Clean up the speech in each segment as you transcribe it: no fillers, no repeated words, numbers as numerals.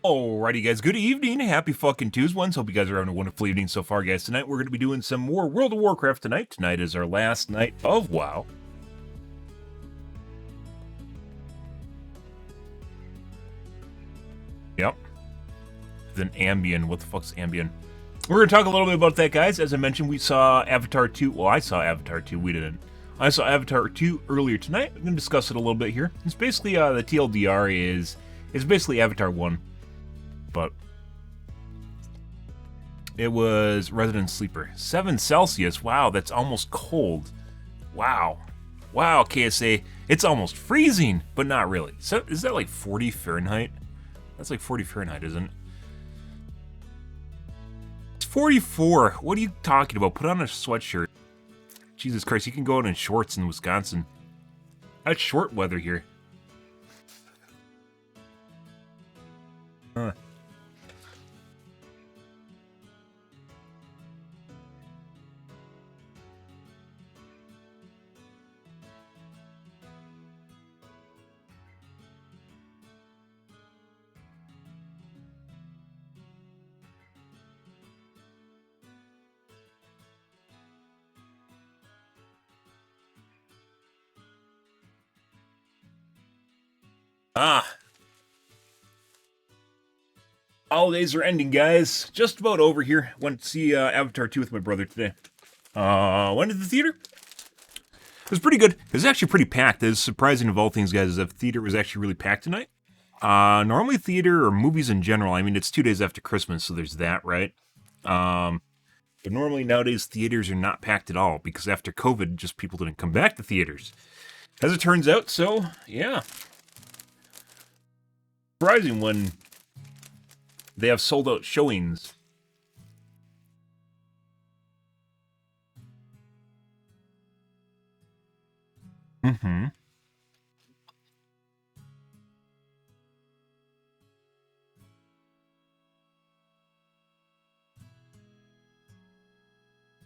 Alrighty, guys. Good evening. Happy fucking Tuesday ones. Hope you guys are having a wonderful evening so far, guys. Tonight we're going to be doing some more World of Warcraft tonight. Tonight is our last night of WoW. Yep. Then Ambien. What the fuck's Ambien? We're going to talk a little bit about that, guys. As I mentioned, we saw Avatar 2. Well, I saw Avatar 2. We didn't. I saw Avatar 2 earlier tonight. I'm going to discuss it a little bit here. It's basically, the TLDR is basically Avatar 1. But it was Resident Sleeper. 7 Celsius. Wow, that's almost cold. Wow. Wow, KSA. It's almost freezing, but not really. So is that like 40 Fahrenheit? That's like 40 Fahrenheit, isn't it? It's 44. What are you talking about? Put on a sweatshirt. Jesus Christ, you can go out in shorts in Wisconsin. That's short weather here. Huh. Holidays are ending, guys. Just about over here. Went to see Avatar 2 with my brother today. Went to the theater. It was pretty good. It was actually pretty packed. It's surprising of all things, guys, is that the theater was actually really packed tonight. Normally theater or movies in general, I mean, it's 2 days after Christmas, so there's that, right? But normally nowadays theaters are not packed at all because after COVID, just people didn't come back to theaters. As it turns out, so yeah. Surprising when they have sold out showings. Mm-hmm.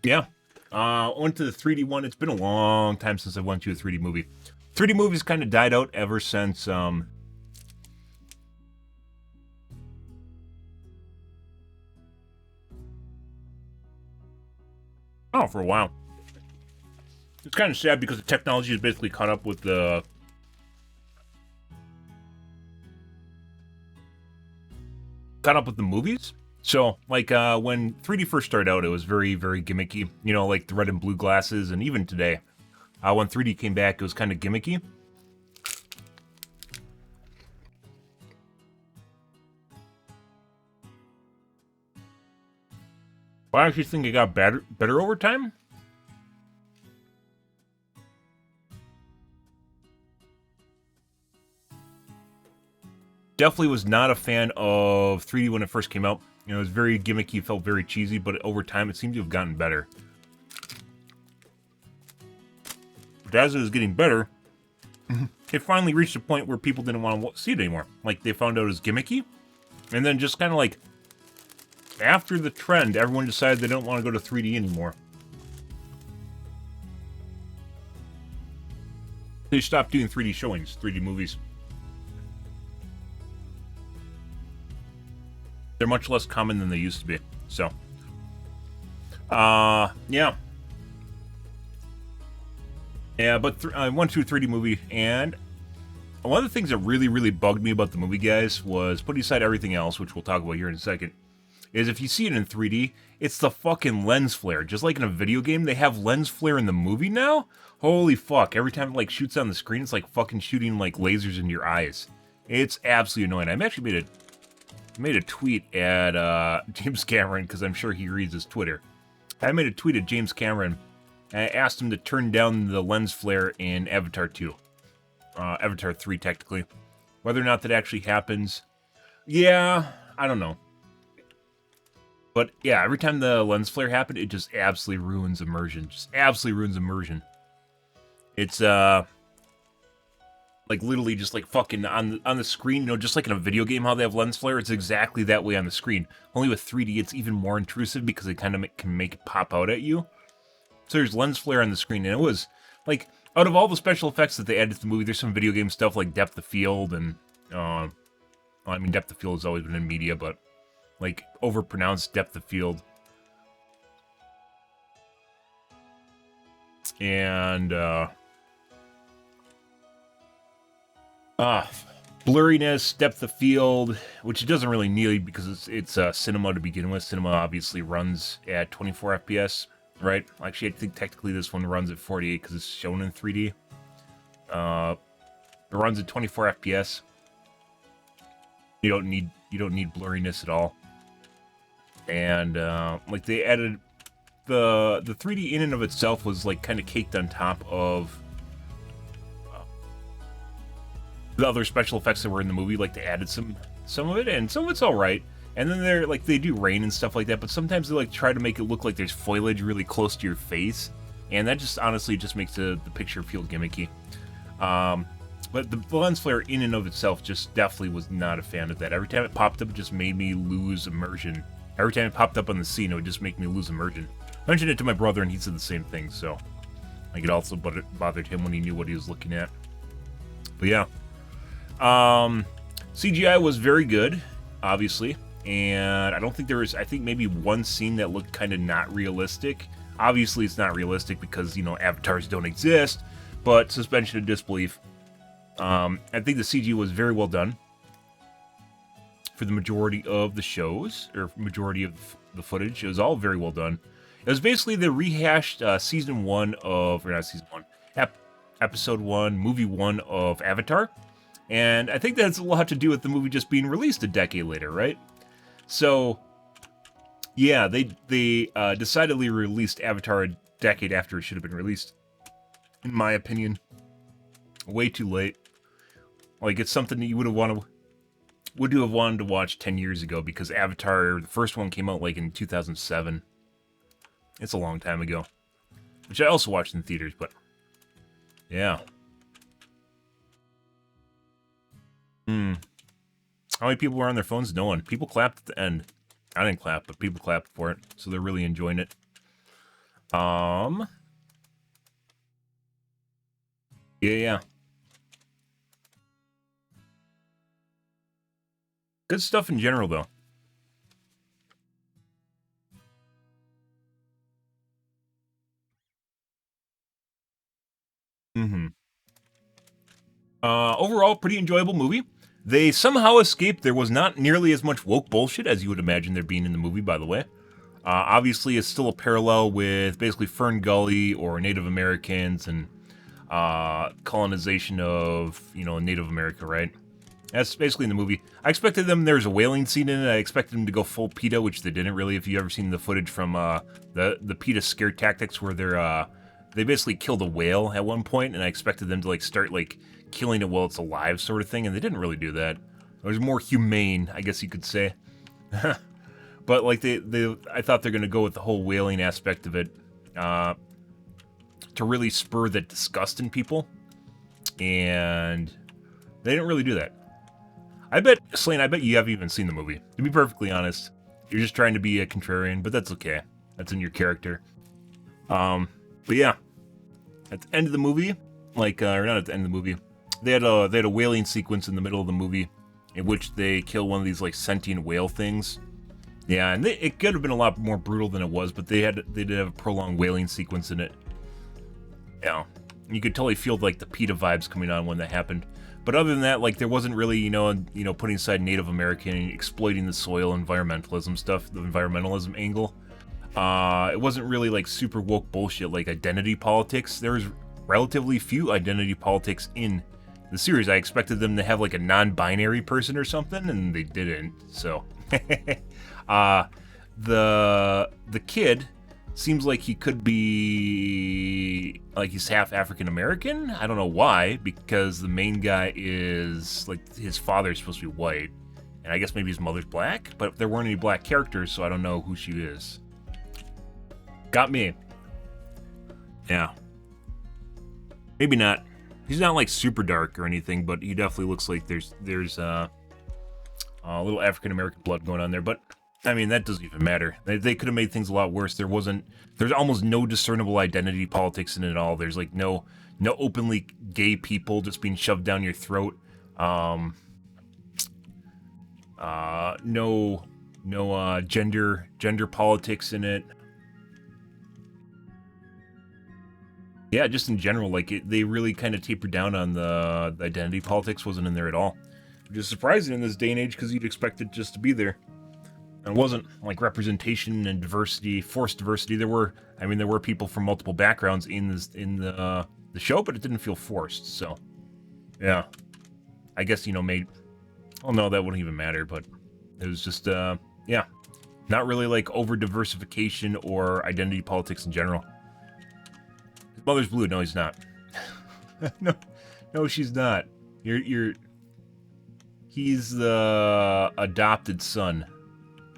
Yeah. Went to the 3D one. It's been a long time since I went to a 3D movie. 3D movies kind of died out ever since for a while. It's kind of sad because the technology has basically caught up with the movies. So, like, when 3D first started out, it was very, very gimmicky. You know, like the red and blue glasses, and even today, when 3D came back, it was kind of gimmicky. Well, I actually think it got better over time. Definitely was not a fan of 3D when it first came out. You know, it was very gimmicky, felt very cheesy, but over time it seemed to have gotten better. But as it was getting better, it finally reached a point where people didn't want to see it anymore. Like, they found out it was gimmicky, and then just kind of like, after the trend, everyone decided they don't want to go to 3D anymore. They stopped doing 3D showings, 3D movies. They're much less common than they used to be. So, yeah. Yeah, but I went to a 3D movie, and one of the things that really, really bugged me about the movie, guys, was putting aside everything else, which we'll talk about here in a second, is if you see it in 3D, it's the fucking lens flare. Just like in a video game, they have lens flare in the movie now? Holy fuck, every time it like shoots on the screen, it's like fucking shooting like lasers into your eyes. It's absolutely annoying. I actually made a tweet at James Cameron, because I'm sure he reads his Twitter. I made a tweet at James Cameron, and I asked him to turn down the lens flare in Avatar 2. Avatar 3, technically. Whether or not that actually happens, yeah, I don't know. But yeah, every time the lens flare happened, it just absolutely ruins immersion. Just absolutely ruins immersion. It's like literally just like fucking on the screen, you know, just like in a video game how they have lens flare, it's exactly that way on the screen. Only with 3D, it's even more intrusive because it kind of can make it pop out at you. So there's lens flare on the screen, and it was like, out of all the special effects that they added to the movie, there's some video game stuff like depth of field and I mean, depth of field has always been in media, but like overpronounced depth of field. And blurriness, depth of field, which it doesn't really need because it's cinema to begin with. Cinema obviously runs at 24 FPS, right? Actually, I think technically this one runs at 48 because it's shown in 3D. It runs at 24 FPS. You don't need blurriness at all. And like they added the 3D in and of itself was like kind of caked on top of the other special effects that were in the movie. Like they added some of it, and some of it's all right. And then they're like they do rain and stuff like that, but sometimes they like try to make it look like there's foliage really close to your face, and that just honestly just makes the picture feel gimmicky. But the lens flare in and of itself just definitely was not a fan of that. Every time it popped up, it just made me lose immersion. Every time it popped up on the scene, it would just make me lose immersion. I mentioned it to my brother, and he said the same thing, so like it also bothered him when he knew what he was looking at. But yeah. CGI was very good, obviously, and I don't think there was, I think maybe one scene that looked kind of not realistic. Obviously, it's not realistic because, you know, avatars don't exist, but suspension of disbelief. I think the CG was very well done for the majority of the shows, or majority of the footage. It was all very well done. It was basically the rehashed season 1 of, or not season 1, episode 1, movie 1 of Avatar. And I think that has a lot to do with the movie just being released a decade later, right? So, yeah, they decidedly released Avatar a decade after it should have been released. In my opinion, way too late. Like, it's something that you would have wanted to watch 10 years ago, because Avatar, the first one, came out like in 2007. It's a long time ago. Which I also watched in theaters, but yeah. How many people were on their phones? No one. People clapped at the end. I didn't clap, but people clapped for it, so they're really enjoying it. Yeah. Good stuff in general, though. Overall, pretty enjoyable movie. They somehow escaped. There was not nearly as much woke bullshit as you would imagine there being in the movie, by the way. Obviously, it's still a parallel with basically Fern Gully or Native Americans and colonization of, you know, Native America, right? That's basically in the movie. I expected there's a whaling scene in it. I expected them to go full PETA, which they didn't really. If you've ever seen the footage from the PETA scare tactics where they basically killed a whale at one point, and I expected them to like start like killing it while it's alive sort of thing, and they didn't really do that. It was more humane, I guess you could say. But like I thought they're gonna go with the whole whaling aspect of it to really spur that disgust in people, and they didn't really do that. I bet, Slane, you haven't even seen the movie. To be perfectly honest, you're just trying to be a contrarian, but that's okay. That's in your character. But yeah, at the end of the movie, like, or not at the end of the movie, they had a whaling sequence in the middle of the movie in which they kill one of these like sentient whale things. Yeah, and it could have been a lot more brutal than it was, but they did have a prolonged whaling sequence in it. Yeah, you could totally feel like the PETA vibes coming on when that happened. But other than that, like, there wasn't really, you know, putting aside Native American, exploiting the soil, environmentalism stuff, the environmentalism angle. It wasn't really like super woke bullshit like identity politics. There was relatively few identity politics in the series. I expected them to have like a non-binary person or something, and they didn't. So, the kid seems like he could be like he's half African American. I don't know why, because the main guy is like his father's supposed to be white, and I guess maybe his mother's black. But there weren't any black characters, so I don't know who she is. Got me. Yeah. Maybe not. He's not like super dark or anything, but he definitely looks like there's a little African American blood going on there. But I mean, that doesn't even matter. They could have made things a lot worse. There's almost no discernible identity politics in it at all. There's like no openly gay people just being shoved down your throat. No gender politics in it. Yeah, just in general, like they really kind of tapered down on the identity politics. Wasn't in there at all, which is surprising in this day and age because you'd expect it just to be there. And it wasn't like representation and diversity, forced diversity. There were people from multiple backgrounds in the show, but it didn't feel forced. So, yeah, I guess made. Oh no, that wouldn't even matter. But it was just yeah, not really like over diversification or identity politics in general. His mother's blue. No, he's not. no, she's not. He's the adopted son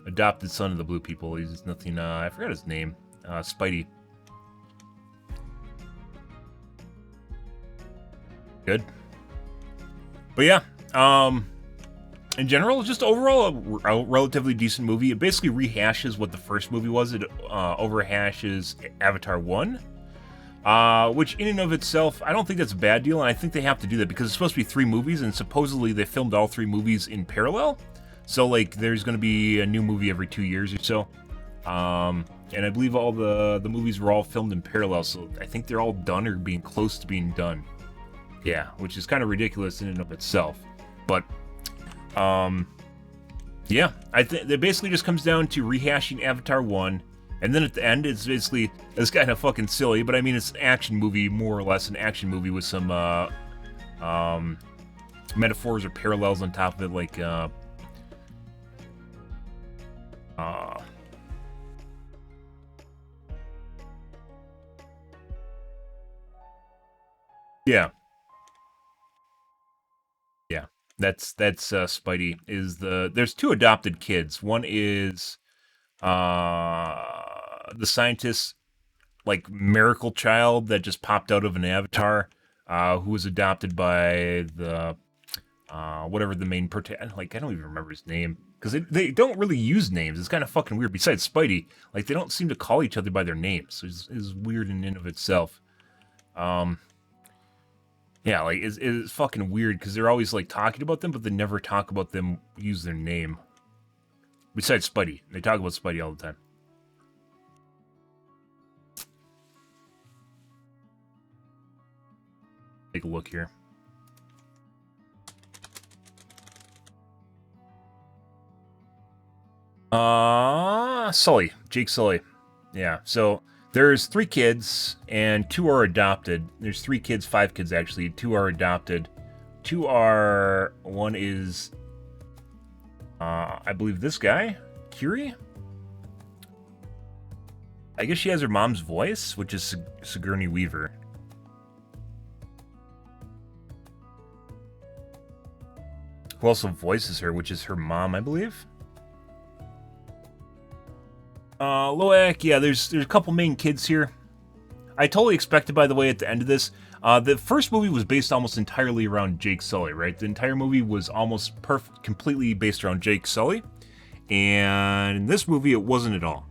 of the blue people. He's nothing. I forgot his name. Spidey. Good. But yeah, in general, just overall a relatively decent movie. It basically rehashes what the first movie was. It overhashes Avatar 1. Which in and of itself, I don't think that's a bad deal, and I think they have to do that because it's supposed to be 3 movies, and supposedly they filmed all 3 movies in parallel. So, like, there's going to be a new movie every 2 years or so. And I believe all the movies were all filmed in parallel, so I think they're all done or being close to being done. Yeah, which is kind of ridiculous in and of itself. But, yeah, I think it basically just comes down to rehashing Avatar 1. And then at the end, it's basically, it's kind of fucking silly, but I mean, it's an action movie, more or less an action movie with some metaphors or parallels on top of it, like, yeah. Yeah. That's Spidey is there's 2 adopted kids. One is, the scientist, like, miracle child that just popped out of an avatar, who was adopted by the, whatever the main protagonist, like, I don't even remember his name, because they don't really use names. It's kind of fucking weird. Besides Spidey, like, they don't seem to call each other by their names, so it's weird in and of itself. Yeah, like, it's fucking weird, because they're always, like, talking about them, but they never talk about them, use their name. Besides Spidey. They talk about Spidey all the time. Take a look here. Sully. Jake Sully. Yeah, so there's 3 kids, and 2 are adopted. There's 3 kids, 5 kids actually. 2 are adopted. 2 are... One is... I believe this guy, Curie? I guess she has her mom's voice, which is Sigourney Weaver. Who also voices her, which is her mom, I believe. Loak, yeah, there's a couple main kids here. I totally expected, by the way, at the end of this, the first movie was based almost entirely around Jake Sully, right? The entire movie was almost completely based around Jake Sully. And in this movie, it wasn't at all.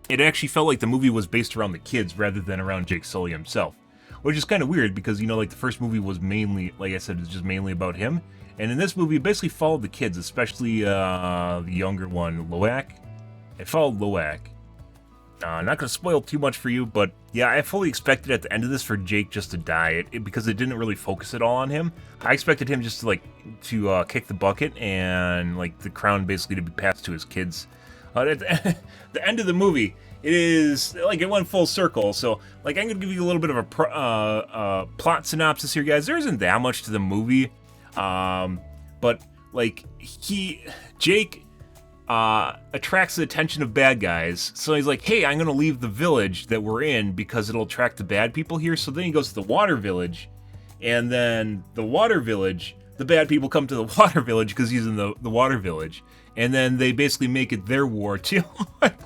It actually felt like the movie was based around the kids rather than around Jake Sully himself. Which is kind of weird because, like, the first movie was mainly, like I said, it's just mainly about him. And in this movie, it basically followed the kids, especially the younger one, Loak. It followed Loak. Not going to spoil too much for you, but yeah, I fully expected at the end of this for Jake just to die, because it didn't really focus at all on him. I expected him just to kick the bucket and, like, the crown basically to be passed to his kids. At the end of the movie, it is, like, it went full circle, so, like, I'm going to give you a little bit of a plot synopsis here, guys. There isn't that much to the movie, but, like, Jake... attracts the attention of bad guys. So he's like, hey, I'm going to leave the village that we're in because it'll attract the bad people here. So then he goes to the water village, and then the water village, the bad people come to the water village because he's in the water village. And then they basically make it their war too.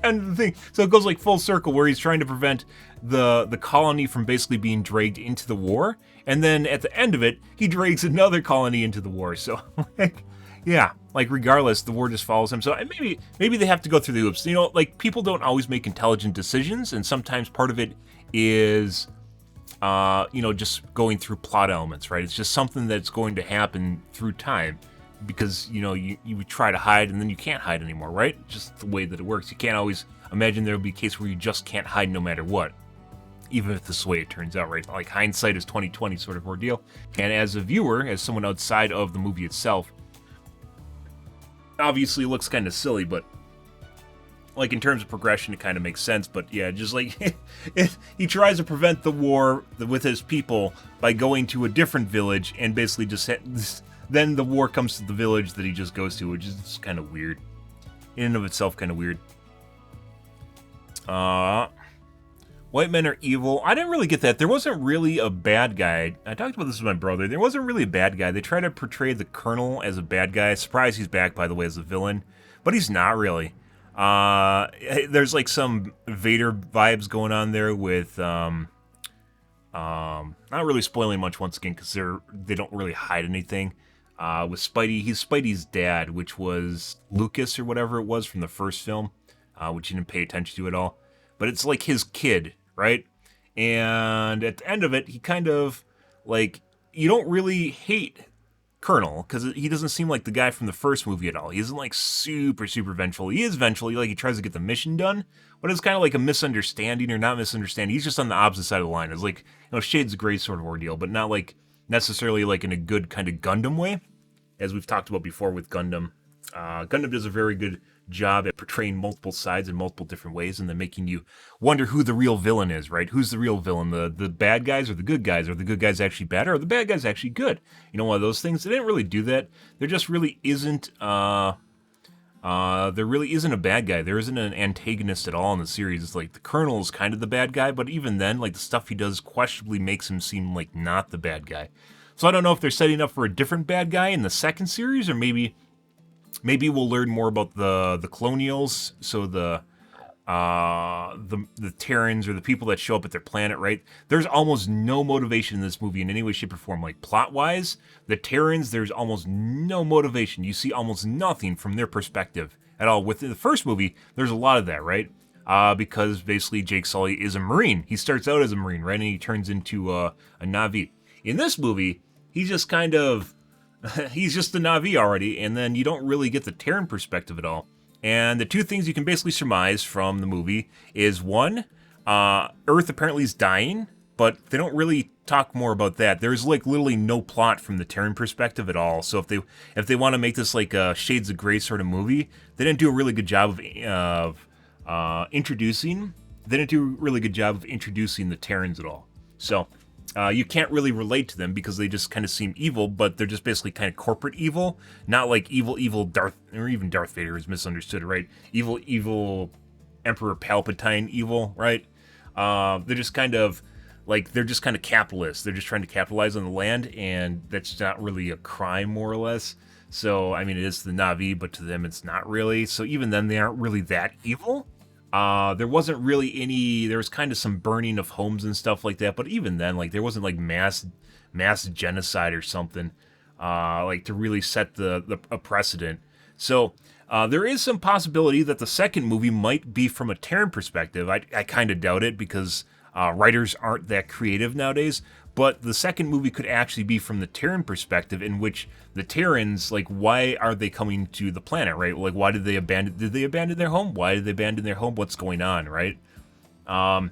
And the thing, so it goes like full circle where he's trying to prevent the colony from basically being dragged into the war. And then at the end of it, he drags another colony into the war. So, like, yeah, like, regardless, the war just follows him. So maybe they have to go through the hoops. Like, people don't always make intelligent decisions, and sometimes part of it is, just going through plot elements, right? It's just something that's going to happen through time. because, you know, you would try to hide and then you can't hide anymore, right? Just the way that it works. You can't always imagine there will be a case where you just can't hide no matter what, even if this is the way it turns out, right? Like hindsight is 20/20 sort of ordeal. And as a viewer, as someone outside of the movie itself, obviously it looks kind of silly, but like in terms of progression, it kind of makes sense. But yeah, just like he tries to prevent the war with his people by going to a different village, and basically then the war comes to the village that he just goes to, which is kind of weird. In and of itself, kind of weird. White men are evil. I didn't really get that. There wasn't really a bad guy. I talked about this with my brother. There wasn't really a bad guy. They try to portray the Colonel as a bad guy. Surprised he's back, by the way, as a villain. But he's not really. There's like some Vader vibes going on there with, not really spoiling much once again, because they don't really hide anything. With Spidey, he's Spidey's dad, which was Lucas or whatever it was from the first film, which you didn't pay attention to at all. But it's like his kid, right? And at the end of it, he kind of, like, you don't really hate Colonel, because he doesn't seem like the guy from the first movie at all. He isn't, like, super vengeful. He is vengeful, like, he tries to get the mission done, but it's kind of like a misunderstanding or not misunderstanding. He's just on the opposite side of the line. It's like, you know, Shades of Grey sort of ordeal, but not, like, necessarily, like, in a good kind of Gundam way, as we've talked about before with Gundam. Gundam does a very good job at portraying multiple sides in multiple different ways, and then making you wonder who the real villain is, right? Who's the real villain? The bad guys or the good guys? Are the good guys actually bad, or are the bad guys actually good? You know, one of those things. They didn't really do that. There just really isn't there really isn't a bad guy. There isn't an antagonist at all in the series. It's like the Colonel is kind of the bad guy, but even then, like, the stuff he does questionably makes him seem like not the bad guy. So I don't know if they're setting up for a different bad guy in the second series, or maybe we'll learn more about the Colonials, so the Terrans, or the people that show up at their planet, right? There's almost no motivation in this movie in any way, shape, or form. Like, plot-wise, the Terrans, there's almost no motivation. You see almost nothing from their perspective at all. Within the first movie, there's a lot of that, right? Because basically Jake Sully is a Marine. He starts out as a Marine, right? And he turns into a Na'vi. In this movie, he's just kind of... he's just a Na'vi already, and then you don't really get the Terran perspective at all. And the two things you can basically surmise from the movie is, one, Earth apparently is dying, but they don't really talk more about that. There's, like, literally no plot from the Terran perspective at all. So if they want to make this like a Shades of Grey sort of movie, they didn't do a really good job of introducing. They didn't do a really good job of introducing the Terrans at all. So you can't really relate to them because they just kind of seem evil, but they're just basically kind of corporate evil, not like evil Darth, or even Darth Vader is misunderstood, right? Evil Emperor Palpatine evil, right? They're just kind of capitalists. They're just trying to capitalize on the land, and that's not really a crime, more or less. So, I mean, it is the Na'vi, but to them it's not really. So even then, they aren't really that evil. There wasn't really any, there was kind of some burning of homes and stuff like that, but even then, like, there wasn't like mass genocide or something, like, to really set a precedent. So, there is some possibility that the second movie might be from a Terran perspective. I kind of doubt it, because writers aren't that creative nowadays, but the second movie could actually be from the Terran perspective, in which the Terrans, like, why are they coming to the planet, right? Like, why did they abandon their home? Why did they abandon their home? What's going on, right? And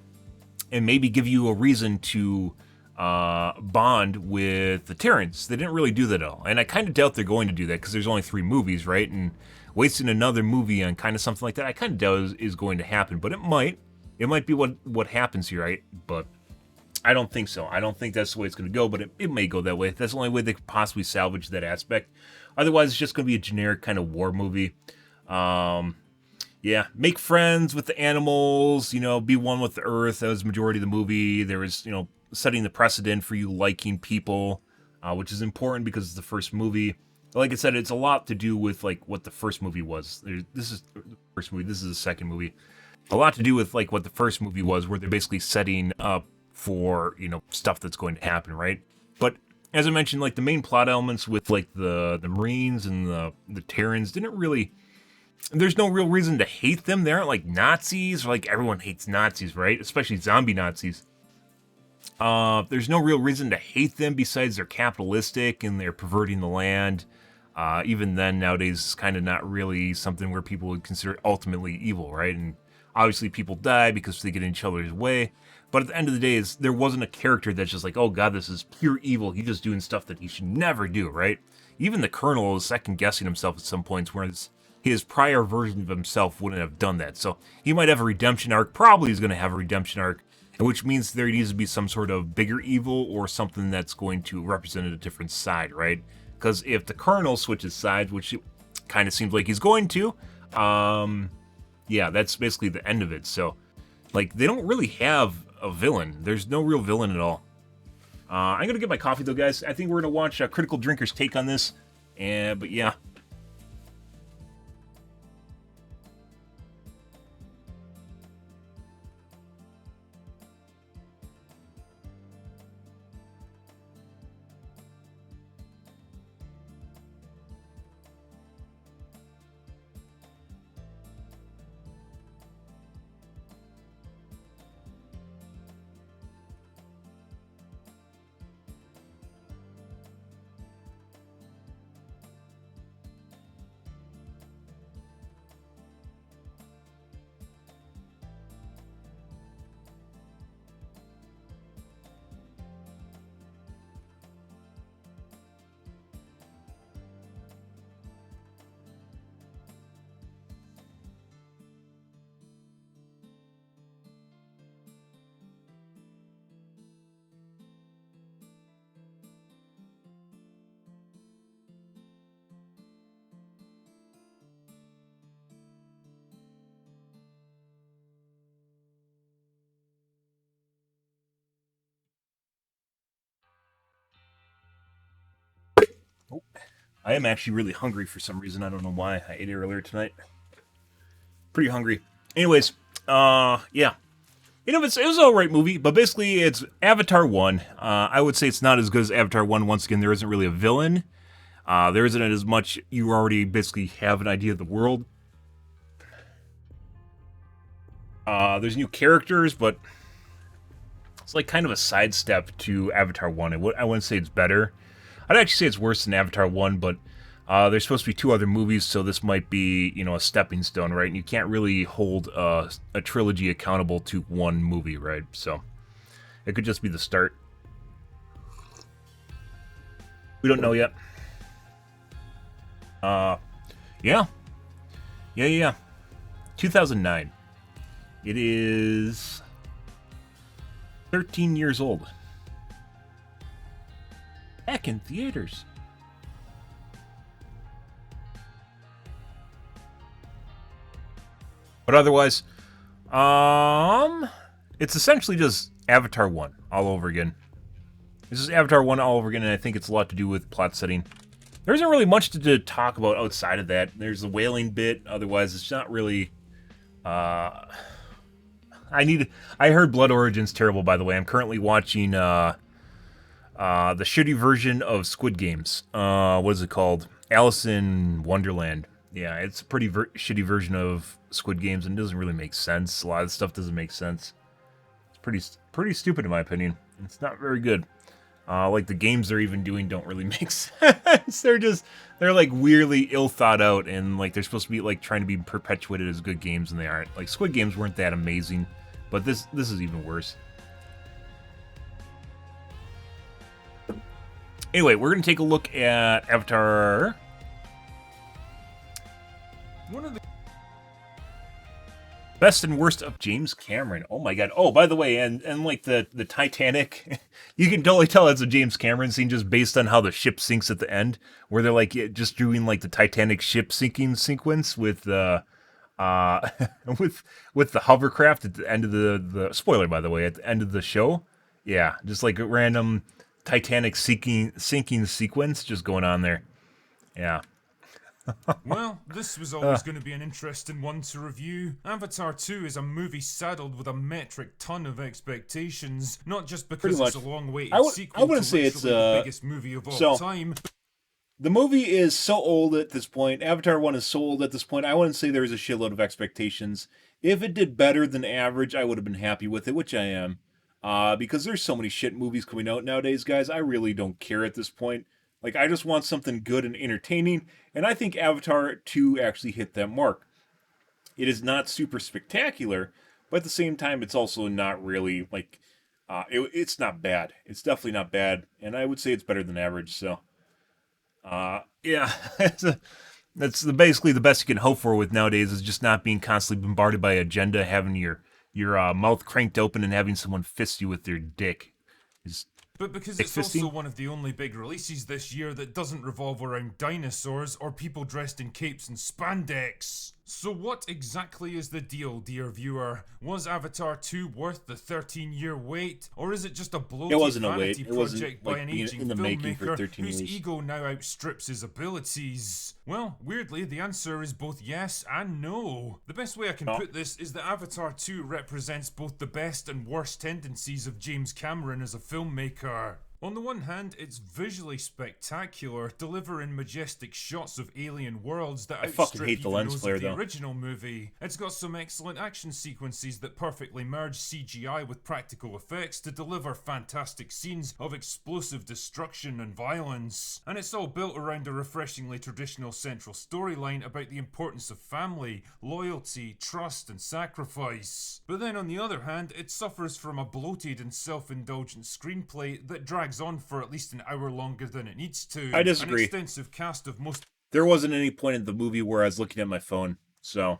maybe give you a reason to bond with the Terrans. They didn't really do that at all. And I kind of doubt they're going to do that, because there's only 3 movies, right? And wasting another movie on kind of something like that, I kind of doubt is going to happen. But it might. It might be what happens here, right? But I don't think so. I don't think that's the way it's going to go, but it may go that way. That's the only way they could possibly salvage that aspect. Otherwise, it's just going to be a generic kind of war movie. Yeah, make friends with the animals, you know, be one with the earth. That was the majority of the movie. There was, you know, setting the precedent for you liking people, which is important because it's the first movie. Like I said, it's a lot to do with, like, what the first movie was. This is the first movie. This is the second movie. A lot to do with, like, what the first movie was, where they're basically setting up for, you know, stuff that's going to happen, right? But as I mentioned, like, the main plot elements with, like, the Marines and the Terrans didn't really... There's no real reason to hate them. They aren't like Nazis, or like everyone hates Nazis, right? Especially zombie Nazis. There's no real reason to hate them besides they're capitalistic and they're perverting the land. Even then, nowadays, it's kind of not really something where people would consider ultimately evil, right? And obviously, people die because they get in each other's way. But at the end of the day, there wasn't a character that's just like, oh god, this is pure evil. He's just doing stuff that he should never do, right? Even the Colonel is second guessing himself at some points, whereas his prior version of himself wouldn't have done that. So he might have a redemption arc. Probably is going to have a redemption arc, which means there needs to be some sort of bigger evil or something that's going to represent a different side, right? Because if the Colonel switches sides, which it kind of seems like he's going to, yeah, that's basically the end of it. So, like, they don't really have a villain. There's no real villain at all. I'm gonna get my coffee though, guys. I think we're gonna watch Critical Drinker's take on this. But yeah. Oh, I am actually really hungry for some reason. I don't know why. I ate it earlier tonight. Pretty hungry. Anyways, yeah. You know, it was an alright movie, but basically it's Avatar 1. I would say it's not as good as Avatar 1. Once again, there isn't really a villain. There isn't as much. You already basically have an idea of the world. There's new characters, but it's like kind of a sidestep to Avatar 1. I wouldn't say it's better. I'd actually say it's worse than Avatar 1, but there's supposed to be two other movies, so this might be, you know, a stepping stone, right? And you can't really hold a trilogy accountable to one movie, right? So it could just be the start. We don't know yet. Yeah. Yeah. 2009. It is 13 years old. Back in theaters. But otherwise, it's essentially just Avatar 1 all over again. This is Avatar 1 all over again, and I think it's a lot to do with plot setting. There isn't really much to talk about outside of that. There's the whaling bit, otherwise it's not really... I heard Blood Origin's terrible, by the way. I'm currently watching the shitty version of Squid Games. What is it called? Alice in Wonderland. Yeah, it's a pretty shitty version of Squid Games, and it doesn't really make sense. A lot of stuff doesn't make sense. It's pretty stupid in my opinion. It's not very good. Like the games they're even doing don't really make sense. They're like weirdly ill thought out, and like they're supposed to be like trying to be perpetuated as good games, and they aren't. Like Squid Games weren't that amazing, but this is even worse. Anyway, we're gonna take a look at Avatar. One of the best and worst of James Cameron. Oh my god. Oh, by the way, and like the Titanic, you can totally tell it's a James Cameron scene just based on how the ship sinks at the end, where they're like just doing like the Titanic ship sinking sequence with with the hovercraft at the end of the spoiler, by the way, at the end of the show. Yeah, just like a random Titanic sinking sequence just going on there. Yeah. Well, this was always going to be an interesting one to review. Avatar 2 is a movie saddled with a metric ton of expectations, not just because it's a long-awaited sequel to say it's the biggest movie of all time. The movie is so old at this point. Avatar 1 is so old at this point. I wouldn't say there's a shitload of expectations. If it did better than average, I would have been happy with it, which I am. Because there's so many shit movies coming out nowadays, guys. I really don't care at this point. Like, I just want something good and entertaining, and I think Avatar 2 actually hit that mark. It is not super spectacular, but at the same time, it's also not really, like, it's not bad. It's definitely not bad, and I would say it's better than average, so. Yeah, that's basically the best you can hope for with nowadays is just not being constantly bombarded by agenda, having your mouth cranked open and having someone fist you with their dick. But because it's also one of the only big releases this year that doesn't revolve around dinosaurs or people dressed in capes and spandex. So what exactly is the deal, dear viewer? Was Avatar 2 worth the 13-year wait? Or is it just a bloated vanity project by an aging filmmaker whose ego now outstrips his abilities? Well, weirdly, the answer is both yes and no. The best way I can put this is that Avatar 2 represents both the best and worst tendencies of James Cameron as a filmmaker. On the one hand, it's visually spectacular, delivering majestic shots of alien worlds that outstrip even those of the original movie. It's got some excellent action sequences that perfectly merge CGI with practical effects to deliver fantastic scenes of explosive destruction and violence. And it's all built around a refreshingly traditional central storyline about the importance of family, loyalty, trust, and sacrifice. But then on the other hand, it suffers from a bloated and self-indulgent screenplay that drags on for at least an hour longer than it needs to. I disagree. An extensive cast of most. There wasn't any point in the movie where I was looking at my phone, so.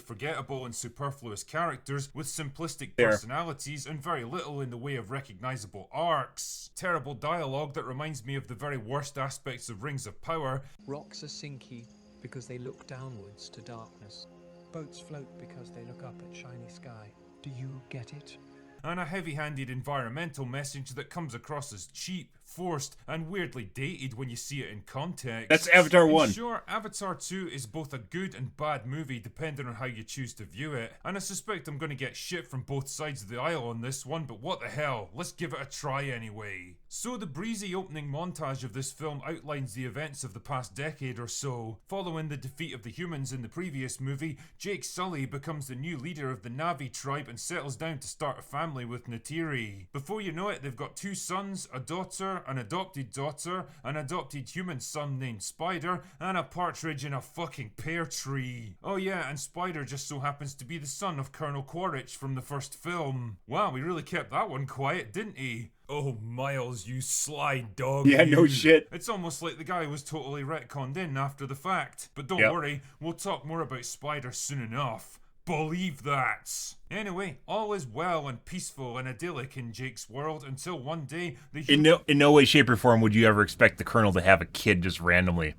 Forgettable and superfluous characters with simplistic personalities and very little in the way of recognizable arcs. Terrible dialogue that reminds me of the very worst aspects of Rings of Power. Rocks are sinky because they look downwards to darkness. Boats float because they look up at shiny sky. Do you get it? And a heavy-handed environmental message that comes across as cheap, forced, and weirdly dated when you see it in context. That's Avatar 1. Sure, Avatar 2 is both a good and bad movie depending on how you choose to view it, and I suspect I'm going to get shit from both sides of the aisle on this one, but what the hell, let's give it a try anyway. So the breezy opening montage of this film outlines the events of the past decade or so. Following the defeat of the humans in the previous movie, Jake Sully becomes the new leader of the Na'vi tribe and settles down to start a family with Neytiri. Before you know it, they've got 2 sons, a daughter, an adopted daughter, an adopted human son named Spider, and a partridge in a fucking pear tree. Oh yeah, and Spider just so happens to be the son of Colonel Quaritch from the first film. Wow, we really kept that one quiet, didn't he? Oh, Miles, you sly dog. Yeah, no shit. It's almost like the guy was totally retconned in after the fact. But don't worry, we'll talk more about Spider soon enough. Believe that. Anyway, all is well and peaceful and idyllic in Jake's world until one day the in no way, shape, or form would you ever expect the Colonel to have a kid just randomly.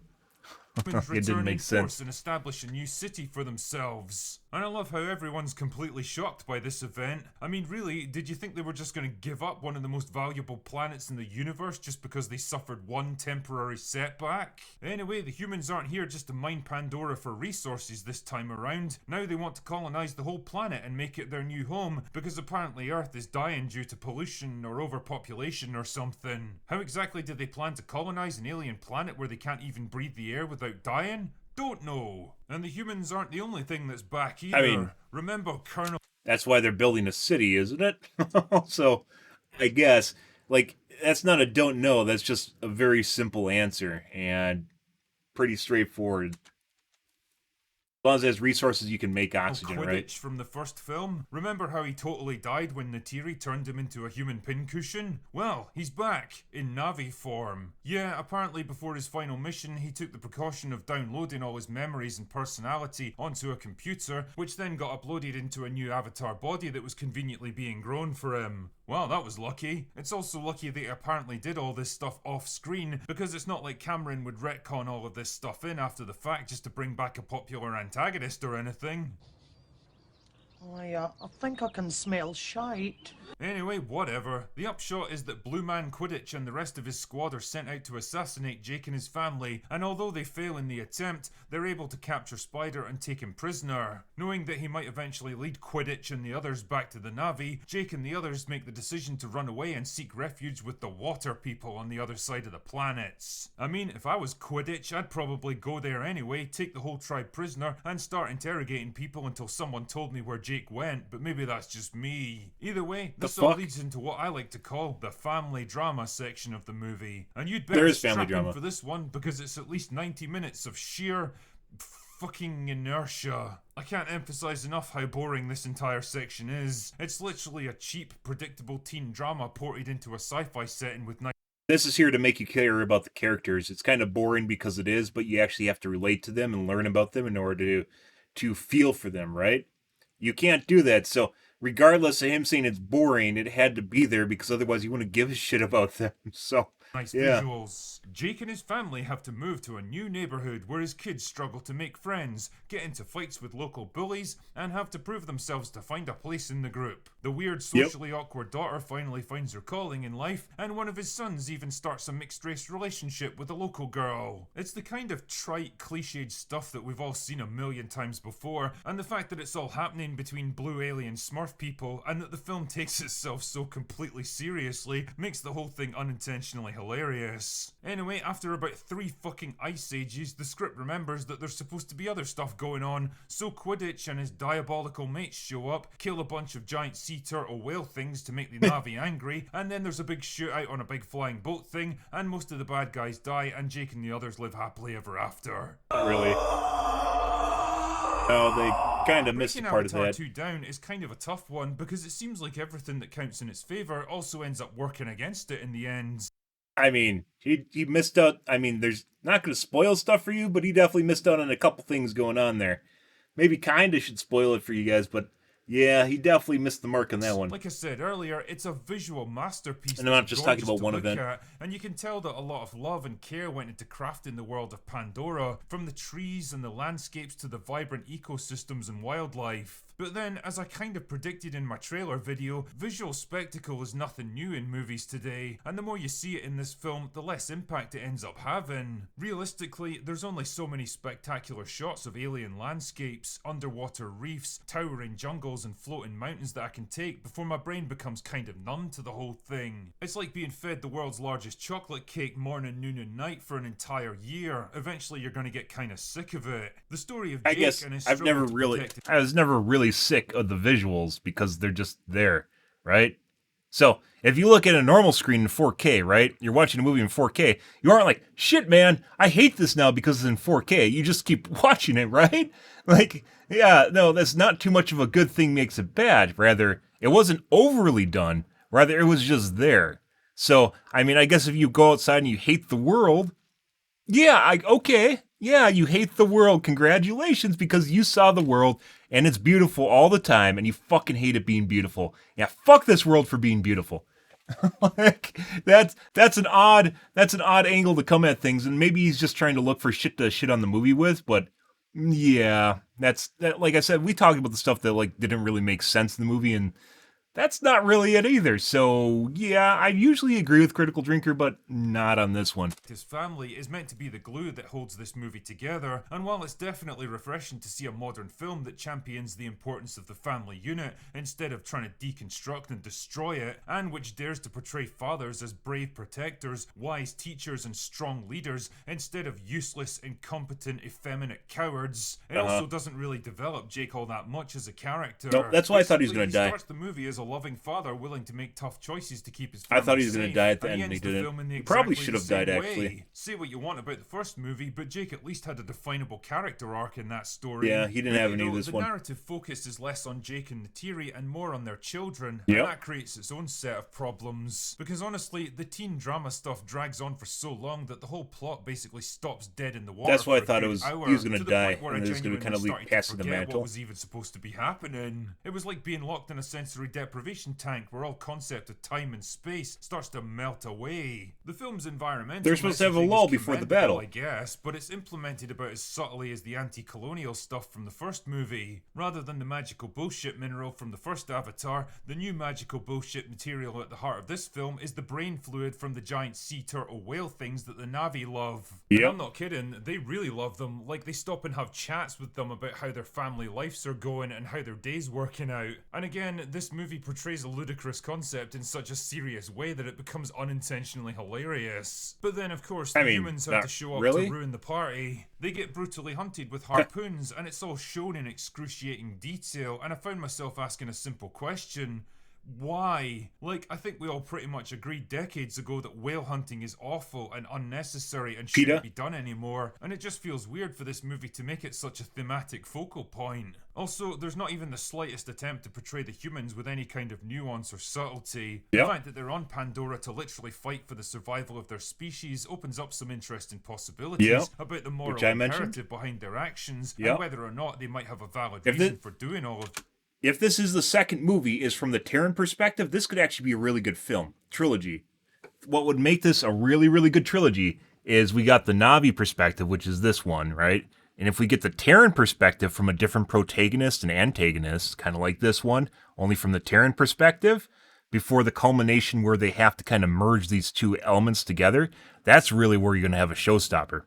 It didn't make sense. And establish a new city for themselves. And I love how everyone's completely shocked by this event. I mean, really, did you think they were just going to give up one of the most valuable planets in the universe just because they suffered one temporary setback? Anyway, the humans aren't here just to mine Pandora for resources this time around. Now they want to colonize the whole planet and make it their new home because apparently Earth is dying due to pollution or overpopulation or something. How exactly did they plan to colonize an alien planet where they can't even breathe the air without dying? Don't know. And the humans aren't the only thing that's back either. I mean, remember Colonel... That's why they're building a city, isn't it? So, I guess, like, that's not a don't know. That's just a very simple answer and pretty straightforward. As long as it has resources, you can make oxygen, right? From the first film. Remember how he totally died when Neytiri turned him into a human pincushion? Well, he's back, in Na'vi form. Yeah, apparently before his final mission, he took the precaution of downloading all his memories and personality onto a computer, which then got uploaded into a new avatar body that was conveniently being grown for him. Well, that was lucky. It's also lucky that he apparently did all this stuff off screen, because it's not like Cameron would retcon all of this stuff in after the fact just to bring back a popular antagonist or anything. I think I can smell shite. Anyway, whatever. The upshot is that Blue Man Quidditch and the rest of his squad are sent out to assassinate Jake and his family, and although they fail in the attempt, they're able to capture Spider and take him prisoner. Knowing that he might eventually lead Quidditch and the others back to the Na'vi, Jake and the others make the decision to run away and seek refuge with the water people on the other side of the planets. I mean, if I was Quidditch, I'd probably go there anyway, take the whole tribe prisoner, and start interrogating people until someone told me where Jake Jake went, but maybe that's just me. Either way, this The all fuck? leads into what I like to call the family drama section of the movie. And you'd There better is family strap drama. in for this one because it's at least 90 minutes of sheer fucking inertia. I can't emphasize enough how boring this entire section is. It's literally a cheap, predictable teen drama ported into a sci-fi setting with This is here to make you care about the characters. It's kind of boring because it is, but you actually have to relate to them and learn about them in order to feel for them, right? You can't do that. So regardless of him saying it's boring, it had to be there because otherwise you wouldn't give a shit about them. So nice yeah. visuals. Jake and his family have to move to a new neighborhood where his kids struggle to make friends, get into fights with local bullies, and have to prove themselves to find a place in the group. The weird, socially awkward daughter finally finds her calling in life, and one of his sons even starts a mixed-race relationship with a local girl. It's the kind of trite, cliched stuff that we've all seen a million times before, and the fact that it's all happening between blue alien Smurf people, and that the film takes itself so completely seriously, makes the whole thing unintentionally hilarious. Anyway, after about 3 fucking ice ages, the script remembers that there's supposed to be other stuff going on, so Quidditch and his diabolical mates show up, kill a bunch of giant sea turtle whale things to make the Na'vi angry, and then there's a big shootout on a big flying boat thing, and most of the bad guys die, and Jake and the others live happily ever after. Not really. No, they kind of missed a part of Avatar that. 2 down is kind of a tough one because it seems like everything that counts in its favor also ends up working against it in the end. I mean, he missed out. I mean, there's not going to spoil stuff for you, but he definitely missed out on a couple things going on there. Maybe kind of should spoil it for you guys, but yeah, he definitely missed the mark on that one. Like I said earlier, it's a visual masterpiece. And I'm not just talking about one event. And you can tell that a lot of love and care went into crafting the world of Pandora, from the trees and the landscapes to the vibrant ecosystems and wildlife. But then, as I kind of predicted in my trailer video, visual spectacle is nothing new in movies today, and the more you see it in this film, the less impact it ends up having. Realistically, there's only so many spectacular shots of alien landscapes, underwater reefs, towering jungles and floating mountains that I can take before my brain becomes kind of numb to the whole thing. It's like being fed the world's largest chocolate cake morning, noon and night for an entire year. Eventually you're going to get kind of sick of it. The story of Jake and his I was never really sick of the visuals because they're just there, right? So if you look at a normal screen in 4K, right? You're watching a movie in 4K. You aren't like, shit, man, I hate this now because it's in 4K. You just keep watching it, right? Like, yeah, no, that's not too much of a good thing makes it bad. Rather, it wasn't overly done. Rather, it was just there. So, I mean, I guess if you go outside and you hate the world, yeah, okay. Yeah, you hate the world. Congratulations, because you saw the world and it's beautiful all the time and you fucking hate it being beautiful. Yeah, fuck this world for being beautiful. Like, that's an odd angle to come at things, and maybe he's just trying to look for shit to shit on the movie with, but yeah, that like I said, we talked about the stuff that like didn't really make sense in the movie, and that's not really it either. So, yeah, I usually agree with Critical Drinker, but not on this one. His family is meant to be the glue that holds this movie together, and while it's definitely refreshing to see a modern film that champions the importance of the family unit instead of trying to deconstruct and destroy it, and which dares to portray fathers as brave protectors, wise teachers, and strong leaders instead of useless, incompetent, effeminate cowards, it also doesn't really develop Jake all that much as a character. No, that's why I thought he was going to die. He starts the movie as a loving father willing to make tough choices to keep his family I thought he was going to safe, die at the and end, and he ends the didn't. film in the He probably exactly should the have died, same way. actually. Say what you want about the first movie, but Jake at least had a definable character arc in that story. Yeah, he didn't have any of this one. The narrative focus is less on Jake and Neytiri and more on their children, Yep. and that creates its own set of problems. Because honestly, the teen drama stuff drags on for so long that the whole plot basically stops dead in the water. That's why I for a thought good he was hour, going to to the die, point where and I he was going to kind of genuinely leave started to passing the forget mantle. what was even supposed to be happening. It was like being locked in a sensory deprivation tank where all concept of time and space starts to melt away. The film's environmental They're supposed to have a messaging is lull before the battle. I guess, but it's implemented about as subtly as the anti-colonial stuff from the first movie. Rather than the magical bullshit mineral from the first Avatar, the new magical bullshit material at the heart of this film is the brain fluid from the giant sea turtle whale things that the Na'vi love. Yep. And I'm not kidding, they really love them. Like, they stop and have chats with them about how their family lives are going and how their day's working out. And again, this movie movie portrays a ludicrous concept in such a serious way that it becomes unintentionally hilarious. But then, of course, the humans have to show up to ruin the party. They get brutally hunted with harpoons, and it's all shown in excruciating detail, and I found myself asking a simple question. Why? Like, I think we all pretty much agreed decades ago that whale hunting is awful and unnecessary and shouldn't be done anymore, and it just feels weird for this movie to make it such a thematic focal point. Also, there's not even the slightest attempt to portray the humans with any kind of nuance or subtlety. The fact that they're on Pandora to literally fight for the survival of their species opens up some interesting possibilities about the moral imperative behind their actions and whether or not they might have a valid reason for doing all of. If this is the second movie is from the Terran perspective, this could actually be a really good trilogy. What would make this a really, really good trilogy is we got the Na'vi perspective, which is this one, right? And if we get the Terran perspective from a different protagonist and antagonist, kind of like this one, only from the Terran perspective, before the culmination where they have to kind of merge these two elements together, that's really where you're going to have a showstopper.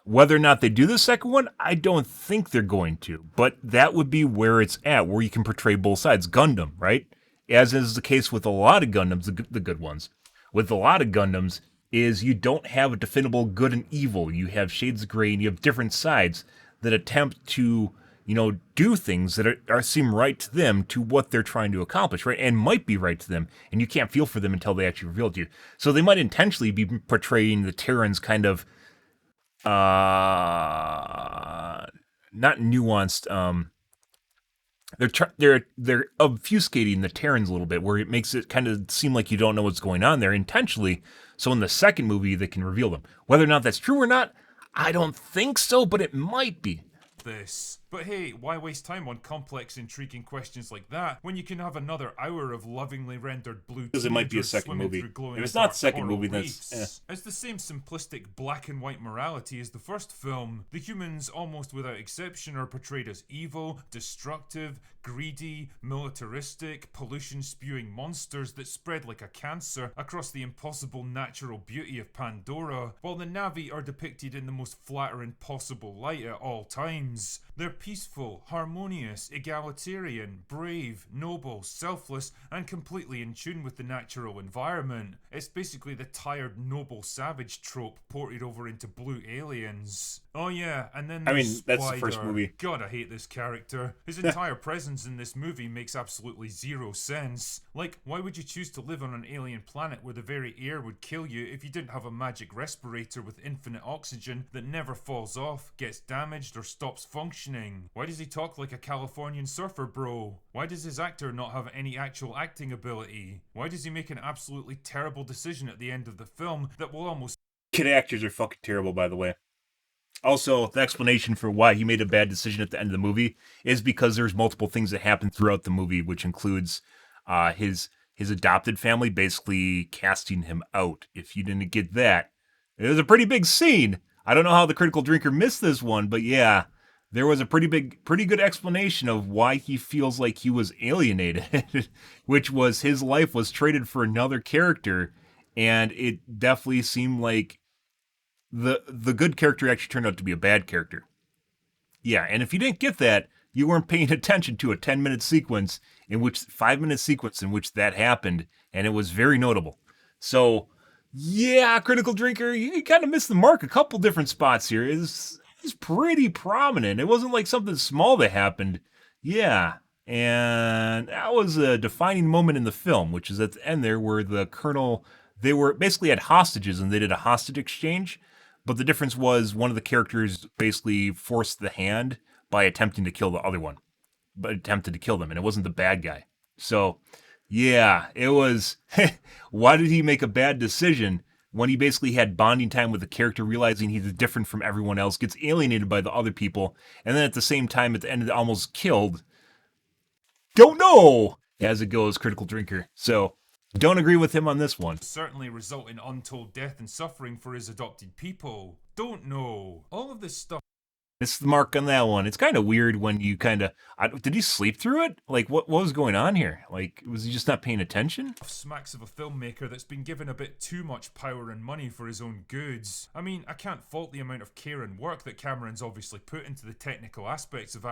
Whether or not they do the second one, I don't think they're going to. But that would be where it's at, where you can portray both sides. Gundam, right? As is the case with a lot of Gundams, the good ones. With a lot of Gundams, is you don't have a definable good and evil. You have shades of gray, and you have different sides that attempt to, do things that seem right to them, to what they're trying to accomplish, right? And might be right to them, and you can't feel for them until they actually reveal it to you. So they might intentionally be portraying the Terrans kind of not nuanced. They're obfuscating the Terrans a little bit, where it makes it kind of seem like you don't know what's going on there intentionally. So in the second movie, they can reveal them. Whether or not that's true or not, I don't think so, but it might be. But hey, why waste time on complex, intriguing questions like that when you can have another hour of lovingly rendered blue because it might be a second movie. If it's not second movie, then it's It's the same simplistic black and white morality as the first film. The humans, almost without exception, are portrayed as evil, destructive, greedy, militaristic, pollution-spewing monsters that spread like a cancer across the impossible natural beauty of Pandora, while the Na'vi are depicted in the most flattering possible light at all times. They're peaceful, harmonious, egalitarian, brave, noble, selfless, and completely in tune with the natural environment. It's basically the tired, noble savage trope ported over into blue aliens. Oh yeah, and then there's Spider. That's the first movie. God, I hate this character. His entire presence in this movie makes absolutely zero sense. Like, why would you choose to live on an alien planet where the very air would kill you if you didn't have a magic respirator with infinite oxygen that never falls off, gets damaged, or stops functioning? Why does he talk like a Californian surfer bro? Why does his actor not have any actual acting ability? Why does he make an absolutely terrible decision at the end of the film that will almost... Kid actors are fucking terrible, by the way. Also, the explanation for why he made a bad decision at the end of the movie is because there's multiple things that happen throughout the movie, which includes his adopted family basically casting him out. If you didn't get that, it was a pretty big scene. I don't know how the Critical Drinker missed this one, but yeah, there was a pretty good explanation of why he feels like he was alienated, which was his life was traded for another character, and it definitely seemed like the good character actually turned out to be a bad character. Yeah, and if you didn't get that, you weren't paying attention to a 5-minute sequence in which that happened, and it was very notable. So, yeah, Critical Drinker, you kind of missed the mark a couple different spots here. It's pretty prominent. It wasn't like something small that happened. Yeah, and that was a defining moment in the film, which is at the end there where the colonel, they were basically had hostages and they did a hostage exchange. But the difference was one of the characters basically forced the hand by attempting to kill the other one, but attempted to kill them, and it wasn't the bad guy. So, yeah, it was, why did he make a bad decision when he basically had bonding time with the character, realizing he's different from everyone else, gets alienated by the other people, and then at the same time, at the end, almost killed? Don't know, as it goes, Critical Drinker. So, don't agree with him on this one. Certainly result in untold death and suffering for his adopted people. Don't know. All of this stuff. It's the mark on that one. It's kind of weird when you kind of... did he sleep through it? Like, what was going on here? Like, was he just not paying attention? Smacks of a filmmaker that's been given a bit too much power and money for his own goods. I mean, I can't fault the amount of care and work that Cameron's obviously put into the technical aspects of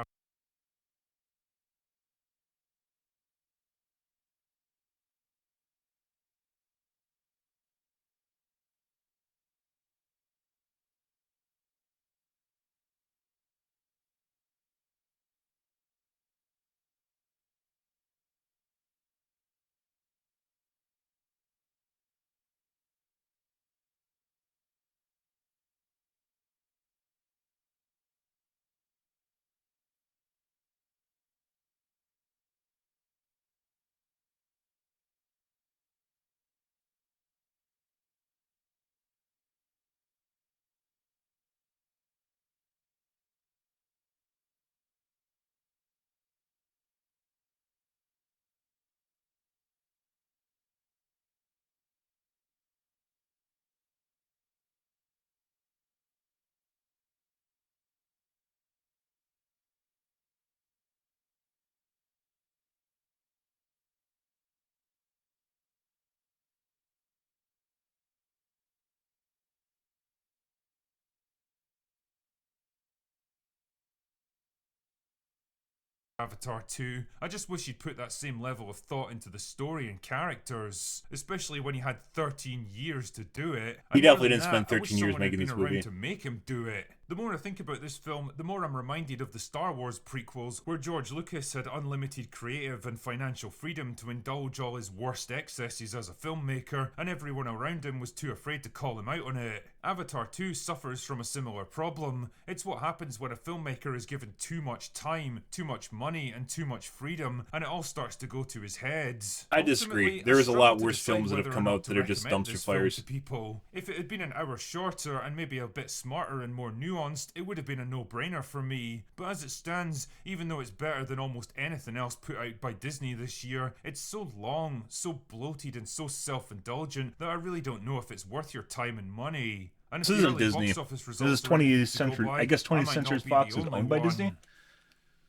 Avatar 2. I just wish you'd put that same level of thought into the story and characters, especially when he had 13 years to do it. He definitely didn't spend 13 years making this movie. To make him do it. The more I think about this film, the more I'm reminded of the Star Wars prequels, where George Lucas had unlimited creative and financial freedom to indulge all his worst excesses as a filmmaker, and everyone around him was too afraid to call him out on it. Avatar 2 suffers from a similar problem. It's what happens when a filmmaker is given too much time, too much money, and too much freedom, and it all starts to go to his head. I disagree. There is a lot worse films that have come out that are just dumpster fires. People. If it had been an hour shorter and maybe a bit smarter and more nuanced, it would have been a no-brainer for me. But as it stands, even though it's better than almost anything else put out by Disney this year, it's so long, so bloated, and so self-indulgent that I really don't know if it's worth your time and money. And this isn't Disney. This is 20th Century. I guess 20th Century Fox is owned by Disney.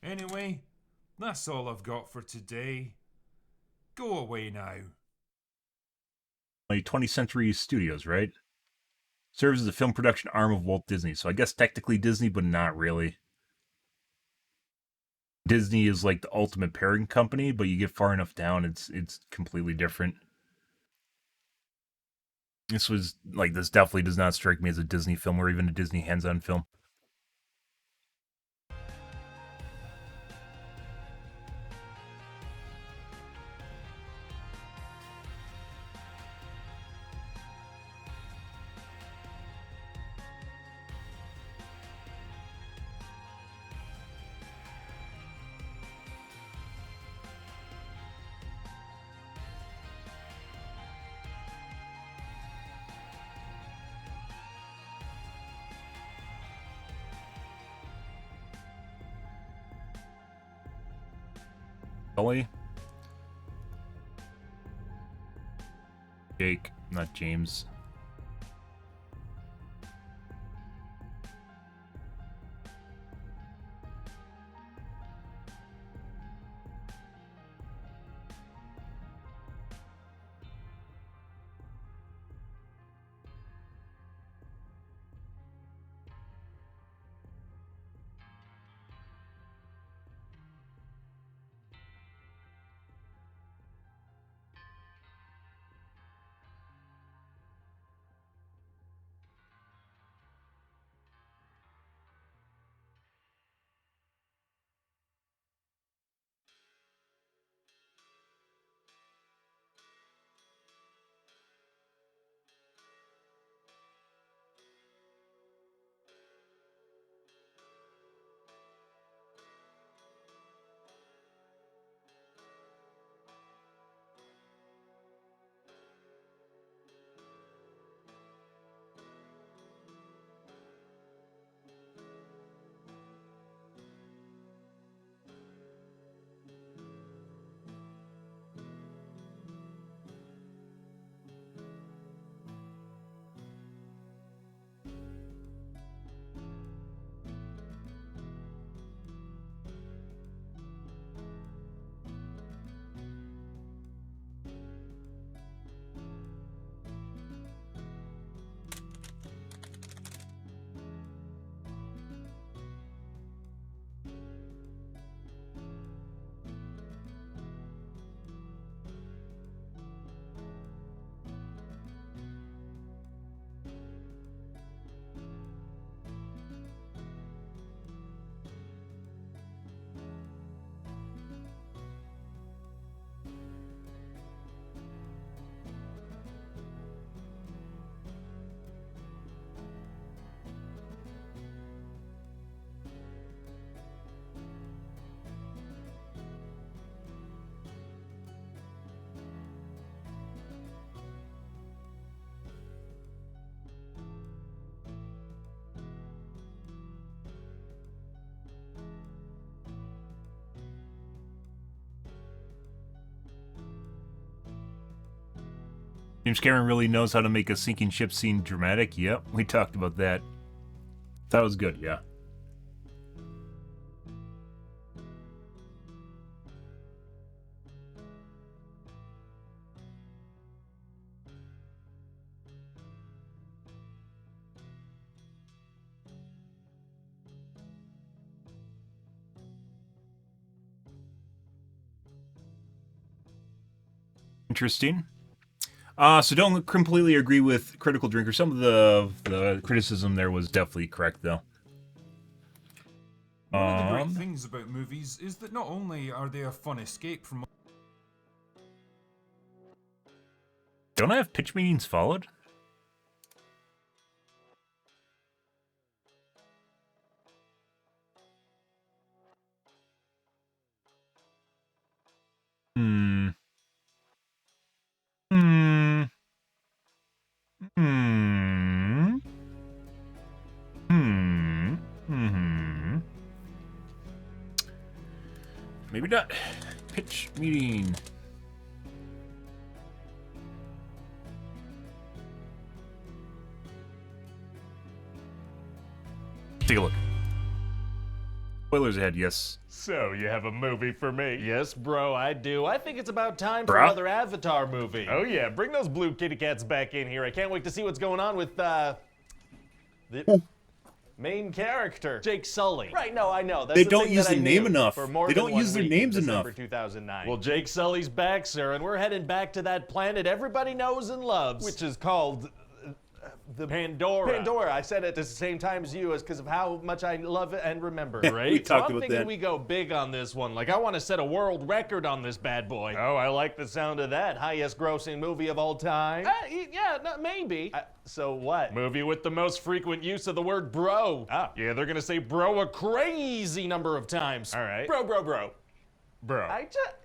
Anyway, that's all I've got for today. Go away now. 20th Century Studios, right? Serves as a film production arm of Walt Disney. So I guess technically Disney, but not really. Disney is like the ultimate parent company, but you get far enough down, it's completely different. This definitely does not strike me as a Disney film or even a Disney hands-on film. Sully? Jake, not James. James Cameron really knows how to make a sinking ship scene dramatic. Yep, we talked about that. That was good, yeah. Interesting. So don't completely agree with Critical Drinker. Some of the criticism there was definitely correct, though. One of the great things about movies is that not only are they a fun escape from... Don't I have pitch meetings followed? Maybe not. Pitch meeting. Take a look. Spoilers ahead, yes. So, you have a movie for me? Yes, bro, I do. I think it's about time for Bruh. another Avatar movie. Oh yeah, bring those blue kitty cats back in here. I can't wait to see what's going on with, the main character, Jake Sully. Right, no, I know. That's They the don't thing use that I their name knew enough. for more They than don't 1 use their week names in December enough. 2009. Well, Jake Sully's back, sir, and we're heading back to that planet everybody knows and loves, which is called... the Pandora. Pandora. I said it at the same time as you, is because of how much I love it and remember. Right? We talked so I'm about thinking that. we go big on this one. Like, I want to set a world record on this bad boy. Oh, I like the sound of that. Highest grossing movie of all time. Yeah, no, maybe. So what? Movie with the most frequent use of the word bro. Ah, yeah, they're gonna say bro a crazy number of times. All right. Bro. Bro.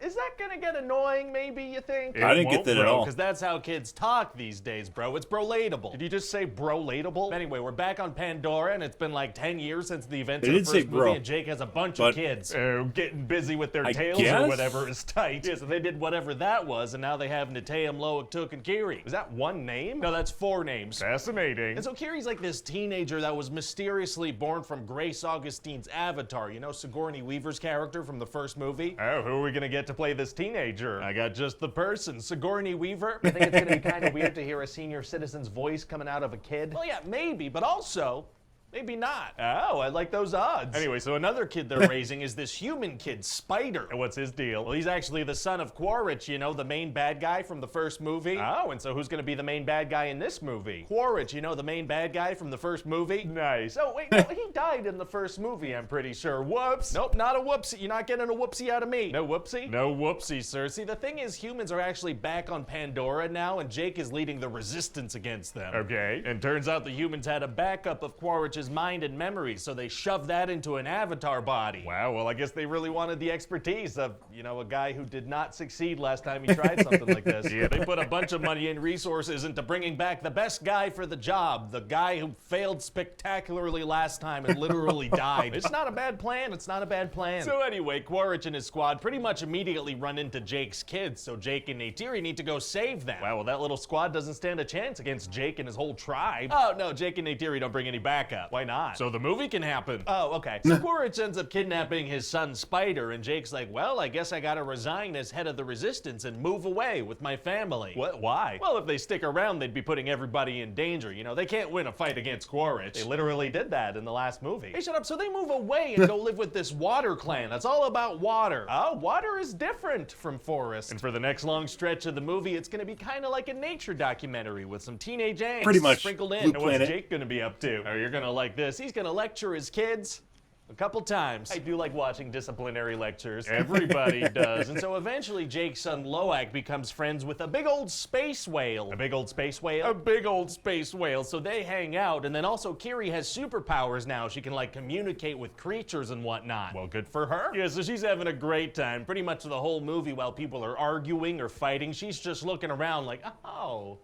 Is that gonna get annoying, maybe, you think? I didn't get that at all. Because that's how kids talk these days, bro. It's brolatable. Did you just say brolatable? Anyway, we're back on Pandora, and it's been like 10 years since the events of the first movie, and Jake has a bunch of kids. Getting busy with their tails or whatever is tight. Yeah, so they did whatever that was, and now they have Nateum, Loic, Took, and Kiri. Was that one name? No, that's 4 names. Fascinating. And so Kiri's like this teenager that was mysteriously born from Grace Augustine's avatar. You know Sigourney Weaver's character from the first movie? Oh, who are we gonna get to play this teenager? I got just the person, Sigourney Weaver. I think it's gonna be kind of weird to hear a senior citizen's voice coming out of a kid. Well, yeah, maybe, but also, maybe not. Oh, I like those odds. Anyway, so another kid they're raising is this human kid, Spider. And what's his deal? Well, he's actually the son of Quaritch, you know, the main bad guy from the first movie. Oh, and so who's gonna be the main bad guy in this movie? Quaritch, you know, the main bad guy from the first movie. Nice. Oh, wait, no, he died in the first movie, I'm pretty sure. Whoops. Nope, not a whoopsie. You're not getting a whoopsie out of me. No whoopsie? No whoopsie, sir. See, the thing is, humans are actually back on Pandora now, and Jake is leading the resistance against them. Okay. And turns out the humans had a backup of Quaritch's mind and memories, so they shoved that into an avatar body. Wow, well, I guess they really wanted the expertise of, you know, a guy who did not succeed last time he tried something like this. Yeah, they put a bunch of money and resources into bringing back the best guy for the job, the guy who failed spectacularly last time and literally died. It's not a bad plan, it's not a bad plan. So anyway, Quaritch and his squad pretty much immediately run into Jake's kids, so Jake and Neytiri need to go save them. Wow, well, that little squad doesn't stand a chance against Jake and his whole tribe. Oh, no, Jake and Neytiri don't bring any backup. Why not? So the movie can happen. Oh, okay. So Quaritch ends up kidnapping his son Spider, and Jake's like, well, I guess I gotta resign as head of the resistance and move away with my family. What? Why? Well, if they stick around, they'd be putting everybody in danger. You know, they can't win a fight against Quaritch. They literally did that in the last movie. Hey, shut up. So they move away and go live with this water clan. That's all about water. Oh, water is different from forest. And for the next long stretch of the movie, it's gonna be kind of like a nature documentary with some teenage angst Pretty much. sprinkled in. Blue And what's Planet. Jake gonna be up to? Oh, you're gonna like this. He's gonna lecture his kids a couple times. I do like watching disciplinary lectures. Everybody does. And so eventually Jake's son Loic becomes friends with a big old space whale. A big old space whale? A big old space whale. So they hang out, and then also Kiri has superpowers now. She can like communicate with creatures and whatnot. Well, good for her. Yeah, so she's having a great time. Pretty much the whole movie while people are arguing or fighting, she's just looking around like, oh.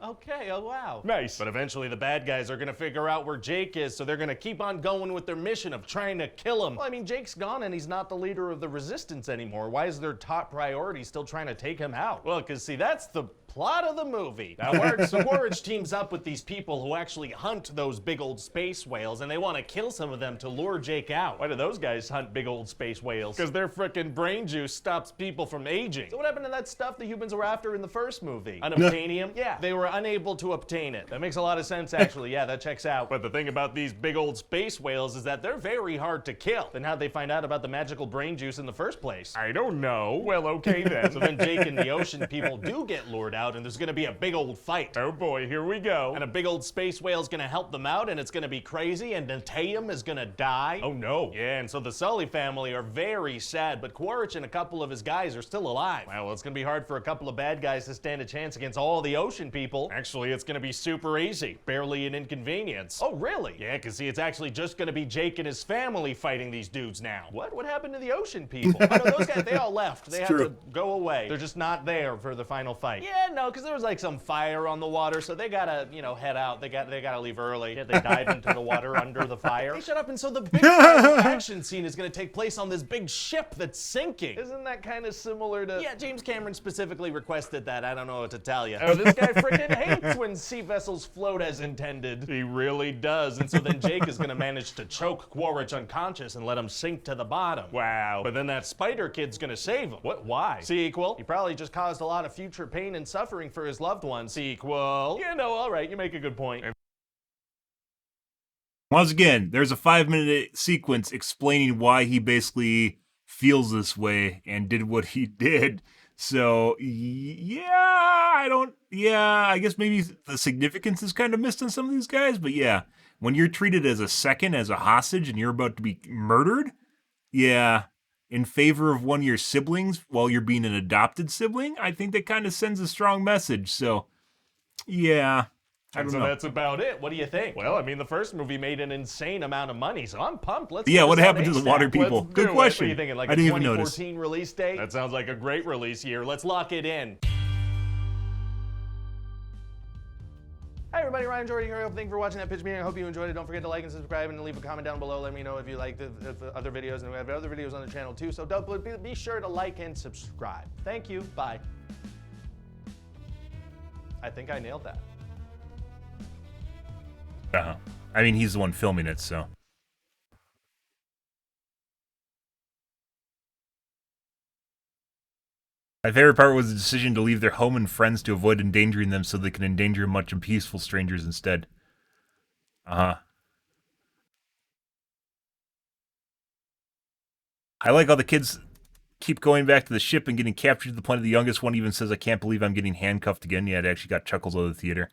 Okay, oh wow. Nice. But eventually the bad guys are gonna figure out where Jake is, so they're gonna keep on going with their mission of trying to kill him. Well, I mean, Jake's gone and he's not the leader of the resistance anymore. Why is their top priority still trying to take him out? Well, because see, that's the Plot of the movie. Now, Quaritch teams up with these people who actually hunt those big old space whales, and they want to kill some of them to lure Jake out. Why do those guys hunt big old space whales? Because their frickin' brain juice stops people from aging. So what happened to that stuff the humans were after in the first movie? Unobtainium? Yeah, they were unable to obtain it. That makes a lot of sense, actually. Yeah, that checks out. But the thing about these big old space whales is that they're very hard to kill. Then how'd they find out about the magical brain juice in the first place? I don't know. Well, okay then. So then Jake and the ocean people do get lured out, and there's gonna be a big old fight. Oh boy, here we go. And a big old space whale's gonna help them out, and it's gonna be crazy, and Natayam is gonna die. Oh no. Yeah, and so the Sully family are very sad, but Quaritch and a couple of his guys are still alive. Well, it's gonna be hard for a couple of bad guys to stand a chance against all the ocean people. Actually, it's gonna be super easy. Barely an inconvenience. Oh, really? Yeah, cause see, it's actually just gonna be Jake and his family fighting these dudes now. What? What happened to the ocean people? Oh, no, those guys, they all left. They have to go away. They're just not there for the final fight. Yeah, no, because there was like some fire on the water, so they gotta, you know, head out. They gotta leave early. Yeah, they dive into the water under the fire. Hey, shut up. And so the big action scene is gonna take place on this big ship that's sinking. Isn't that kind of similar to... Yeah, James Cameron specifically requested that. I don't know what to tell you. Oh, this guy freaking hates when sea vessels float as intended. He really does. And so then Jake is gonna manage to choke Quaritch unconscious and let him sink to the bottom. Wow. But then that spider kid's gonna save him. What? Why? Sequel? He probably just caused a lot of future pain and suffering for his loved ones. Sequel? Yeah, no, all right, you make a good point. Once again, there's a 5-minute sequence explaining why he basically feels this way and did what he did. So, yeah, I guess maybe the significance is kind of missed on some of these guys, but yeah, when you're treated as a hostage and you're about to be murdered, yeah, in favor of one of your siblings while you're being an adopted sibling, I think that kind of sends a strong message. So, yeah, I don't know. That's about it. What do you think? Well, I mean, the first movie made an insane amount of money, so I'm pumped. Let's what happened to the water people? Good question. What are you thinking? Like I a didn't 2014 even notice. Release date? That sounds like a great release year. Let's lock it in. Hi everybody, Ryan Jordy here. Thank you for watching that pitch meeting. I hope you enjoyed it. Don't forget to like and subscribe and leave a comment down below. Let me know if you like the other videos, and we have other videos on the channel too. So be sure to like and subscribe. Thank you. Bye. I think I nailed that. I mean, he's the one filming it, so. My favorite part was the decision to leave their home and friends to avoid endangering them so they can endanger much and peaceful strangers instead. I like how the kids keep going back to the ship and getting captured to the point of the youngest one even says, I can't believe I'm getting handcuffed again. Yeah, it actually got chuckles out of the theater.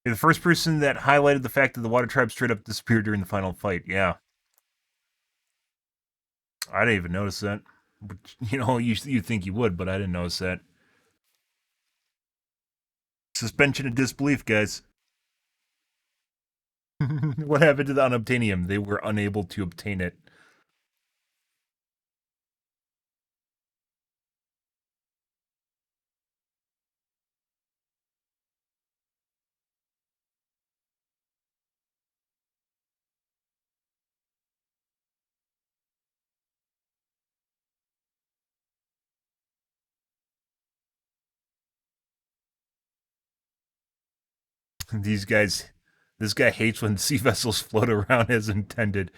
You're the first person that highlighted the fact that the water tribe straight up disappeared during the final fight. Yeah. I didn't even notice that. But, you know, you'd think you would, but I didn't notice that. Suspension of disbelief, guys. What happened to the unobtainium? They were unable to obtain it. This guy hates when sea vessels float around as intended.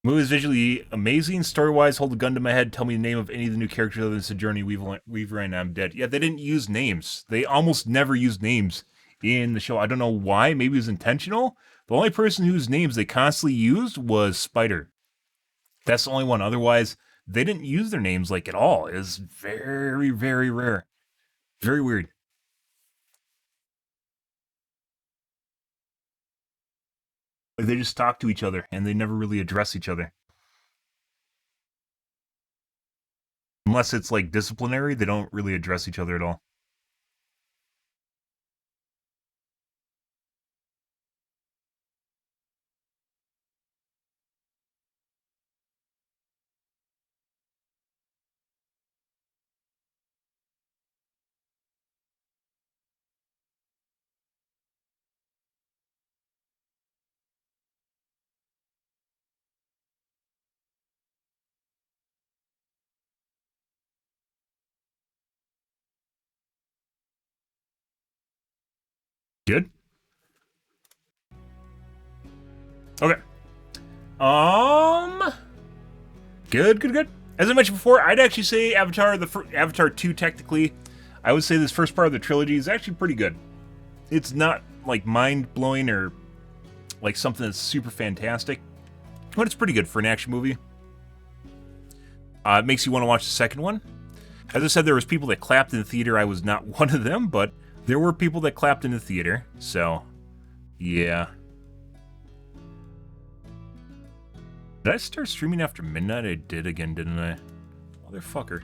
Movie is visually amazing. Story-wise, hold a gun to my head. Tell me the name of any of the new characters other than Sojourner Weaver and I'm Dead. Yeah, they didn't use names. They almost never used names in the show. I don't know why. Maybe it was intentional. The only person whose names they constantly used was Spider. That's the only one. Otherwise, they didn't use their names like at all. It was very, very rare. Very weird. They just talk to each other, and they never really address each other. Unless it's like disciplinary, they don't really address each other at all. Good. Okay. Good. As I mentioned before, I'd actually say Avatar 2 technically. I would say this first part of the trilogy is actually pretty good. It's not like mind-blowing or like something that's super fantastic, but it's pretty good for an action movie. It makes you want to watch the second one. As I said, there was people that clapped in the theater. I was not one of them, but there were people that clapped in the theater. So, yeah. Did I start streaming after midnight? I did again, didn't I? Motherfucker.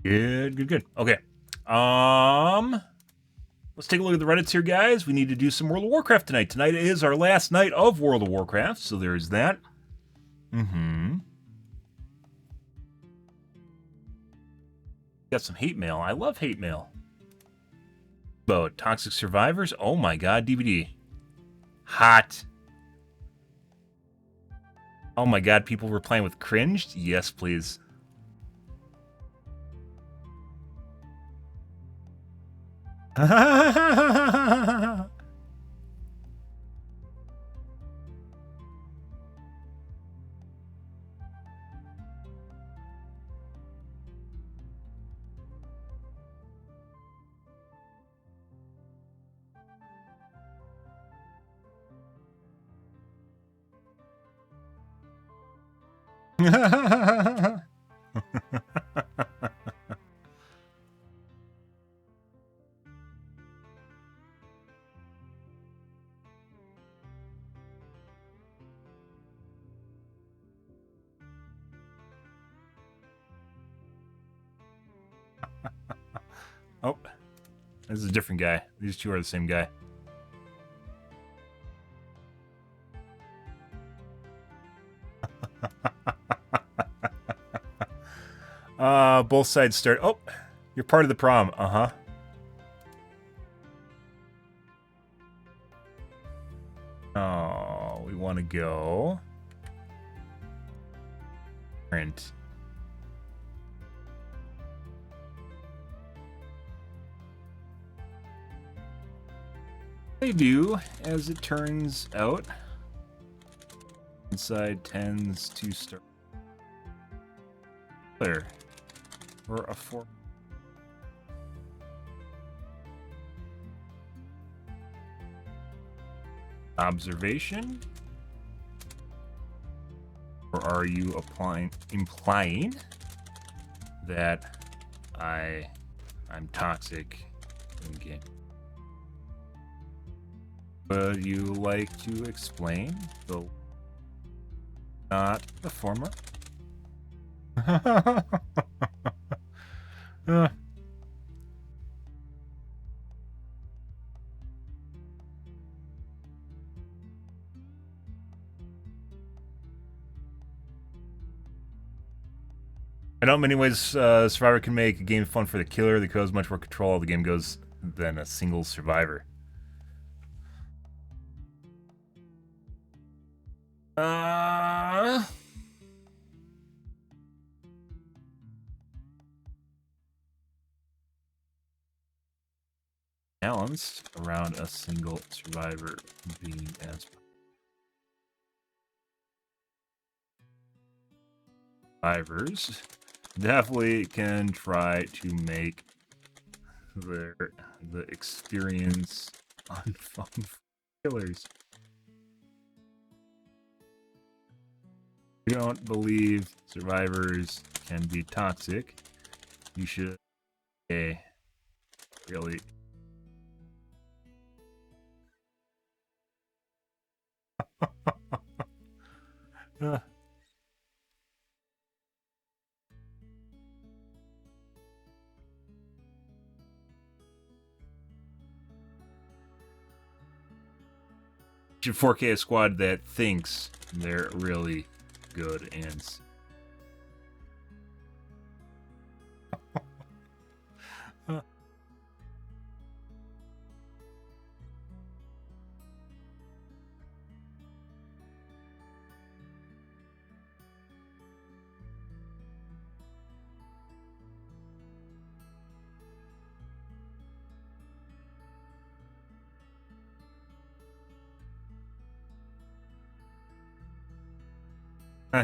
Good. Okay. Let's take a look at the Reddits here, guys. We need to do some World of Warcraft tonight. Tonight is our last night of World of Warcraft, so there's that. Got some hate mail. I love hate mail. About Toxic Survivors. Oh my god, DVD. Hot. Oh my god, people were playing with cringed? Yes, please. Oh, this is a different guy. These two are the same guy. Both sides start. Oh, you're part of the prom. Uh-huh. Oh, we want to go. Print. They do, as it turns out. Inside tends to start. There. Or a 4. Observation? Or are you implying that I'm toxic in game? Would you like to explain the not the former? I know in many ways Survivor can make a game fun for the killer. The code is much more control of the game goes than a single survivor. Balanced around a single survivor being as survivors definitely can try to make the experience unfun for killers. If you don't believe survivors can be toxic, you should really Should 4K a squad that thinks they're really good and.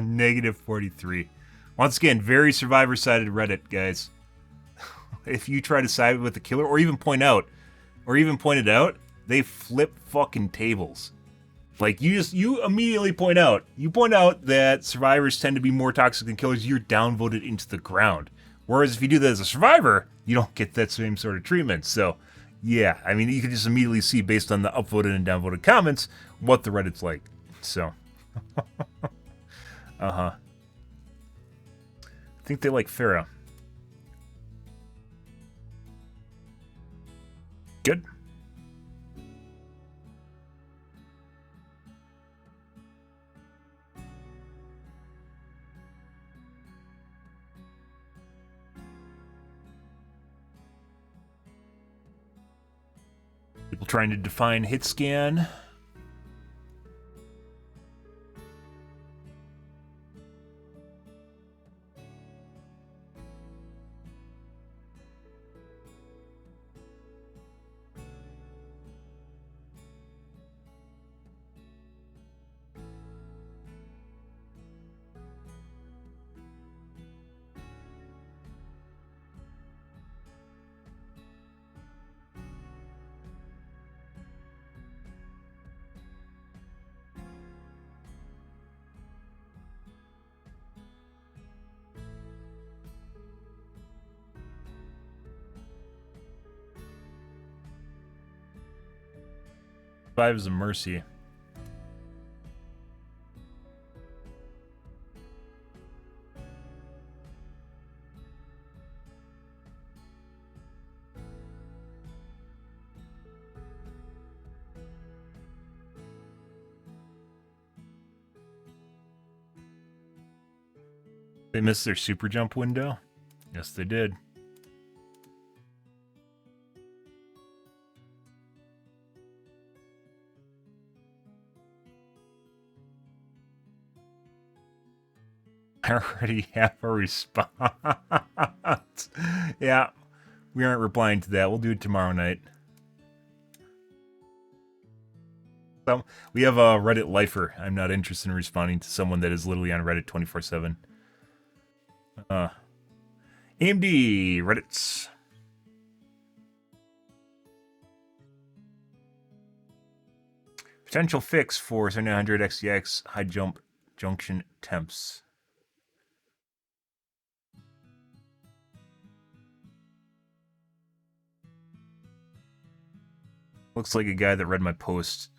Negative 43. Once again, very survivor-sided Reddit, guys. If you try to side with the killer, or even point it out, they flip fucking tables. Like, you immediately point out that survivors tend to be more toxic than killers, you're downvoted into the ground. Whereas if you do that as a survivor, you don't get that same sort of treatment. So, yeah, I mean, you can just immediately see, based on the upvoted and downvoted comments, what the Reddit's like. So... I think they like Farah. Good. People trying to define hit scan. Five is a mercy. They missed their super jump window? Yes, they did. I already have a response. Yeah, we aren't replying to that. We'll do it tomorrow night. So, we have a Reddit lifer. I'm not interested in responding to someone that is literally on Reddit 24/7. AMD Reddits. Potential fix for 7900 XTX high jump junction temps. Looks like a guy that read my post.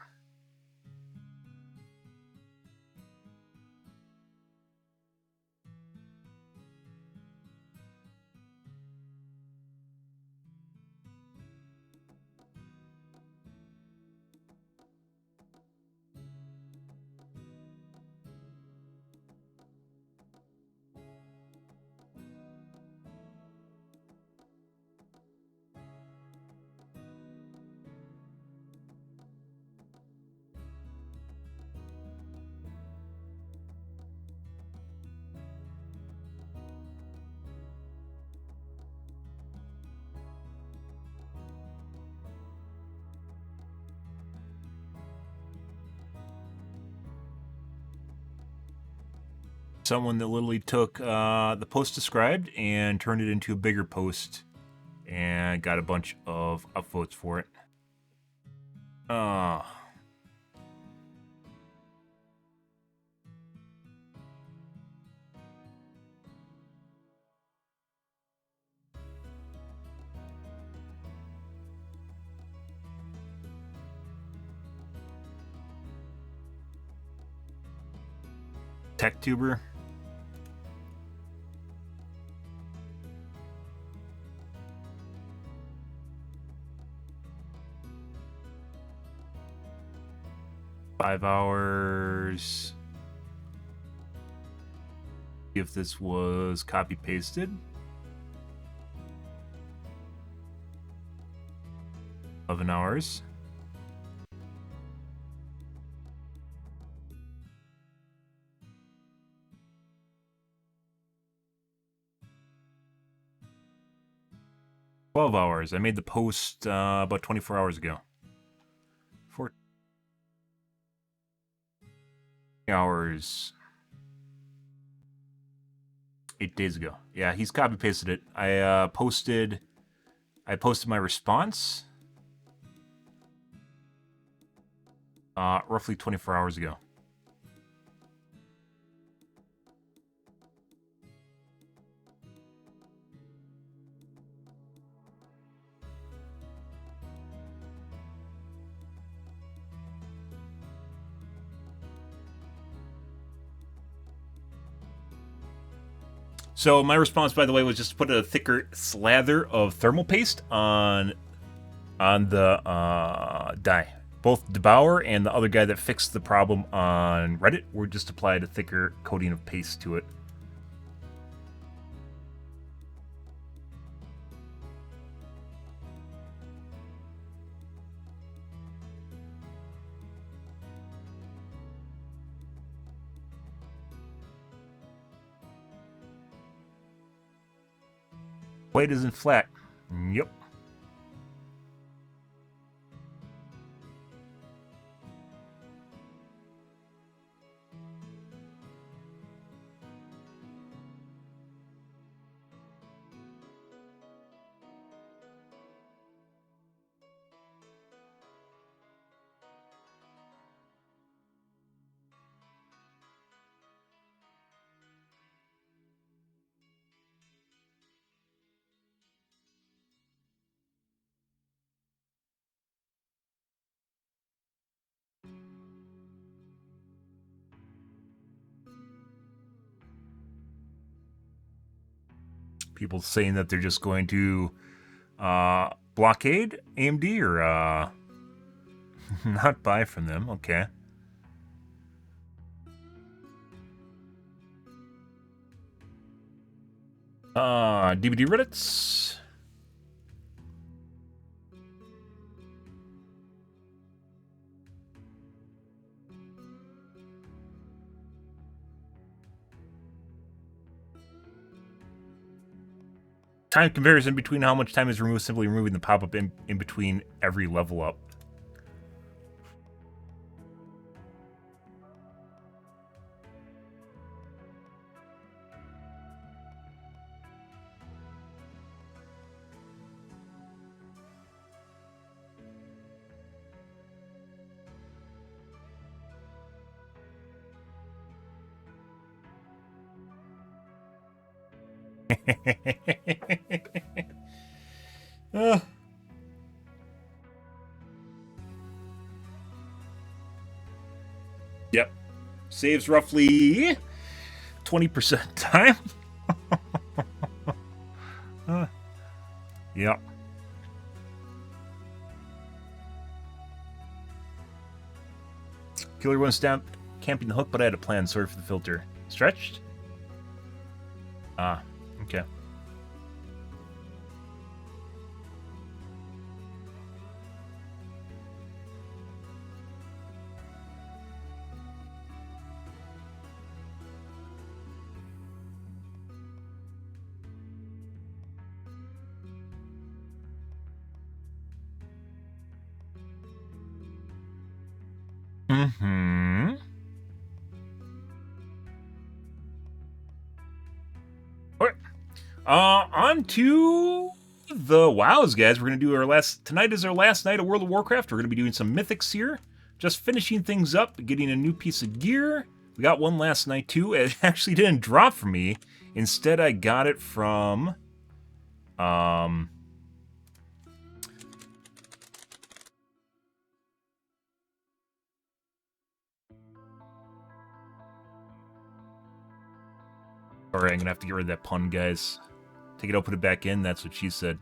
Someone that literally took the post described and turned it into a bigger post and got a bunch of upvotes for it. tech tuber. $5. If this was copy pasted. 11 hours. $12. I made the post about 24 hours ago. 4 hours. 8 days ago. Yeah, he's copy pasted it. I posted my response roughly 24 hours ago. So my response, by the way, was just to put a thicker slather of thermal paste on the die. Both Debauer and the other guy that fixed the problem on Reddit were just applied a thicker coating of paste to it. Plate isn't flat. Yep. People saying that they're just going to blockade AMD or not buy from them. Okay. DVD Reddits. Time comparison between how much time is removed simply removing the pop-up in between every level up. Yep. Saves roughly 20% time. Yep. Killer one stamp camping the hook, but I had a plan. Sorry for the filter. Stretched? Ah, okay. Mm-hmm. Alright. On to the WoWs, guys. We're gonna do our last... Tonight is our last night of World of Warcraft. We're gonna be doing some mythics here. Just finishing things up, getting a new piece of gear. We got one last night, too. It actually didn't drop for me. Instead, I got it from... Alright, I'm gonna have to get rid of that pun, guys. Take it out, put it back in. That's what she said.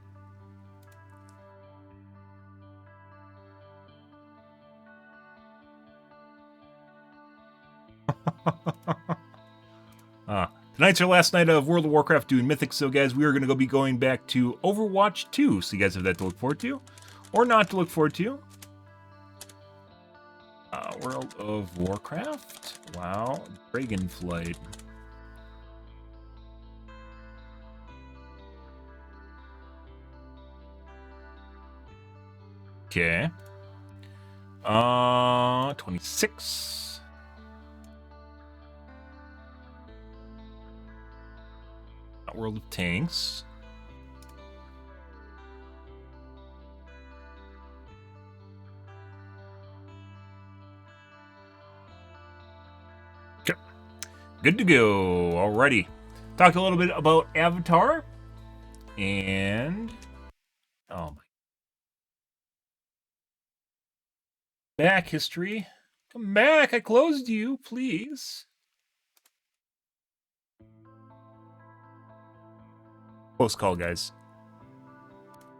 Tonight's our last night of World of Warcraft doing Mythics, so guys, we are going to be going back to Overwatch 2, so you guys have that to look forward to, or not to look forward to. World of Warcraft, wow, Dragonflight. Okay. 26. World of Tanks. Okay. Good to go. Alrighty. Talk a little bit about Avatar. And... oh my... back history. Come back. I closed you, please. Close call, guys.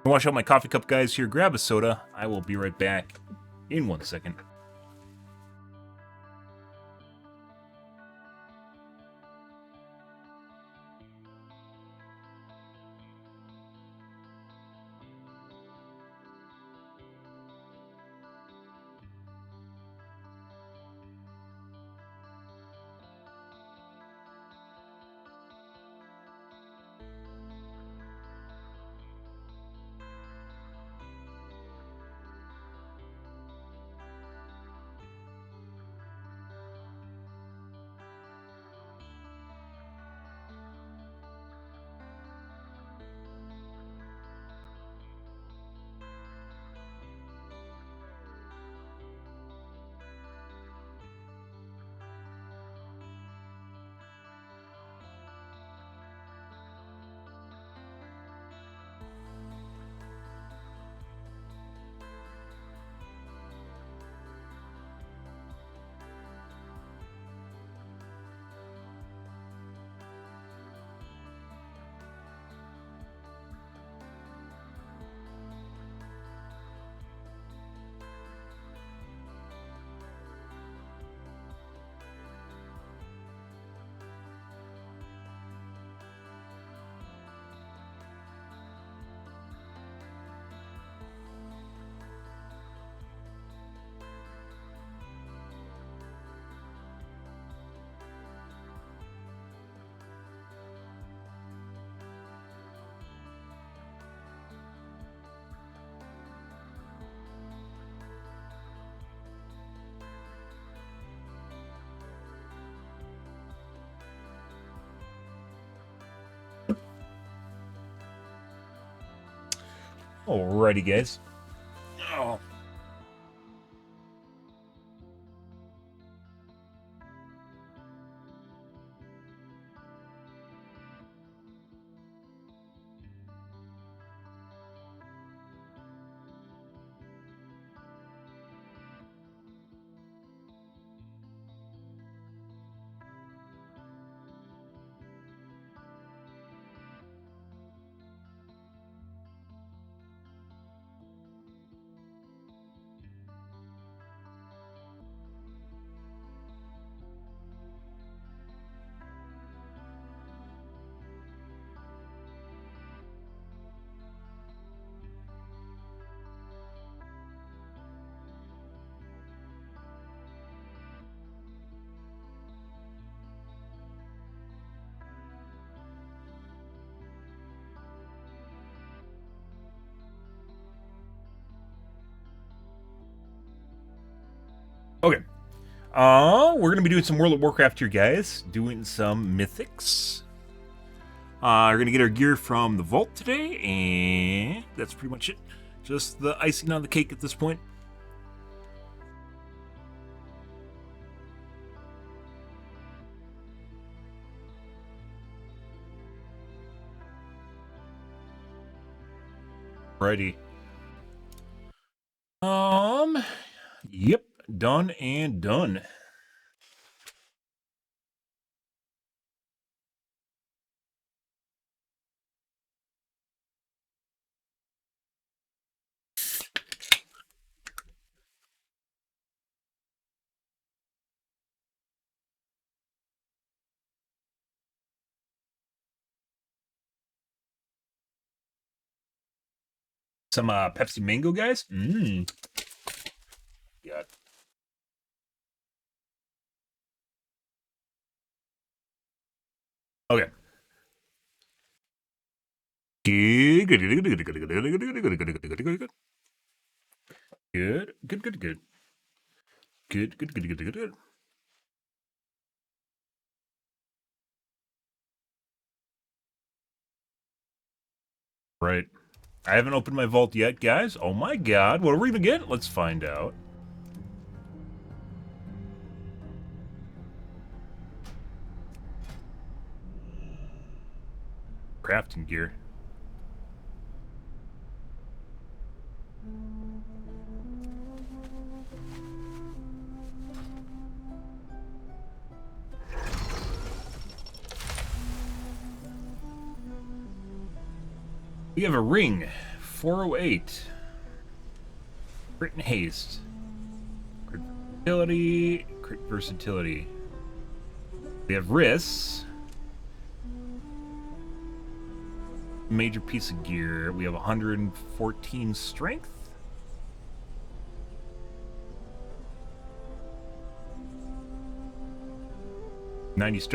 Wash out my coffee cup, guys. Here, grab a soda. I will be right back in 1 second. Alrighty, guys. Oh. Okay. We're going to be doing some World of Warcraft here, guys. Doing some mythics. We're going to get our gear from the vault today, and that's pretty much it. Just the icing on the cake at this point. Alrighty. Yep. Done and done. Some Pepsi Mango, guys. Mmm. God. Okay. Good. Good. Right. I haven't opened my vault yet, guys. Oh my god. What are we gonna get? Let's find out. Crafting gear. We have a ring. 408. Crit and haste. Crit versatility. Crit versatility. We have wrists. Major piece of gear. We have 114 strength.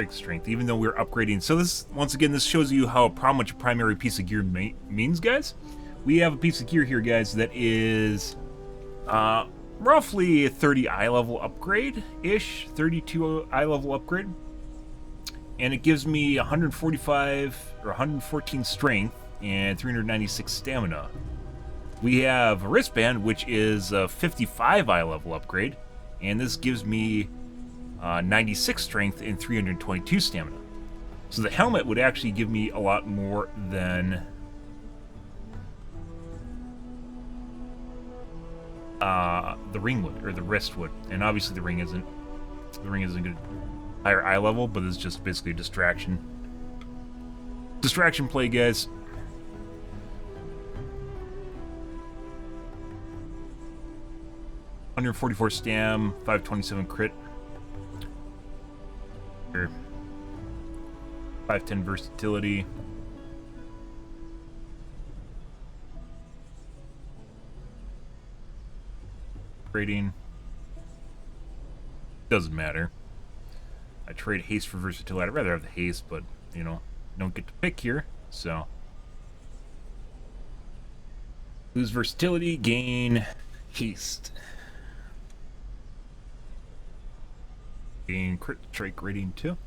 Strength, even though we're upgrading. So this, once again, this shows you how much a primary piece of gear means, guys. We have a piece of gear here, guys, that is roughly a 30 eye level upgrade-ish, 32 eye level upgrade. And it gives me 145 or 114 strength and 396 stamina. We have a wristband, which is a 55 eye level upgrade, and this gives me 96 strength and 322 stamina. So the helmet would actually give me a lot more than the ring would, or the wrist would. And obviously the ring isn't good. Higher eye level, but it's just basically a distraction. Distraction play, guys. $144 stam, 527 crit. 510 versatility. Trading. Doesn't matter. I trade haste for versatility. I'd rather have the haste, but, you know, don't get to pick here, so. Lose versatility, gain haste. Gain crit strike rating 2.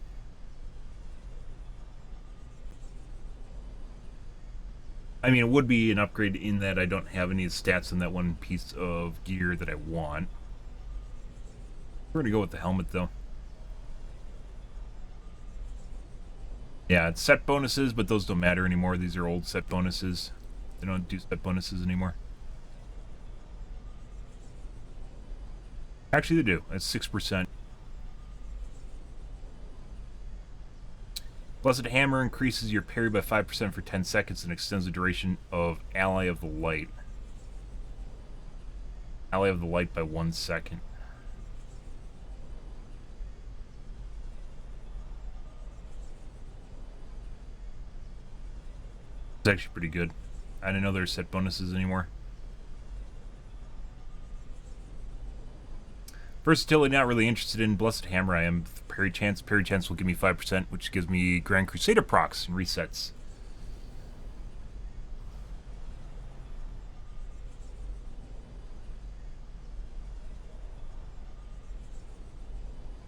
I mean, it would be an upgrade in that I don't have any stats on that one piece of gear that I want. We're gonna go with the helmet, though. Yeah, it's set bonuses, but those don't matter anymore. These are old set bonuses. They don't do set bonuses anymore. Actually, they do. That's 6%. Blessed Hammer increases your parry by 5% for 10 seconds and extends the duration of Ally of the Light. Ally of the Light by 1 second. It's actually pretty good. I didn't know there's set bonuses anymore. Versatility, not really interested in. Blessed Hammer, I am. Parry chance. Parry chance will give me 5%, which gives me Grand Crusader procs and resets.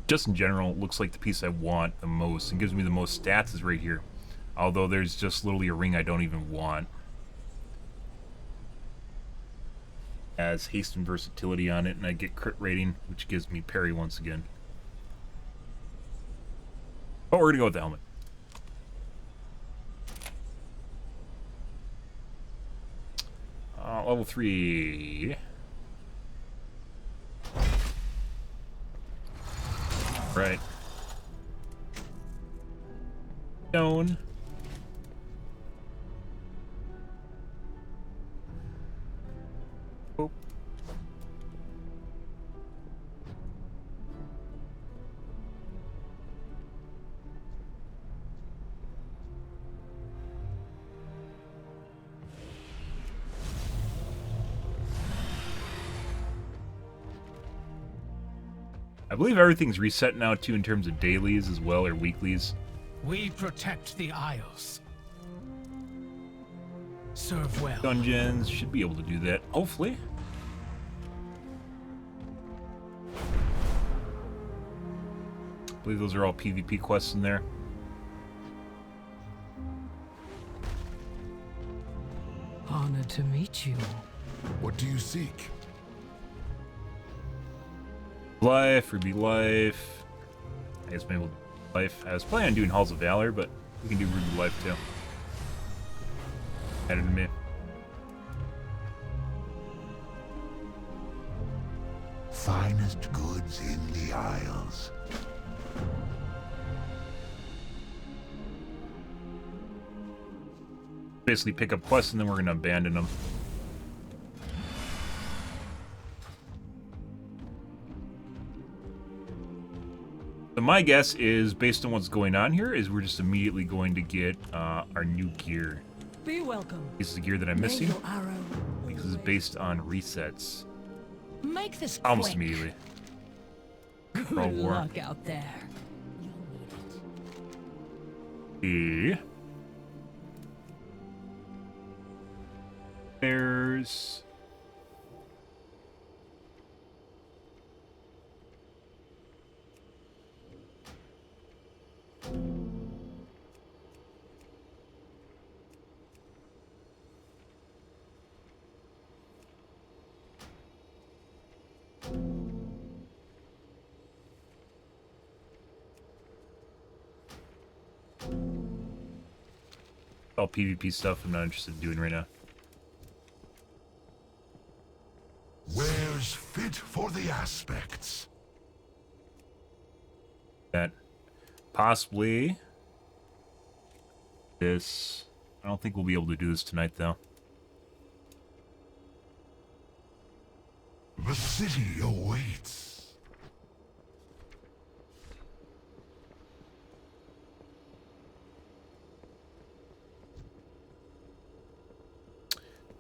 Just in general, it looks like the piece I want the most and gives me the most stats is right here. Although there's just literally a ring I don't even want. Has haste and versatility on it, and I get crit rating, which gives me parry once again. But we're gonna go with the helmet. Level 3. Right. Stone. Oh. I believe everything's reset now, too, in terms of dailies as well, or weeklies. We protect the Isles. Serve well. Dungeons should be able to do that, hopefully. I believe those are all PvP quests in there. Honored to meet you. What do you seek? Life, Ruby Life. I guess maybe Life. I was planning on doing Halls of Valor, but we can do Ruby Life too. Added to me. Finest goods in the Isles. Basically pick up quests and then we're going to abandon them. So my guess is, based on what's going on here, is we're just immediately going to get our new gear. Be welcome. This is the gear that I'm missing. This is based on resets. Make this almost quick. immediately. Good luck out there. There's all PvP stuff I'm not interested in doing right now. Wares fit for the aspects. That possibly this. I don't think we'll be able to do this tonight, though. The city awaits.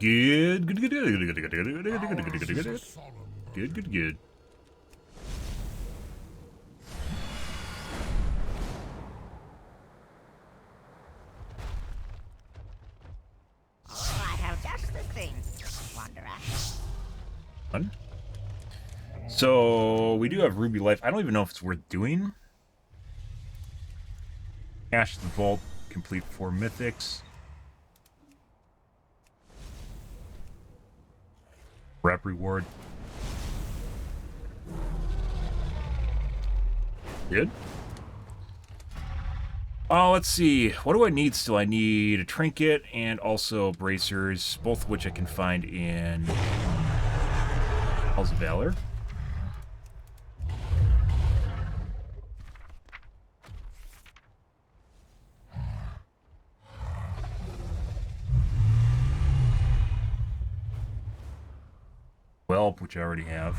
Good. Good. I have just the thing, Wanderer. Fun. So we do have Ruby Life. I don't even know if it's worth doing. Cash the vault. Complete 4 mythics. Rep reward. Good. Oh, let's see. What do I need still? I need a trinket and also bracers, both of which I can find in Halls of Valor. Whelp, which I already have.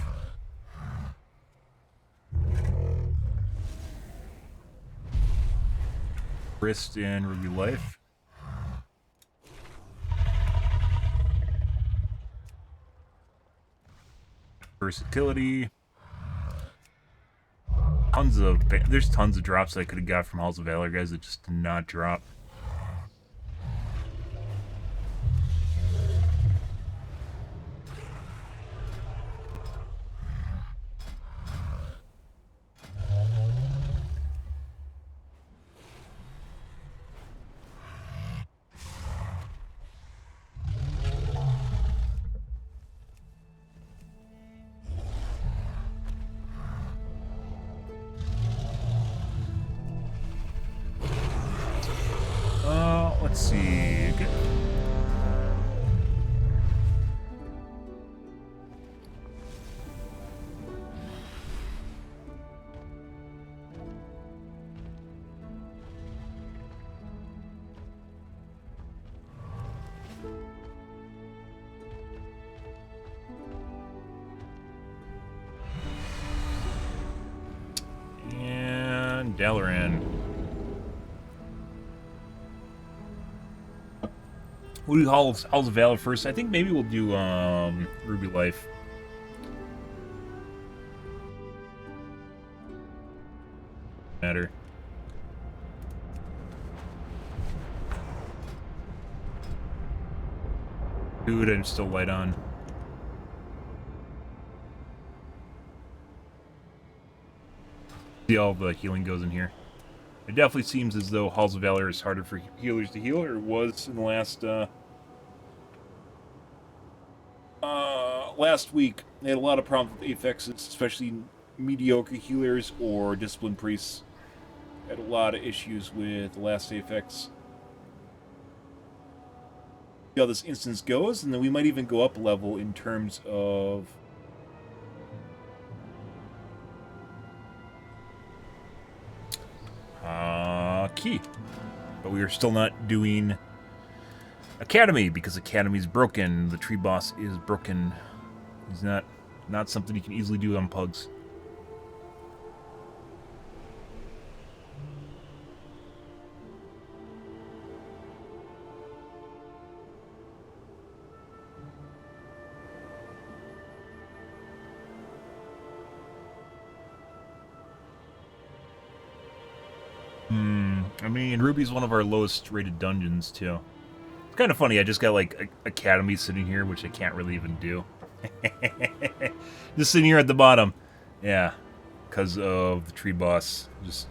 Wrist and Ruby Life. Versatility. There's tons of drops I could have got from Halls of Valor, guys, that just did not drop. Let's see. Good. And Dalaran. We'll do Halls of Valor first. I think maybe we'll do Ruby Life. matter. Dude, I'm still light on. See all the healing goes in here. It definitely seems as though Halls of Valor is harder for healers to heal, or it was in the last week. They had a lot of problems with affixes, especially mediocre healers or disciplined priests. Had a lot of issues with the last affix. See how this instance goes, and then we might even go up a level in terms of key. But we are still not doing Academy because Academy's broken. The tree boss is broken. He's not something you can easily do on pugs. I mean, Ruby's one of our lowest rated dungeons, too. It's kind of funny, I just got, like, Academy sitting here, which I can't really even do. Just sitting here at the bottom. Yeah, because of the tree boss. Just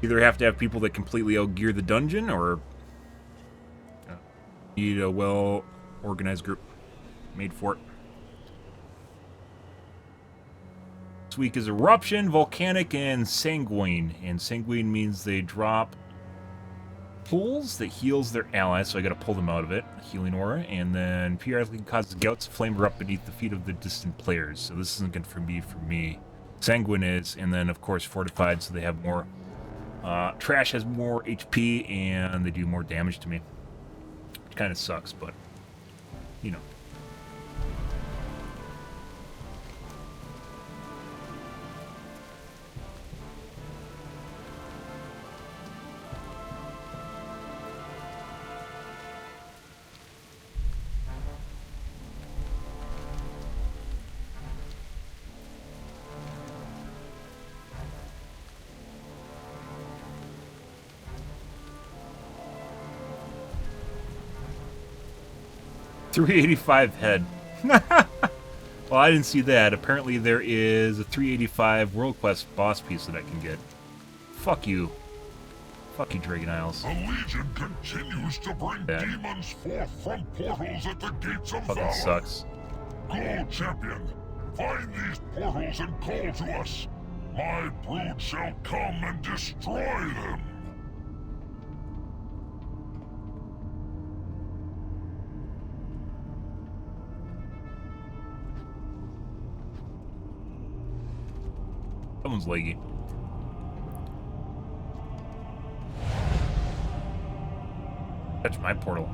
either have to have people that completely outgear the dungeon, or need a well-organized group made for it. This week is Eruption, Volcanic, and Sanguine. And Sanguine means they drop pools that heals their allies, so I gotta pull them out of it. Healing aura. And then periodically causes gouts to flame erupt beneath the feet of the distant players. So this isn't good for me. Sanguine is, and then of course Fortified, so they have more. Trash has more HP, and they do more damage to me. Which kind of sucks, but, you know. $385 head. Well, I didn't see that. Apparently there is a 385 World Quest boss piece that I can get. Fuck you. Fuck you, Dragon Isles. The Legion continues to bring demons forth from portals at the gates of Fucking Valor. sucks. Go, champion. Find these portals and call to us. My brood shall come and destroy them. Someone's leggy. Touch my portal.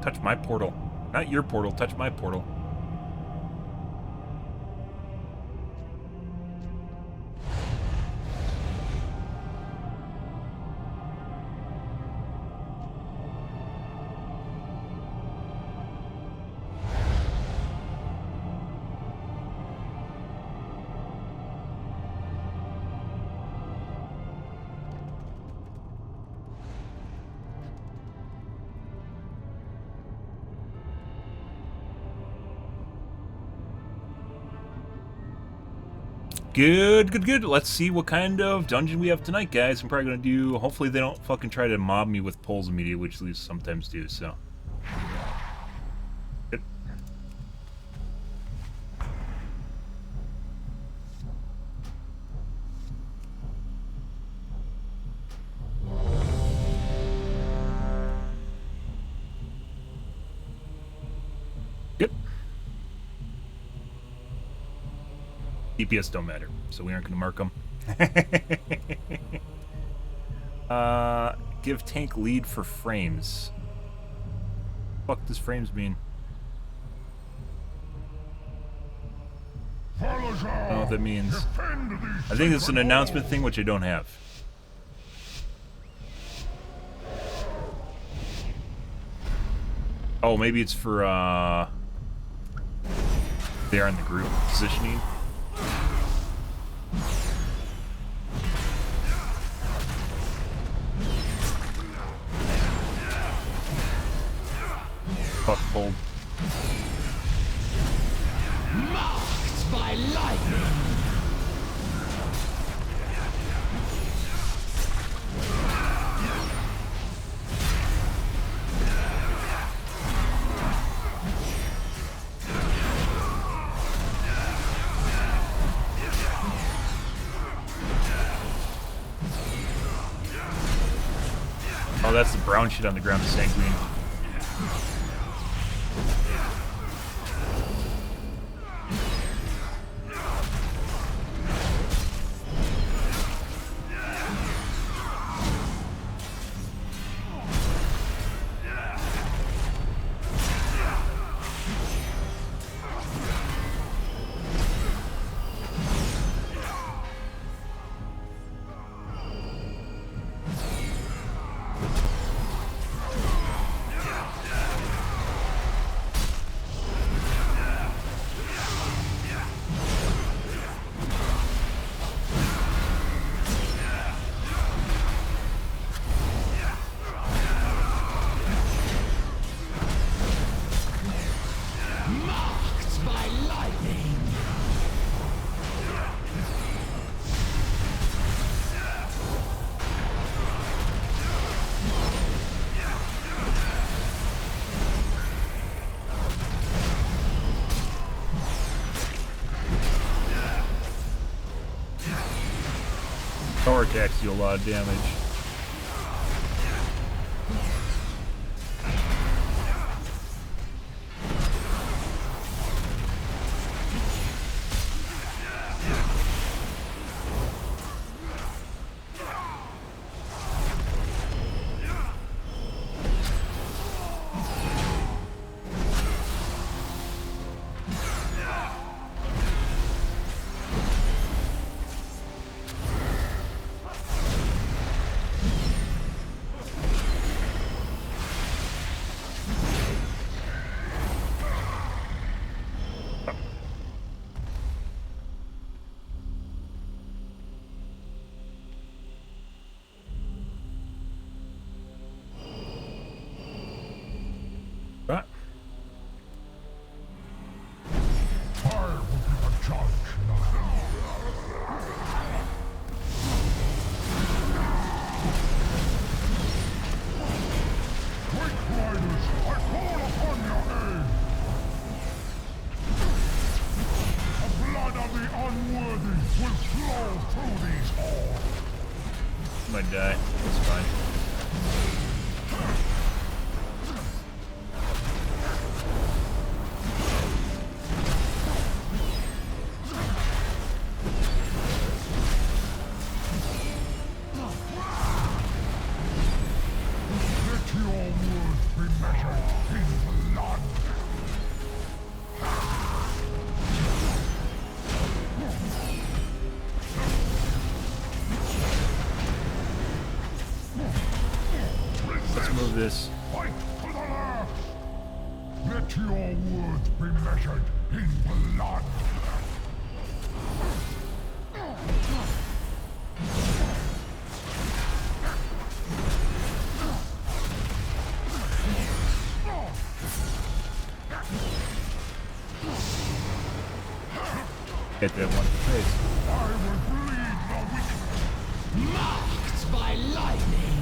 Touch my portal. Not your portal, touch my portal. Good. Let's see what kind of dungeon we have tonight, guys. I'm probably going to do... Hopefully they don't fucking try to mob me with poles immediately, which they sometimes do, so... Good. Good. DPS don't matter, so we aren't going to mark them. Give tank lead for frames. What the fuck does frames mean? I don't know what that means. I think it's an announcement thing, which I don't have. Oh, maybe it's for, they are in the group positioning. that's the brown shit on the ground, the sanguine. Power attacks do a lot of damage. Right. I will be the judge now. Great riders, I call upon your aid. The blood of the unworthy will flow through these halls. Might die. That's fine. Let your words be measured in blood. Let's move this. Fight to the last. Let your words be measured in blood. Hit that one in the face. I will bleed the weak. Marked by lightning.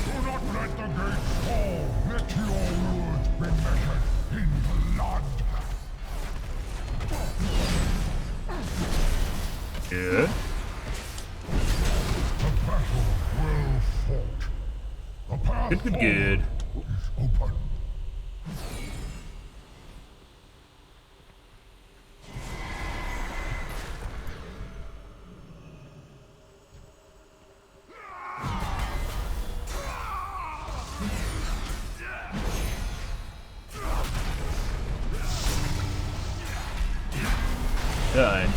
Do not let the gates fall. Let your words be measured in blood. Good. The battle well fought. The path Good, good, good. is open. Done.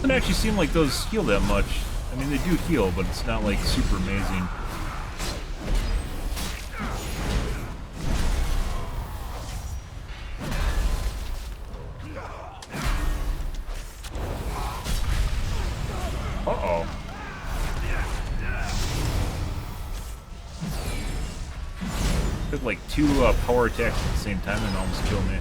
Doesn't actually seem like those heal that much. I mean, they do heal, but it's not like super amazing. Uh-oh. Took like 2 power attacks at the same time and almost killed me.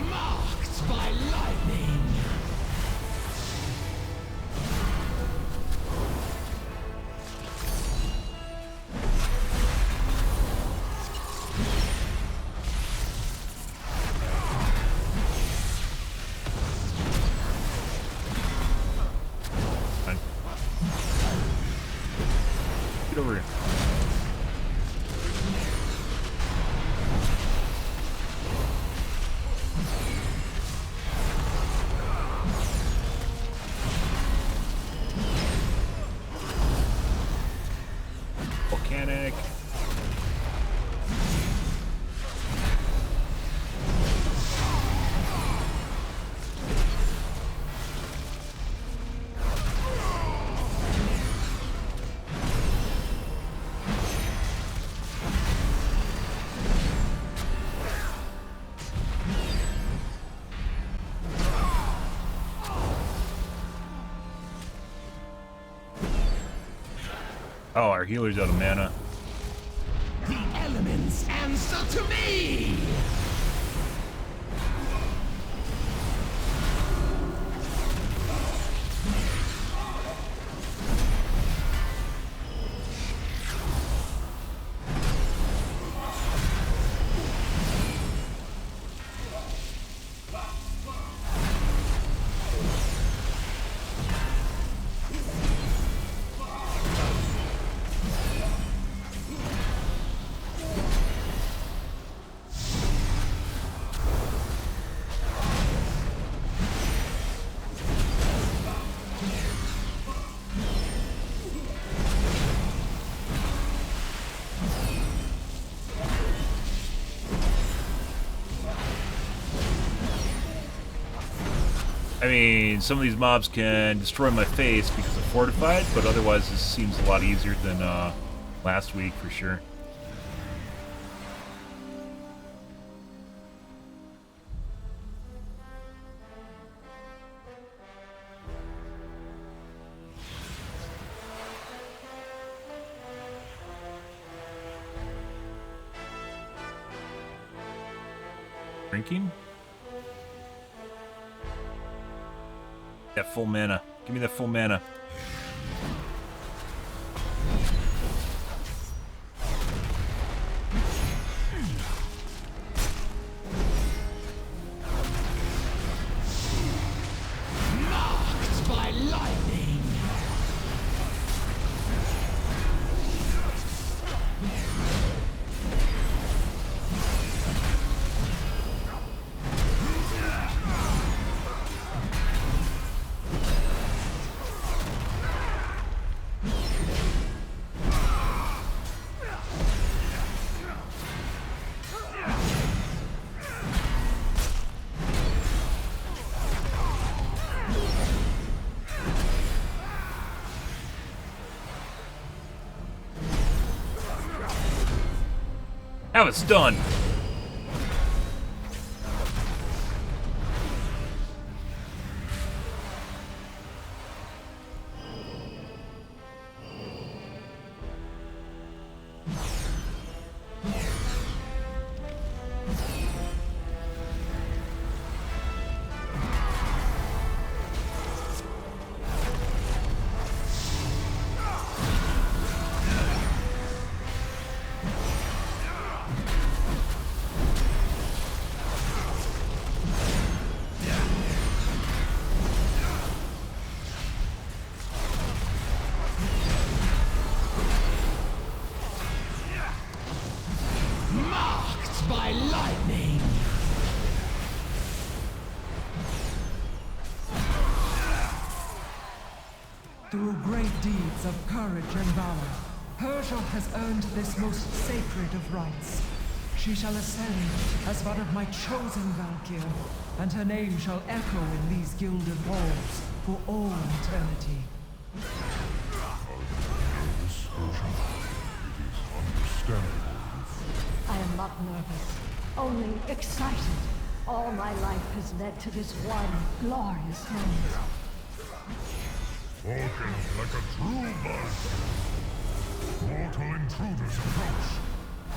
Marked by lightning. Get over here. Volcanic. Oh, our healer's out of mana. The elements answer to me. I mean, some of these mobs can destroy my face because I'm fortified, but otherwise this seems a lot easier than last week for sure. Drinking? That full mana. Give me that full mana. Marked by lightning. Now it's done. lightning. Through great deeds of courage and valor, Persia has earned this most sacred of rights. She shall ascend as one of my chosen Valkyr, and her name shall echo in these gilded halls for all eternity. I am not nervous, only excited. All my life has led to this one glorious moment. Walking like a true bud. Mortal intruders approach.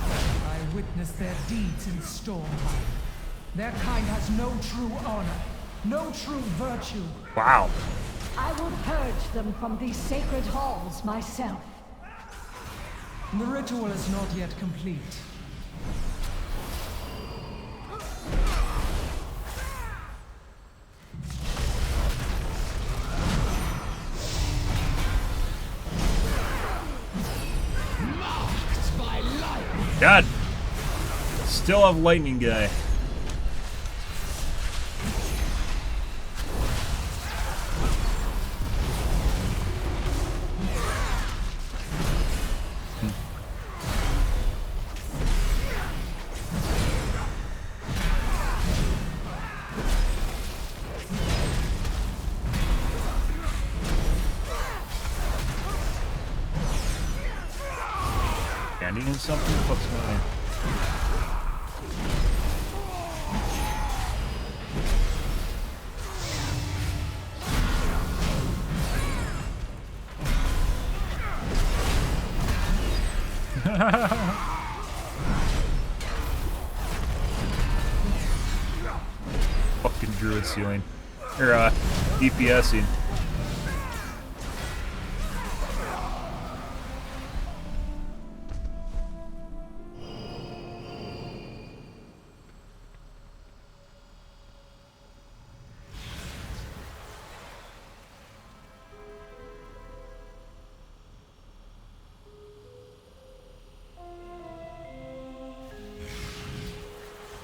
I witness their deeds in Stormheim. Their kind has no true honor, no true virtue. Wow. I will purge them from these sacred halls myself. The ritual is not yet complete. God. Still have lightning guy. Standing in something? What's going on? Fucking druid ceiling. Or, DPSing.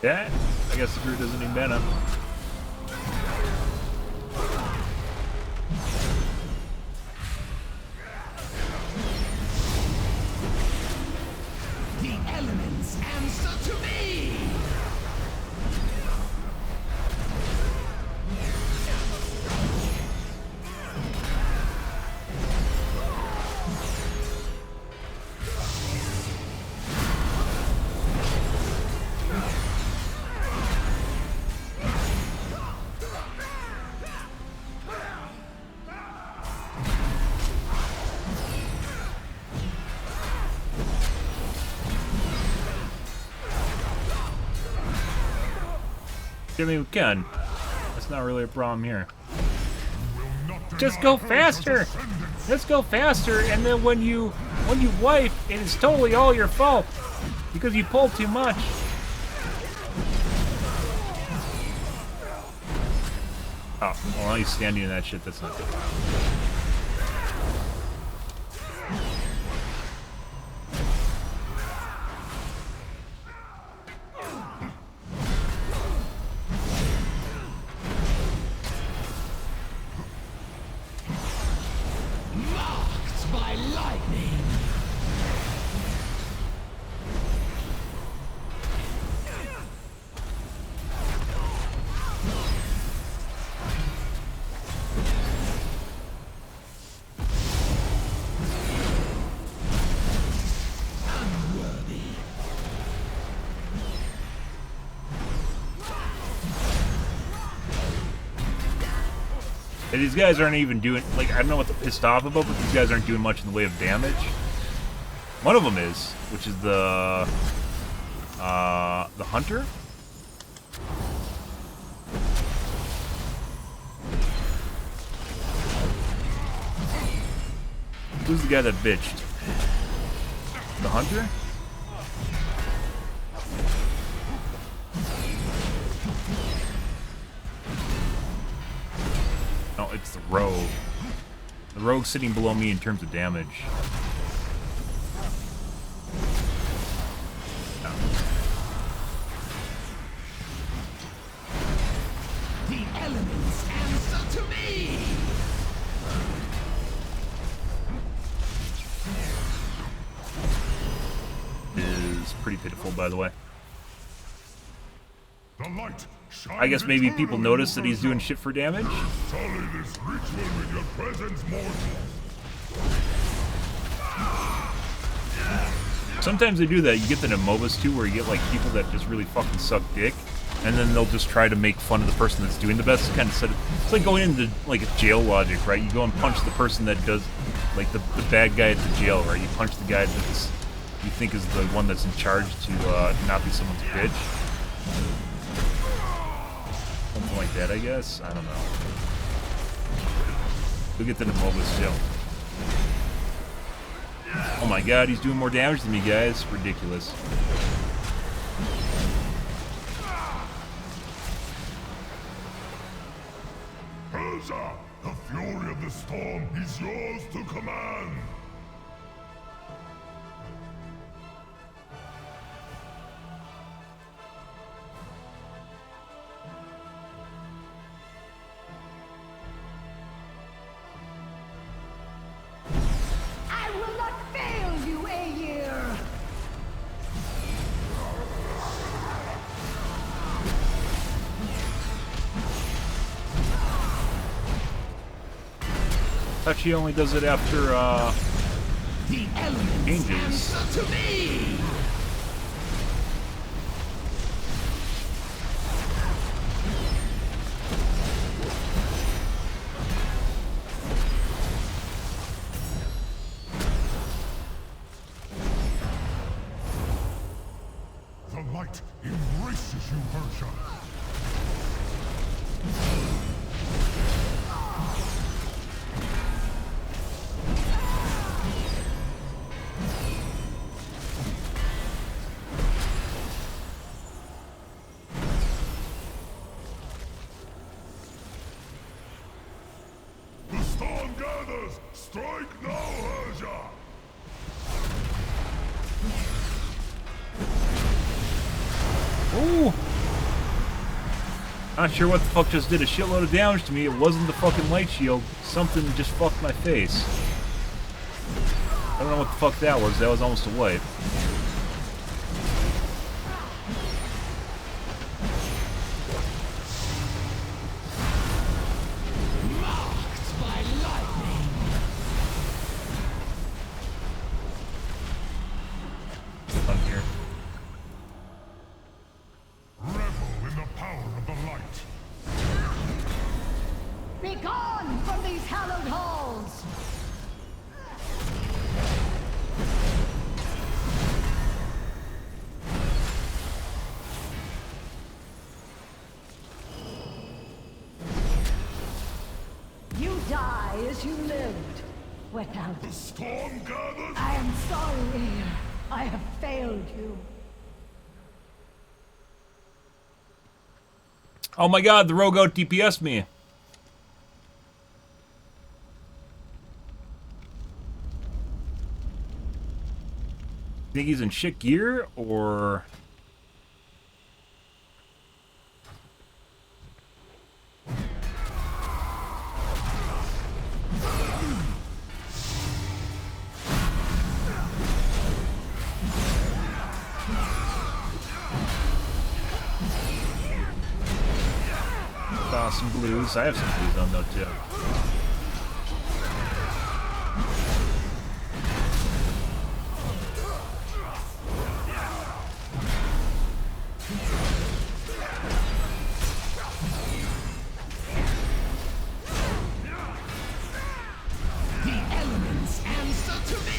Yeah, I guess the druid doesn't need mana. The elements answer to me! I mean, we can. That's not really a problem here. Just go faster! Let's go faster, and then when you wipe, it is totally all your fault. Because you pulled too much. Oh, well, he's standing in that shit, that's not good. By lightning. And these guys aren't even doing, like, I don't know what they're pissed off about, but these guys aren't doing much in the way of damage. One of them is, which is the hunter. Who's the guy that bitched? The hunter? No, it's the rogue. The rogue's sitting below me in terms of damage. No. elements answer to me! Is pretty pitiful, by the way. The light I guess maybe people notice that he's doing shit for damage. Sully this ritual with your presence, mortals. Sometimes they do that. You get that in MOBAs too, where you get like people that just really fucking suck dick, and then they'll just try to make fun of the person that's doing the best. It's kind of set. It's like going into like a jail logic, right? You go and punch the person that does, like the bad guy at the jail, right? You punch the guy that's you think is the one that's in charge to not be someone's bitch. Something like that, I guess. I don't know. We'll get to the MOBAs too. Oh my god, he's doing more damage than me, guys. Ridiculous. Persia, the fury of the storm is yours to command. I will not fail you, Aegir! Thought she only does it after The elements changes. answer to me! The light embraces you, Persia. The storm gathers! Strike now, Persia! Ooh! Not sure what the fuck just did a shitload of damage to me. It wasn't the fucking light shield. Something just fucked my face. I don't know what the fuck that was. That was almost a wipe. Marked by lightning! Up here. Revel in the power of the light. Begone from these hallowed halls! You die as you lived, without... The storm gathers! I am sorry, Aegir. I have failed you. Oh my god, the rogue out DPS'd me. Think he's in shit gear, or... Some blues. I have some blues on though too. The elements answer to me!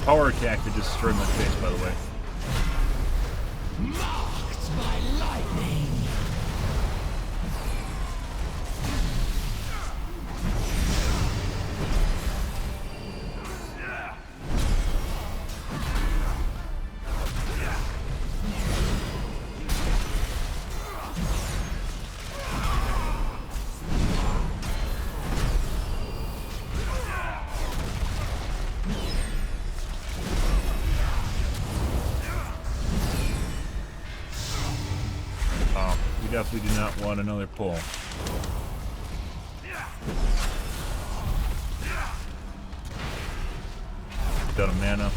power attack that just destroyed my face, by the way. Marked by lightning. Definitely do not want another pull. Got a mana.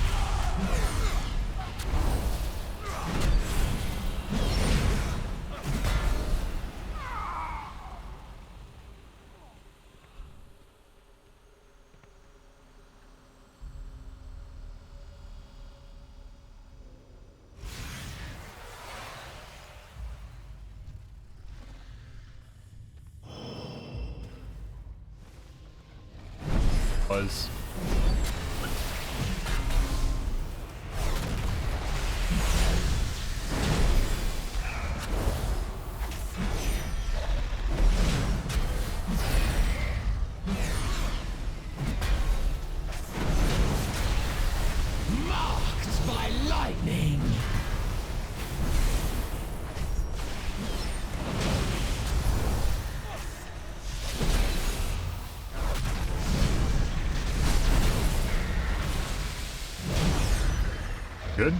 Was Marked by lightning. good.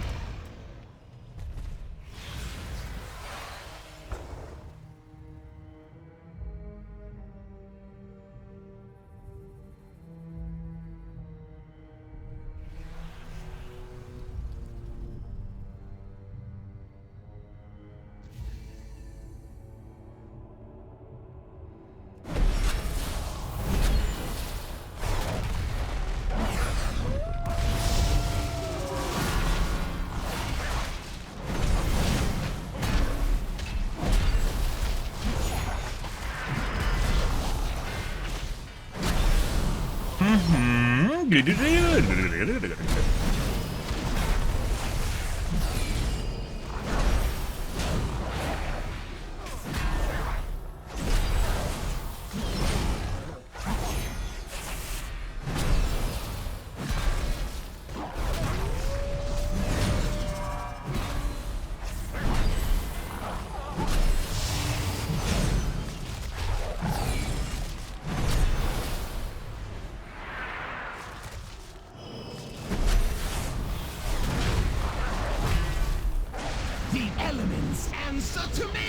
The elements answer to me!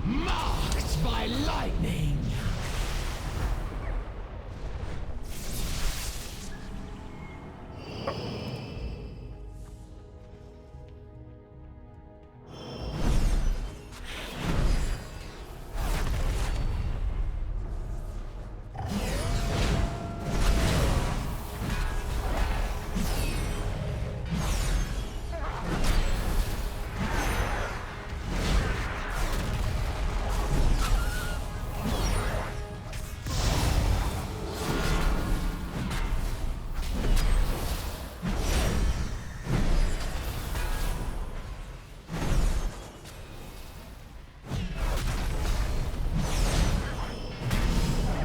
Marked by lightning.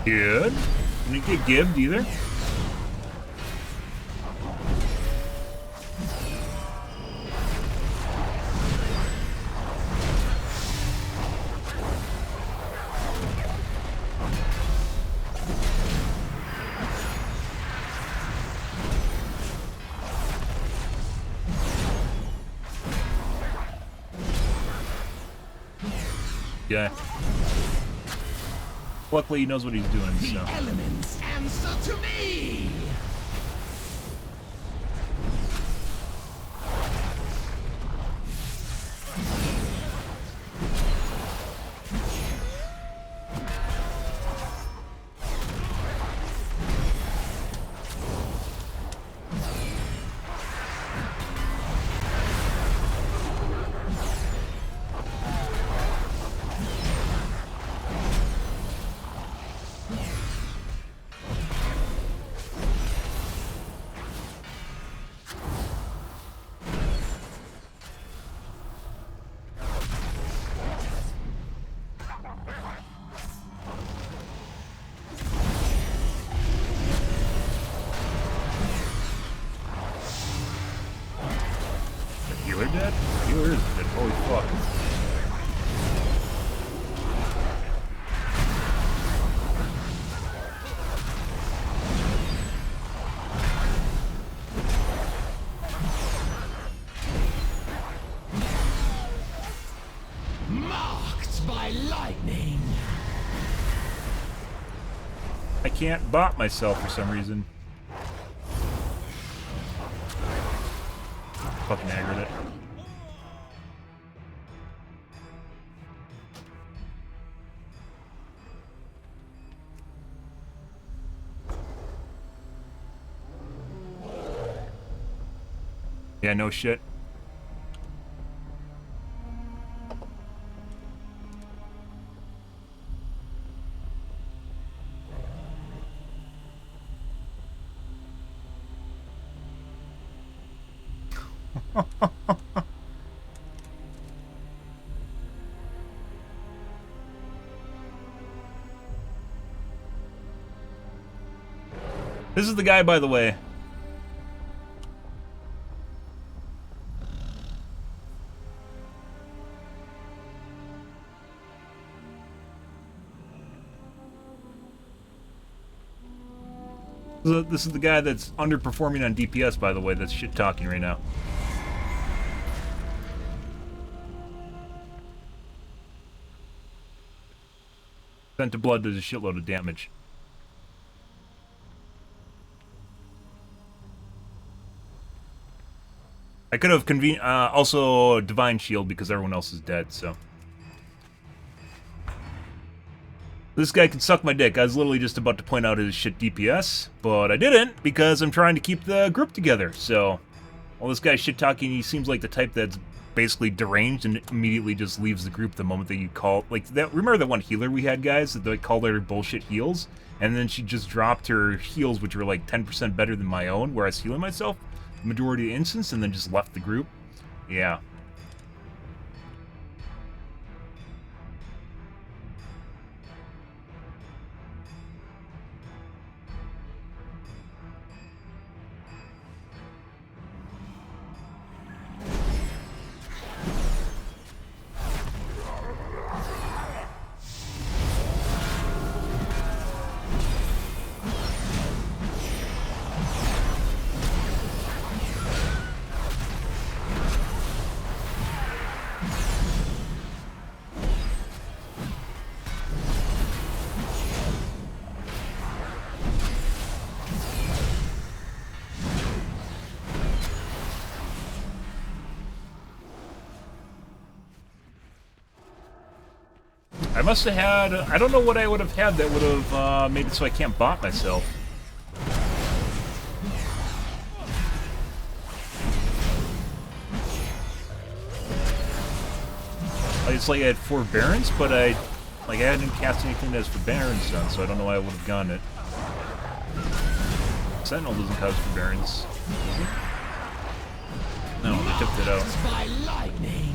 Good. Didn't get gibbed either. Yeah. Luckily, he knows what he's doing. The So. elements answer to me. Healer dead? Healer is dead. Holy fuck. Marked by lightning. I can't bot myself for some reason. Fucking aggroed it. Yeah, no shit. This is the guy, by the way. This is the guy that's underperforming on DPS, by the way, that's shit-talking right now. Sent to blood does a shitload of damage. I could have also Divine Shield because everyone else is dead, so. This guy can suck my dick. I was literally just about to point out his shit DPS, but I didn't because I'm trying to keep the group together, so. While this guy's shit-talking, he seems like the type that's basically deranged and immediately just leaves the group the moment that you call, like, that. Remember that one healer we had, guys, that they called her bullshit heals, and then she just dropped her heals, which were like 10% better than my own, where I was healing myself the majority of the instance, and then just left the group. Yeah. I must have had, I don't know what I would have had that would have made it so I can't bot myself. It's like I had forbearance, but I hadn't cast anything that's forbearance done, so I don't know why I would have gotten it. Sentinel doesn't cause forbearance. No, they took that out. By lightning.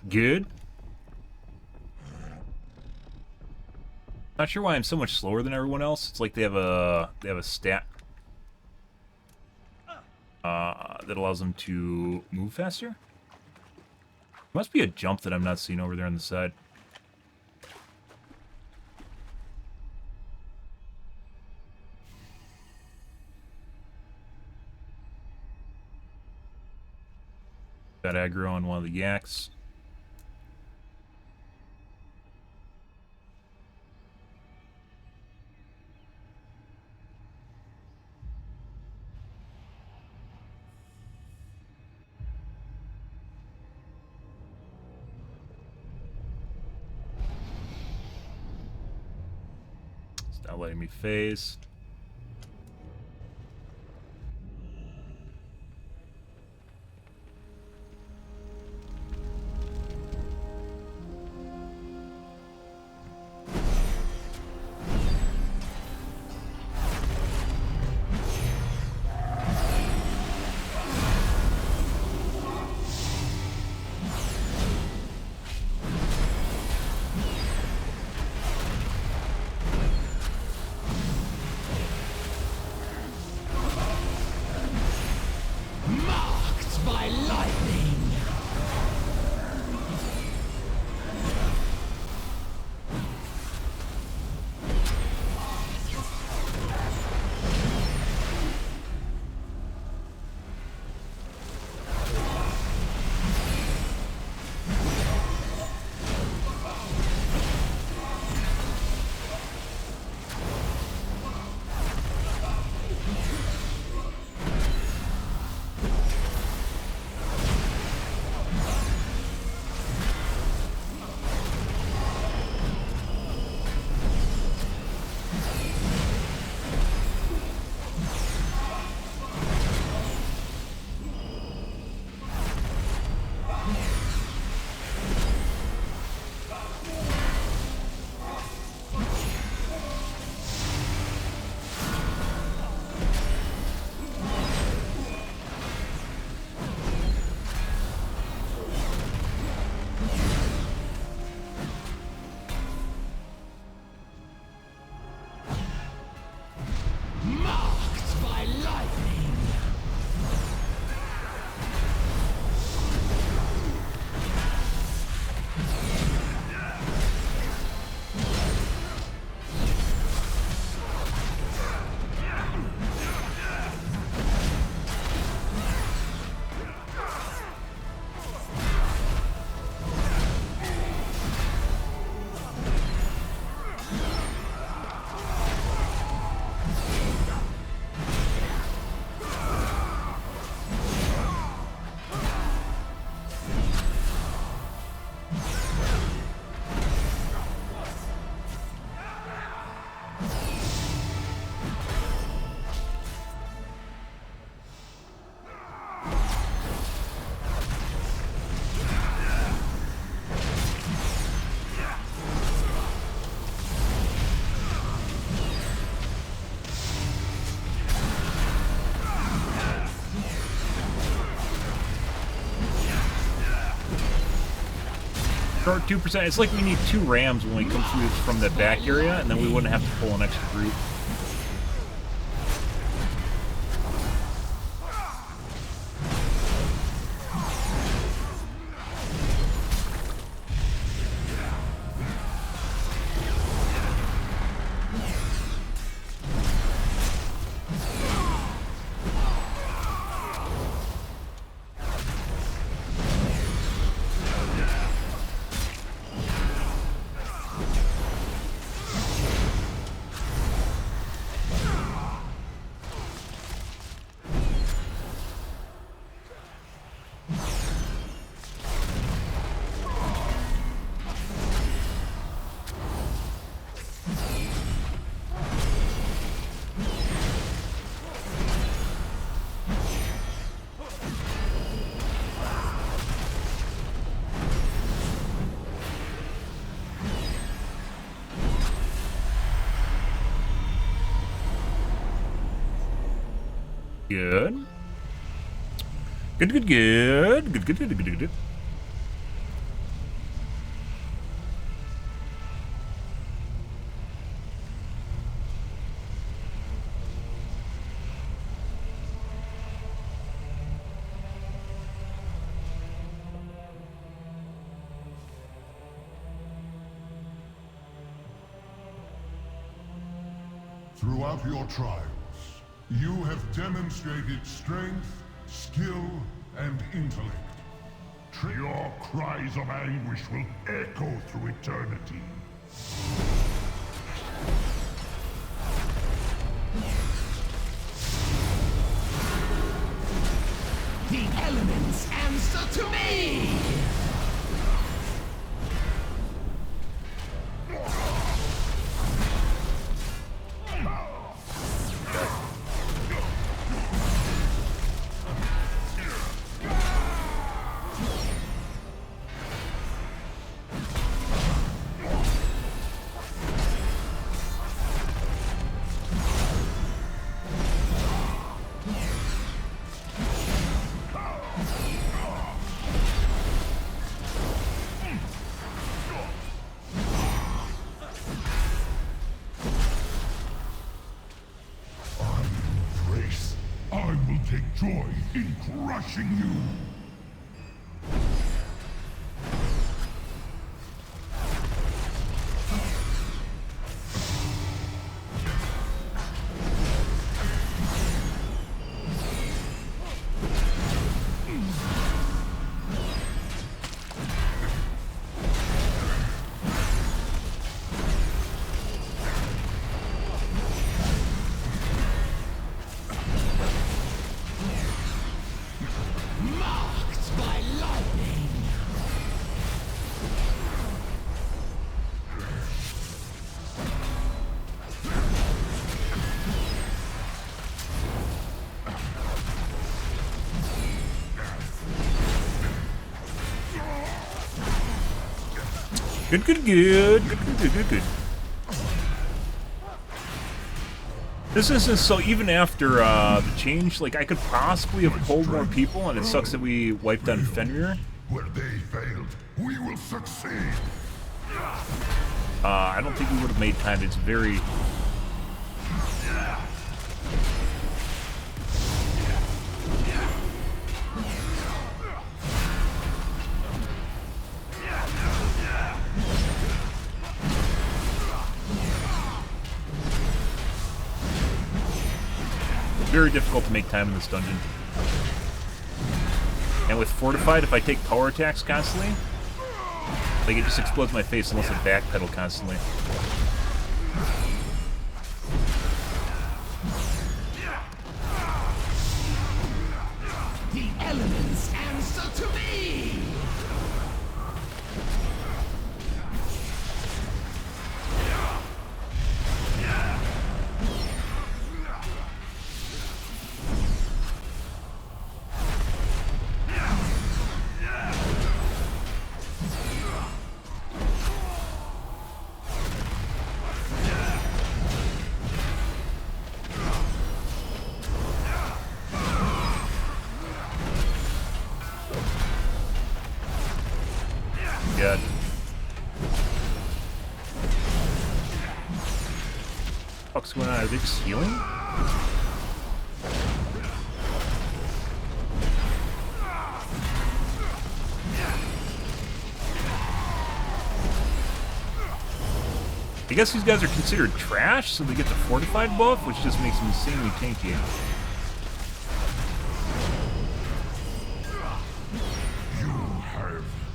Good. Not sure why I'm so much slower than everyone else. It's like they have a stat that allows them to move faster. Must be a jump that I'm not seeing over there on the side. Got aggro on one of the yaks. It's not letting me phase. Short 2%. It's like we need 2 rams when we come through from the back area, and then we wouldn't have to pull an extra group. Good. Good. Throughout your trials, you have demonstrated strength, skill, and intellect. Your cries of anguish will echo through eternity. The elements answer to me! Take joy in crushing you! Good. This isn't so. Even after the change, like I could possibly have pulled more people, and it sucks that we wiped on Fenrir. Where they failed, we will succeed. I don't think we would have made time. It's very. Very difficult to make time in this dungeon. And with Fortified, if I take power attacks constantly, like it just explodes my face unless I backpedal constantly. The elements answer to me! God. What's going on? Are they just healing? I guess these guys are considered trash, so they get the Fortified buff, which just makes them insanely tanky.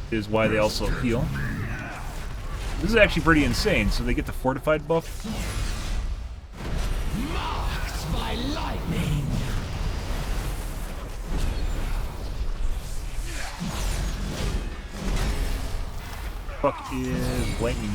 Is why they also heal. This is actually pretty insane. So they get the Fortified buff. Marked by lightning. Fuck is lightning?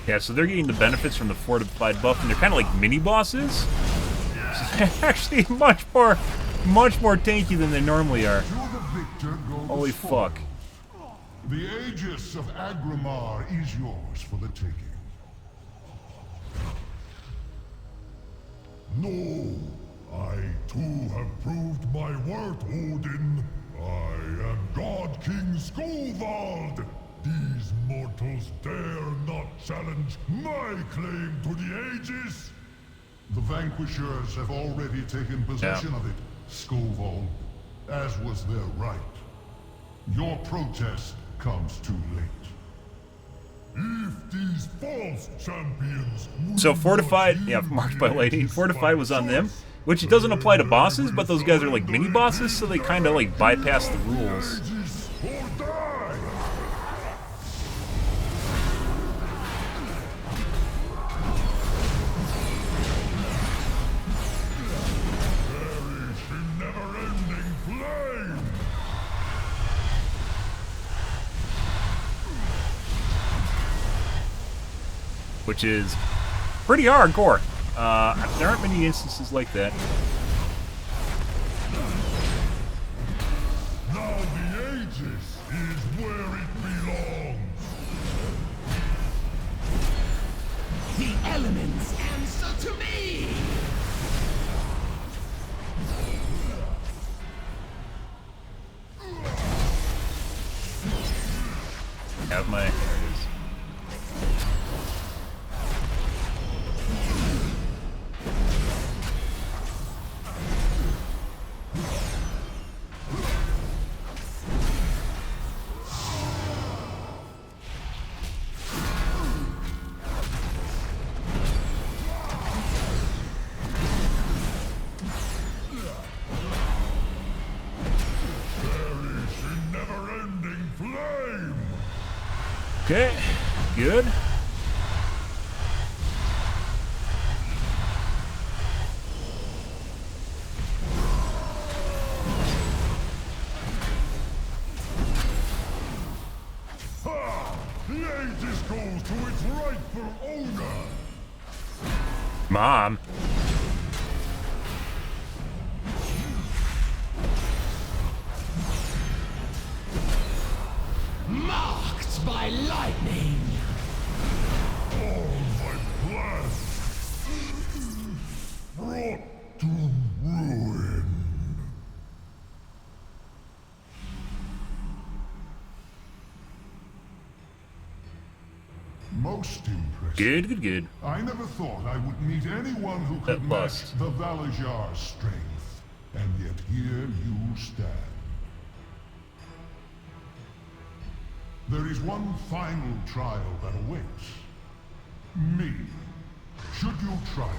Yeah, so they're getting the benefits from the Fortified buff, and they're kind of like mini-bosses. So they're actually much more tanky than they normally are. Holy fuck. The Aegis of Agrimar is yours for the taking. No, I too have proved my worth, Odin. I am God King Skovald. These mortals dare not challenge my claim to the Aegis. The Vanquishers have already taken possession of it, Skovald, as was their right. Your protest comes too late. If these false champions... So Fortified, yeah, marked by lightning. Fortified was on them, which it doesn't apply to bosses, but those guys are like mini bosses, so they kind of like bypass the rules. Which is pretty hardcore. There aren't many instances like that. Now the Aegis is where it belongs. The elements answer to me! Have my... There it is. Okay, good. The Aegis goes to its rightful owner. Mom. Marked by lightning! All my plans brought to ruin. Most impressive. Good. I never thought I would meet anyone who could match the Valajar's strength, and yet here you stand. There is one final trial that awaits. Me. Should you triumph,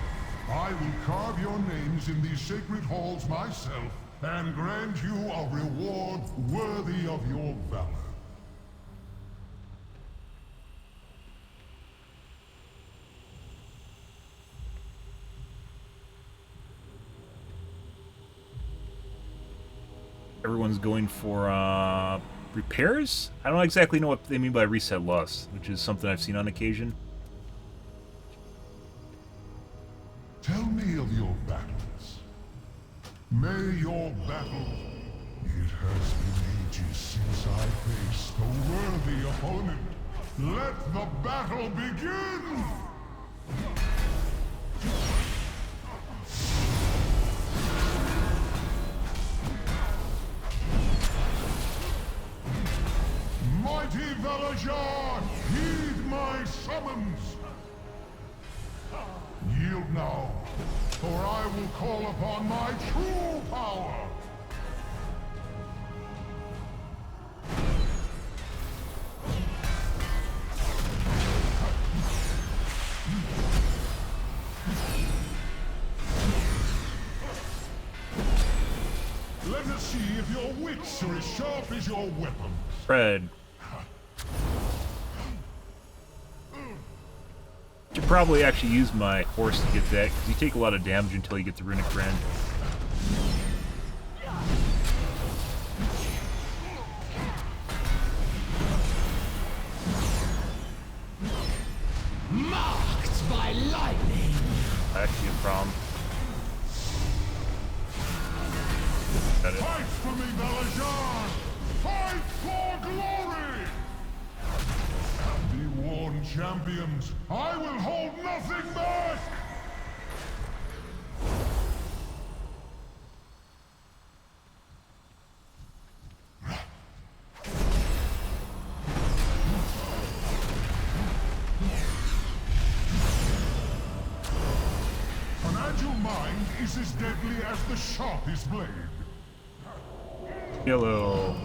I will carve your names in these sacred halls myself, and grant you a reward worthy of your valor. Everyone's going for, repairs? I don't exactly know what they mean by reset lust, which is something I've seen on occasion. Tell me of your battles. May your battle... It has been ages since I faced a worthy opponent. Let the battle begin! Mighty Valajar, heed my summons! Yield now, or I will call upon my true power! Let us see if your wits are as sharp as your weapons. Fred. Should probably actually use my horse to get that, because you take a lot of damage until you get the runic rend. Marked by lightning! Actually a problem. Got it. Fight for me, Valajar! Fight for glory! Be warned, champions. I will hold nothing back! An that you mind is as deadly as the sharpest blade. Hello.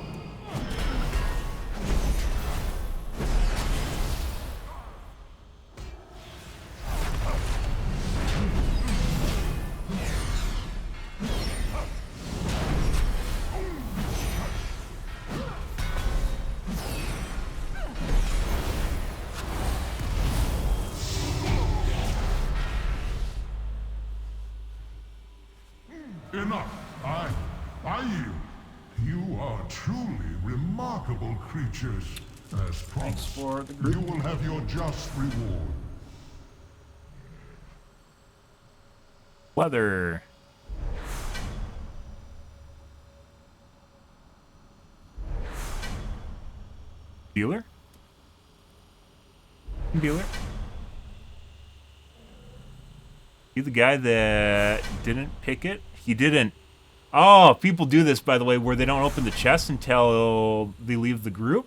Enough. I yield. You are truly remarkable creatures. As promised, for the group. You will have your just reward. Weather. Dealer? Dealer? You the guy that didn't pick it? He didn't. Oh, people do this, by the way, where they don't open the chest until they leave the group.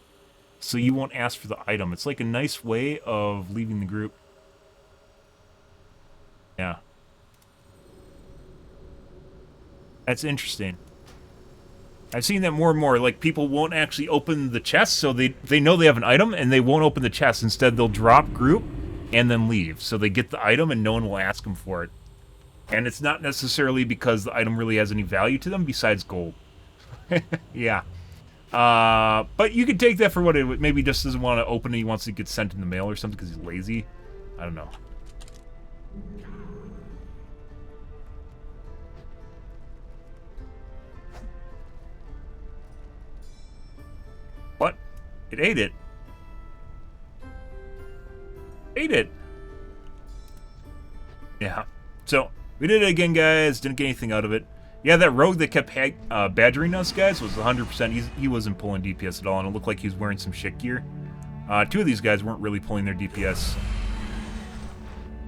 So you won't ask for the item. It's like a nice way of leaving the group. Yeah. That's interesting. I've seen that more and more. Like, people won't actually open the chest, so they know they have an item, and they won't open the chest. Instead, they'll drop group and then leave. So they get the item, and no one will ask them for it. And it's not necessarily because the item really has any value to them besides gold. Yeah. But you could take that for what it would. Maybe he just doesn't want to open it. He wants to get sent in the mail or something because he's lazy. I don't know. What? It ate it. Ate it. Yeah. So, we did it again, guys. Didn't get anything out of it. Yeah, that rogue that kept badgering us, guys, was 100%. He wasn't pulling DPS at all, and it looked like he was wearing some shit gear. Two of these guys weren't really pulling their DPS.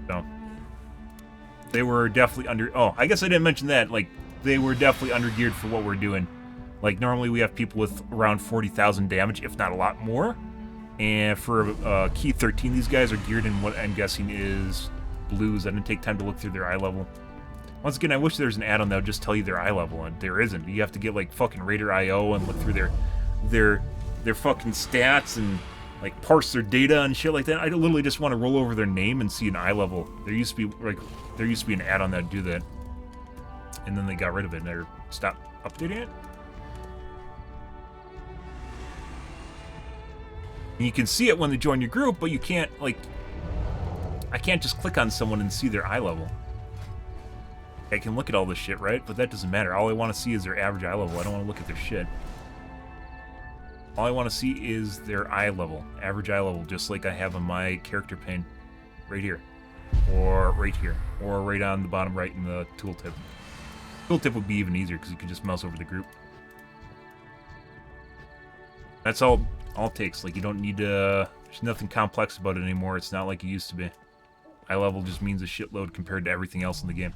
So, they were definitely under... Oh, I guess I didn't mention that. Like, they were definitely under-geared for what we're doing. Like, normally we have people with around 40,000 damage, if not a lot more. And for Key 13, these guys are geared in what I'm guessing is blues. I didn't take time to look through their eye level. Once again, I wish there was an add-on that would just tell you their eye level, and there isn't. You have to get, like, fucking Raider IO and look through their fucking stats and, like, parse their data and shit like that. I literally just want to roll over their name and see an eye level. There used to be an add-on that would do that. And then they got rid of it and they stopped updating it. And you can see it when they join your group, but you can't, like... I can't just click on someone and see their eye level. I can look at all this shit, right? But that doesn't matter. All I want to see is their average eye level. I don't want to look at their shit. All I want to see is their eye level. Average eye level, just like I have on my character pane. Right here. Or right here. Or right on the bottom right in the tooltip. Tooltip would be even easier because you can just mouse over the group. That's all it takes. Like, you don't need to... There's nothing complex about it anymore. It's not like it used to be. Eye level just means a shitload compared to everything else in the game.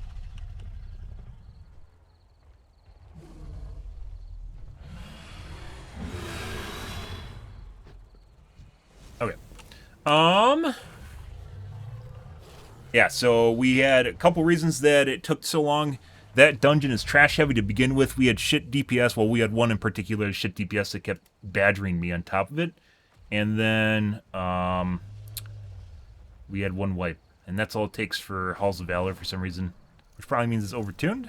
Okay. Yeah, so we had a couple reasons that it took so long. That dungeon is trash heavy to begin with. We had shit DPS. Well, we had one in particular, shit DPS, that kept badgering me on top of it. And then we had one wipe. And that's all it takes for Halls of Valor for some reason. Which probably means it's overtuned.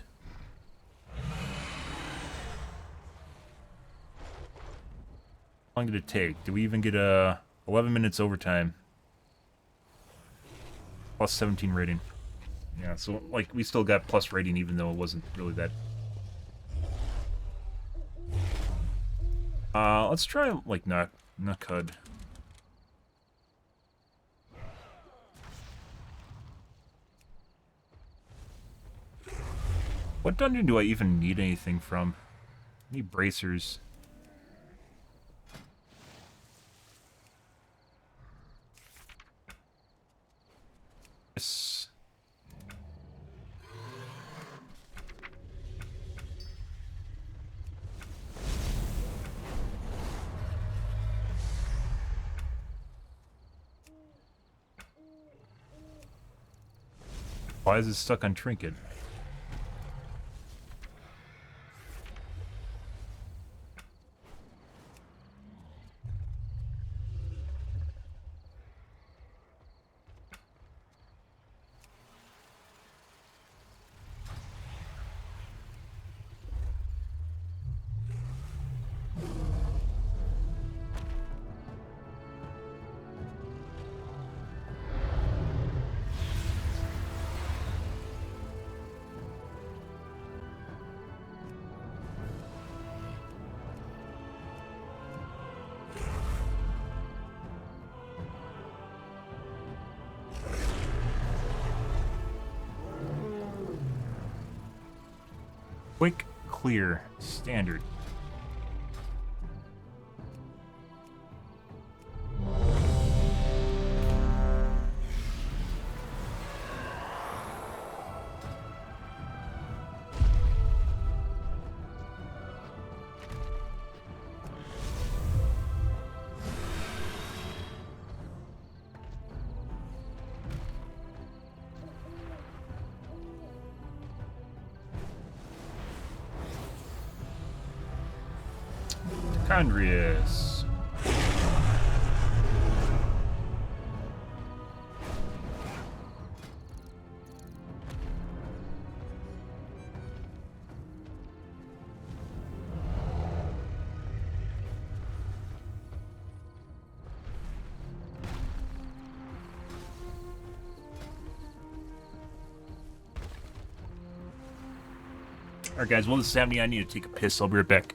How long did it take? Did we even get 11 minutes overtime? Plus 17 rating. Yeah, so, like, we still got plus rating even though it wasn't really that. Let's try, like, Nukhud. What dungeon do I even need anything from? I need bracers. Yes. Why is it stuck on trinket? Quick, clear, standard. Chondrius. Alright guys, while this is happening, I need to take a piss. I'll be right back.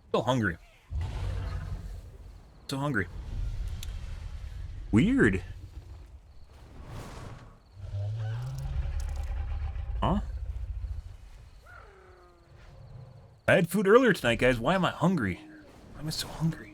Still hungry. So hungry. Weird. Huh? I had food earlier tonight, guys. Why am I hungry? Why am I so hungry?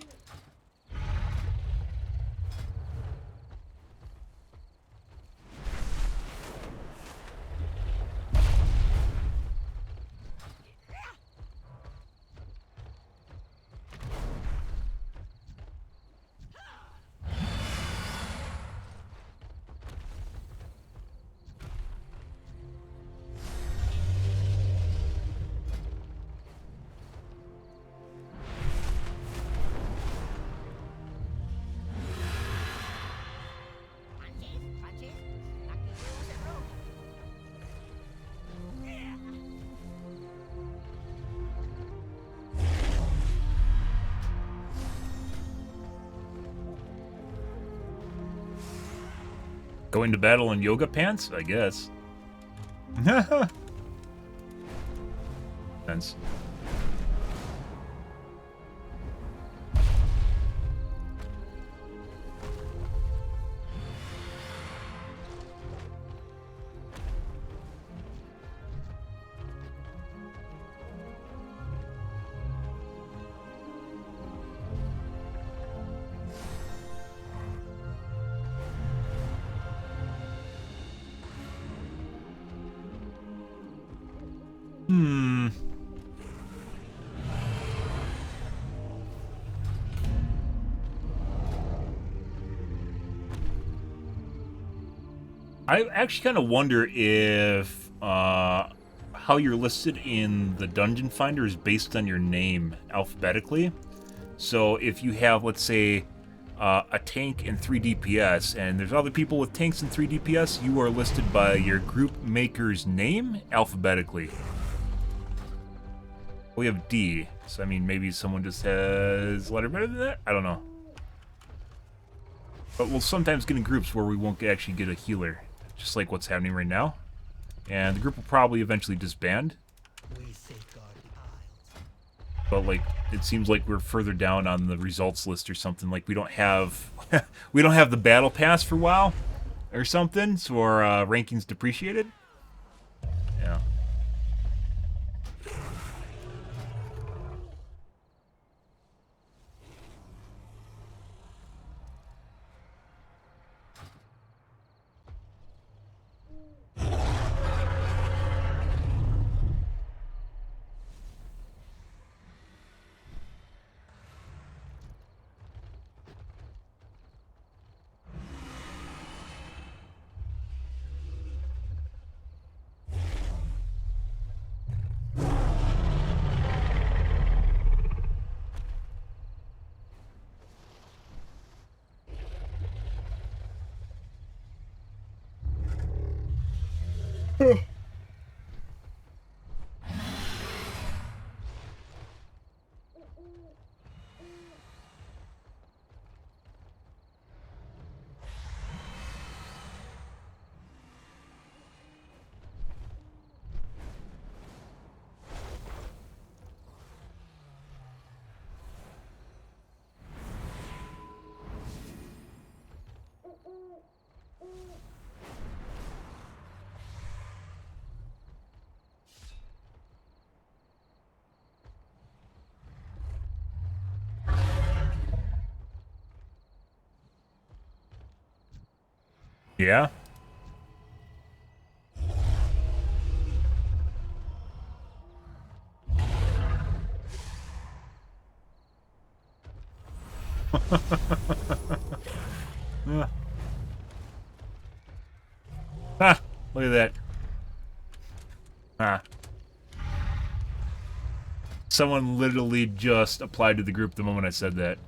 Going to battle in yoga pants? I guess. Sense. I actually kind of wonder if how you're listed in the Dungeon Finder is based on your name alphabetically. So if you have, let's say, a tank and 3 DPS, and there's other people with tanks and 3 DPS, you are listed by your group maker's name alphabetically. We have D, so I mean maybe someone just has a letter better than that? I don't know. But we'll sometimes get in groups where we won't actually get a healer, just like what's happening right now. And the group will probably eventually disband. But like, it seems like we're further down on the results list or something. Like we don't have we don't have the battle pass for WoW or something, so our ranking's depreciated. Yeah. Yeah? Yeah. Ah, look at that. Ah. Someone literally just applied to the group the moment I said that.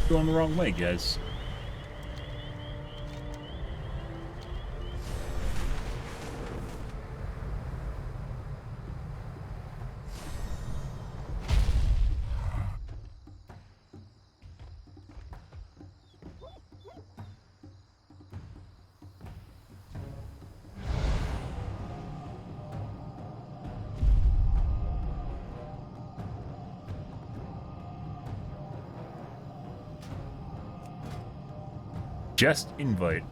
Going the wrong way, guys. Just invite.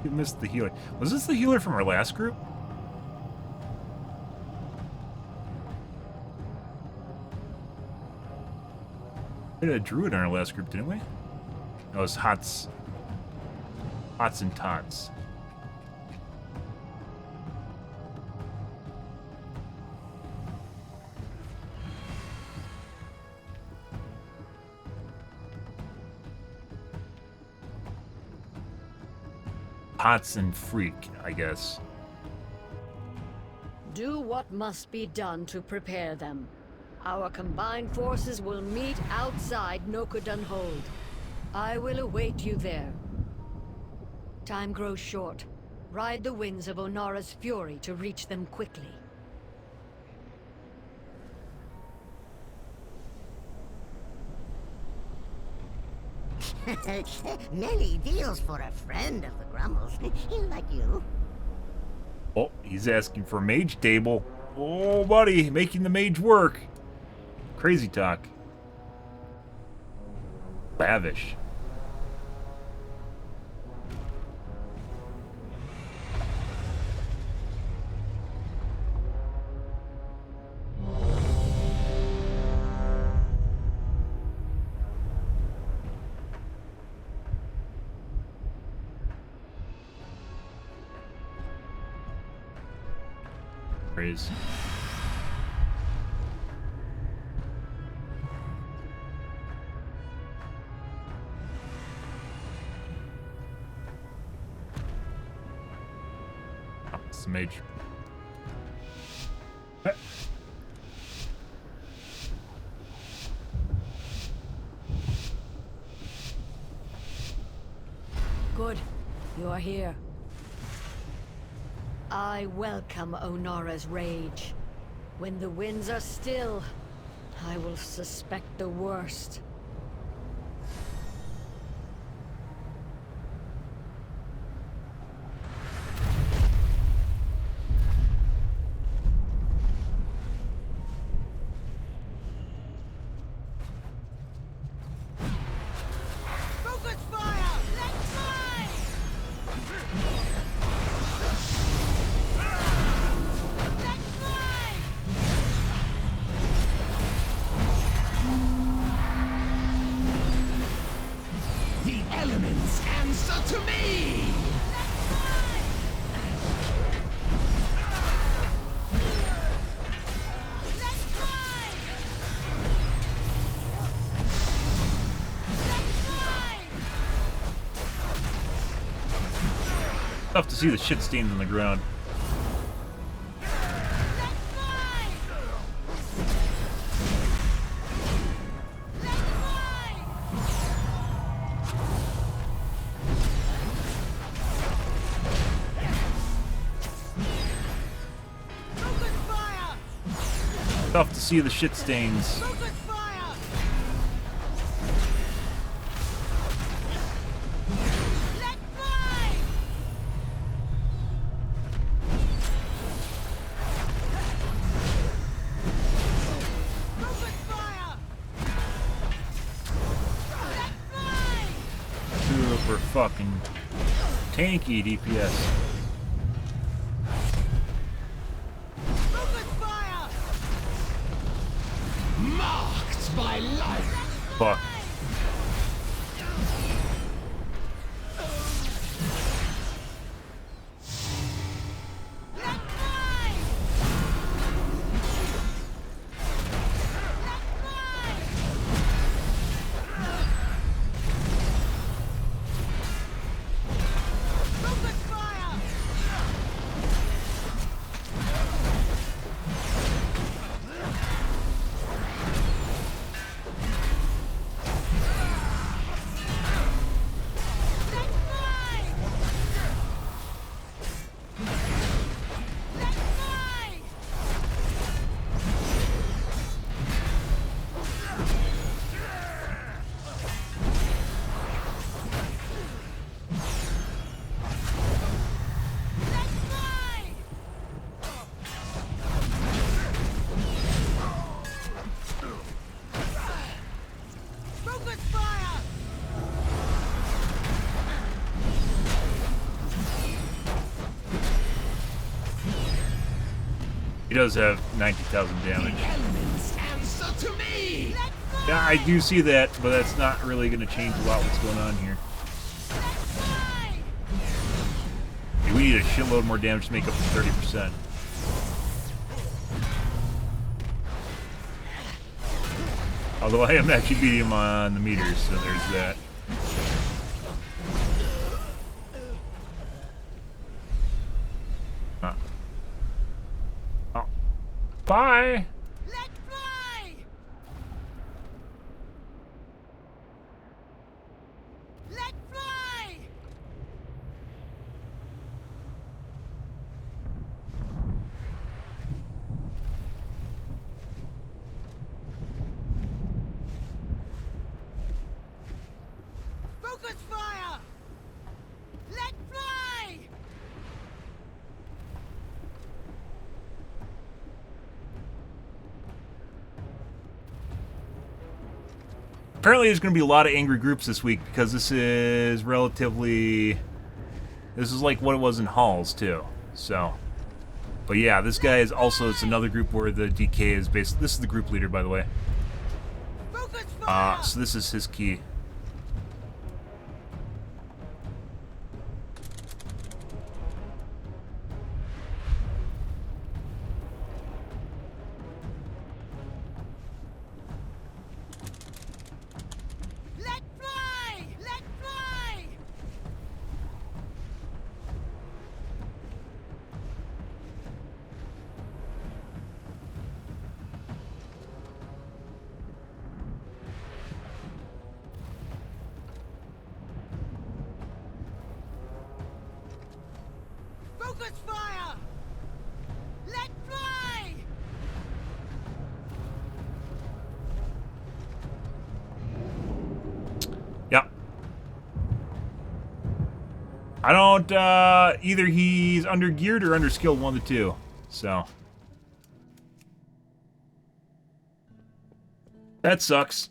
You missed the healer. Was this the healer from our last group? We had a druid in our last group, didn't we? No, it was Hots and Tots. Hots and Freak, I guess. Do what must be done to prepare them. Our combined forces will meet outside Nokudun Hold. I will await you there. Time grows short. Ride the winds of Onara's fury to reach them quickly. Many deals for a friend of the Grumbles, like you. Oh, he's asking for a mage table. Oh, buddy, making the mage work. Crazy talk. Lavish. Praise. Oh, it's the mage. Good. You are here. I welcome Onara's rage. When the winds are still, I will suspect the worst. Tough to see the shit stains on the ground. Tough to see the shit stains. Super fucking tanky DPS. Marked by life. Fuck. He does have 90,000 damage. The elements answer to me. Yeah, I do see that, but that's not really going to change a lot what's going on here. Hey, we need a shitload more damage to make up to 30%. Although I am actually beating him on the meters, so there's that. Oh. Bye! Let's fly! Let's fly! Focus fire! Let's fly! Apparently there's going to be a lot of angry groups this week because this is relatively... This is like what it was in Halls, too. So... But yeah, this guy is also... It's another group where the DK is based... This is the group leader, by the way. So this is his key. Let's fly! Let's fly! Focus fire! Let's fly! Yep. I don't, either he's under-geared or under-skilled, one of the two. So. That sucks.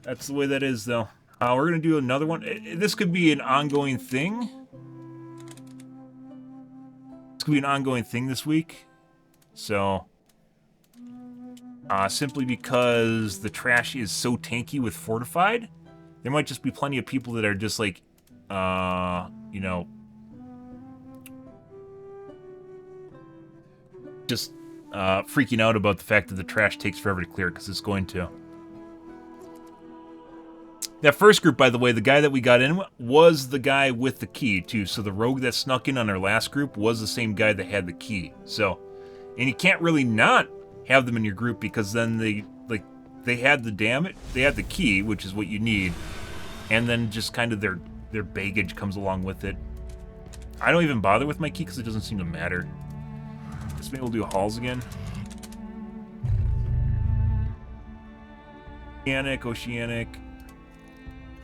That's the way that is, though. We're going to do another one. This could be an ongoing thing. This could be an ongoing thing this week. So. Simply because the trash is so tanky with Fortified, there might just be plenty of people that are just like, you know, just freaking out about the fact that the trash takes forever to clear, because it's going to. That first group, by the way, the guy that we got in was the guy with the key, too. So the rogue that snuck in on our last group was the same guy that had the key. So, and you can't really not have them in your group, because then they had they had the key, which is what you need, and then just kind of their baggage comes along with it. I don't even bother with my key because it doesn't seem to matter. Guess maybe we'll do halls again. Oceanic.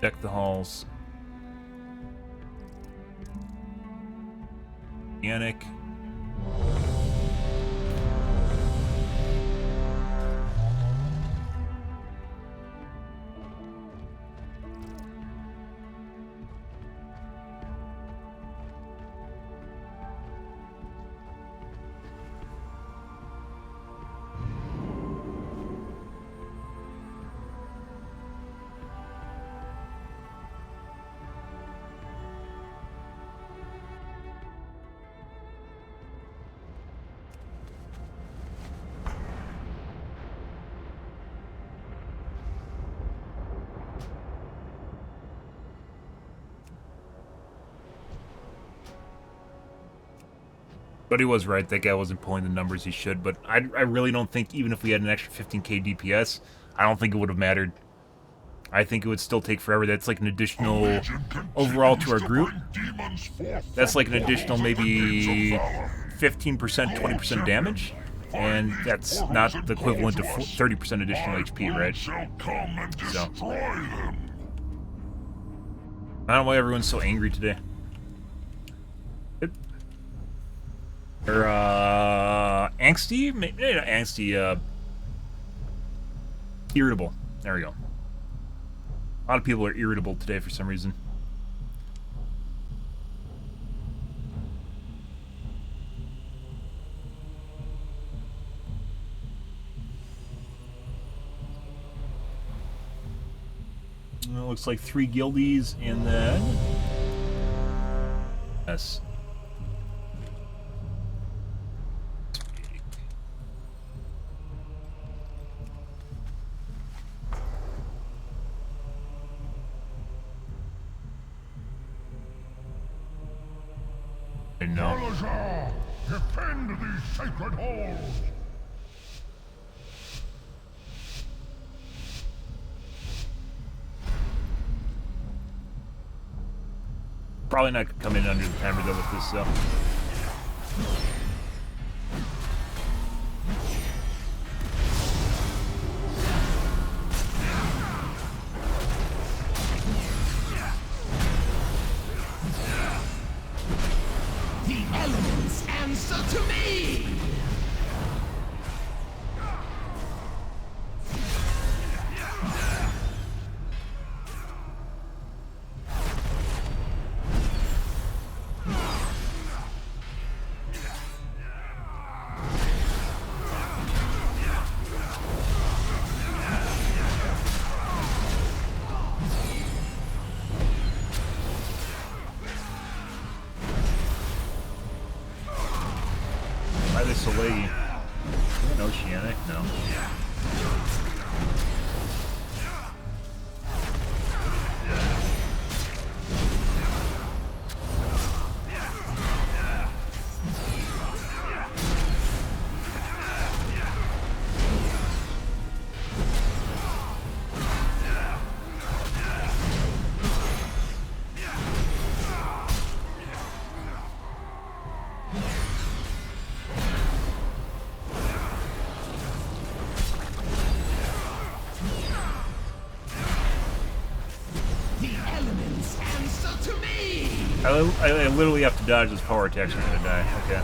Deck the halls. Oceanic. But he was right. That guy wasn't pulling the numbers he should. But I really don't think, even if we had an extra 15k DPS, I don't think it would have mattered. I think it would still take forever. That's like an additional, overall to our group, that's like an additional maybe 15%, 20% damage. And that's not the equivalent of 30% additional HP, right? So. I don't know why everyone's so angry today. Or, angsty? Maybe not angsty, irritable. There we go. A lot of people are irritable today for some reason. Looks like 3 guildies, and then... Yes. Salazar, defend these sacred halls! Probably not gonna come in under the timer though with this, so. The elements answer to me! By this lady. An oceanic? No. I literally have to dodge those power attacks or I'm gonna die. Okay.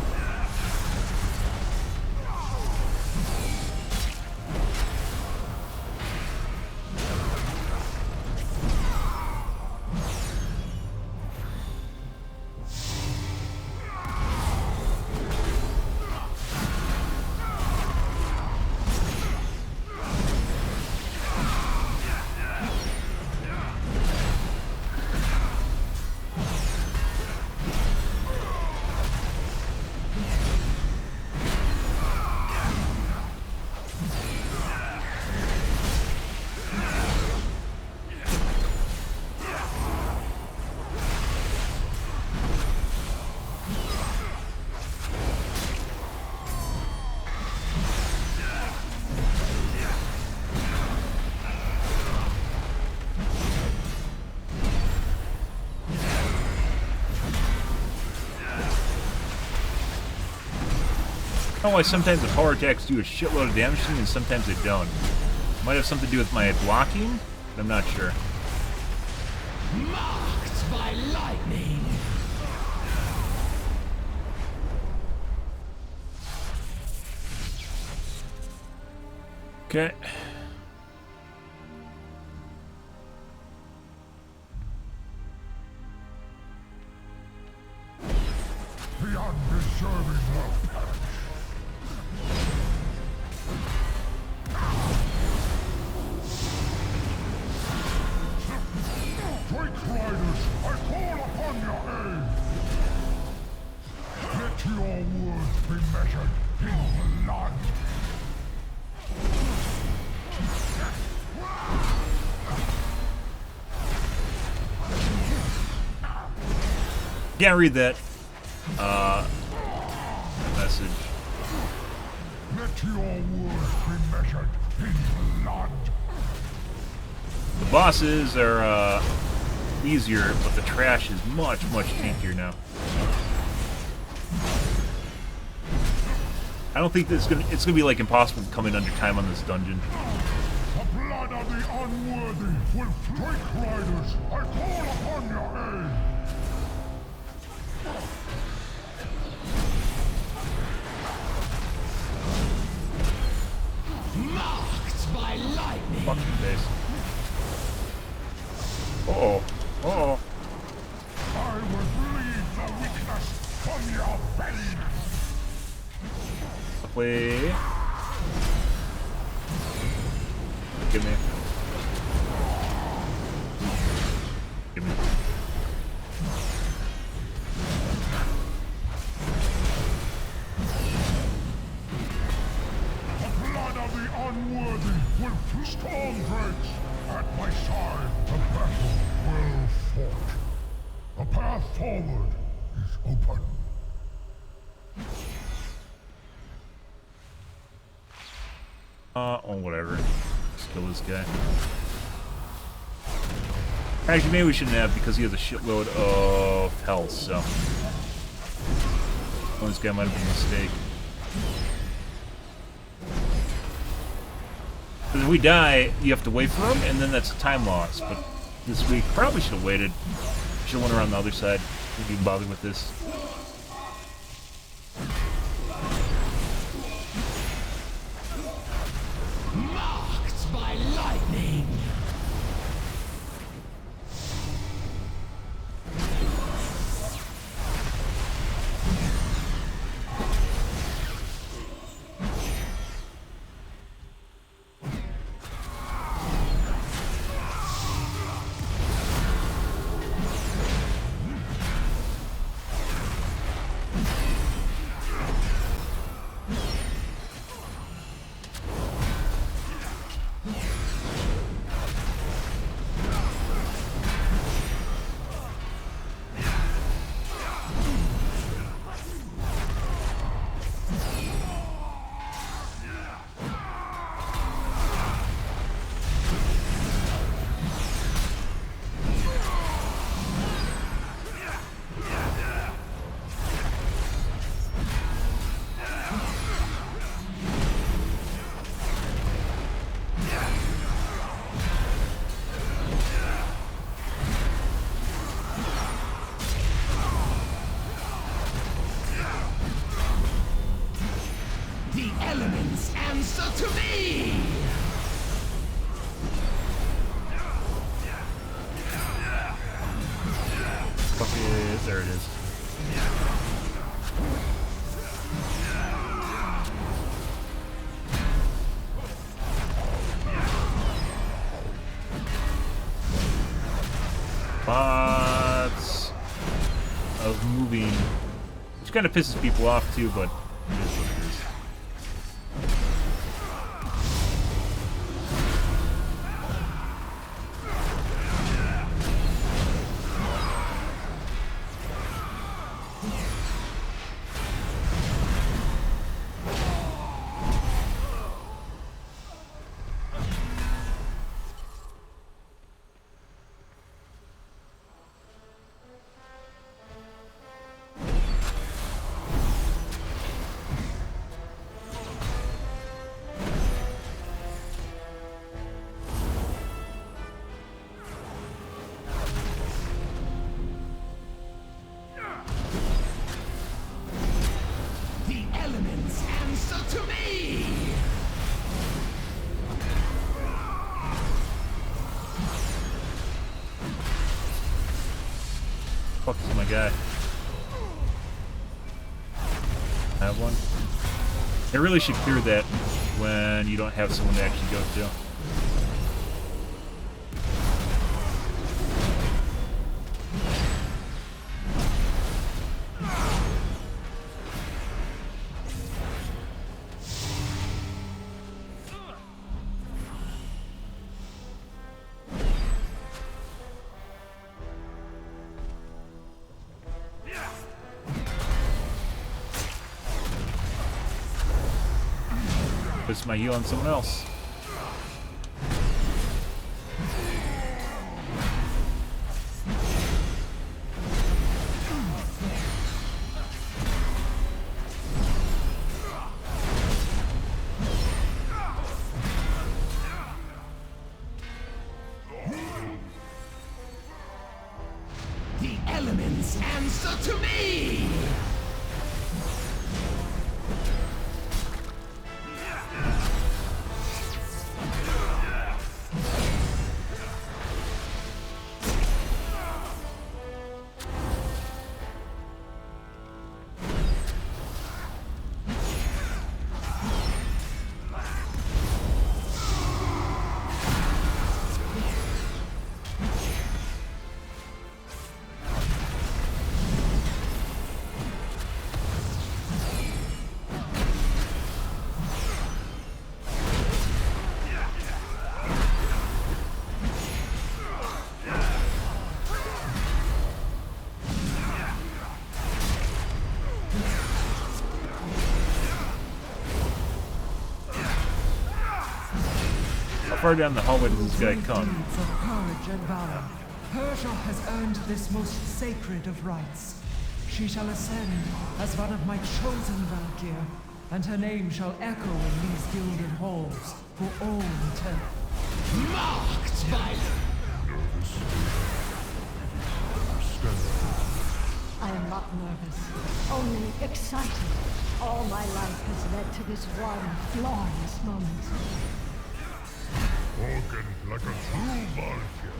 I don't know why sometimes the power attacks do a shitload of damage to me and sometimes they don't. Might have something to do with my blocking, but I'm not sure. Marked by lightning. Okay. The undeserving will perish. Drake Riders, I call upon your aid! Let your words be measured in blood! Can't read that. Message. Let your words be measured in blood! The bosses are easier, but the trash is much tankier now. I don't think that it's gonna be like impossible to come in under time on this dungeon. The blood of the unworthy will strike riders. I call upon your aid. Marked by lightning. Fuck your face. Uh-oh. Uh-oh. I will bleed the weakness from your veins. Play. Give me. path forward is open. Oh, whatever. Let's kill this guy. Actually, maybe we shouldn't have because he has a shitload of health, so. Oh, this guy might have been a mistake. Because if we die, you have to wait for him, and then that's a time loss. But this week, probably should have waited. Should have went around the other side. Wouldn't even bother with this. Marked by lightning. Elements answer to me! Fuck is, there it is. Lots of moving, which kind of pisses people off too, but it is what it is. Fuck is my guy? I have one. I really should clear that when you don't have someone to actually go to. Puts my heal on someone else. The elements answer to me! far down the hallway does this guy come? Deeds of courage and valor. Persia has earned this most sacred of rites. She shall ascend as one of my chosen Valkyr, and her name shall echo in these gilded halls for all eternity. Marked by... I am not nervous, only excited. All my life has led to this one glorious moment. Spoken like a true Valkyr.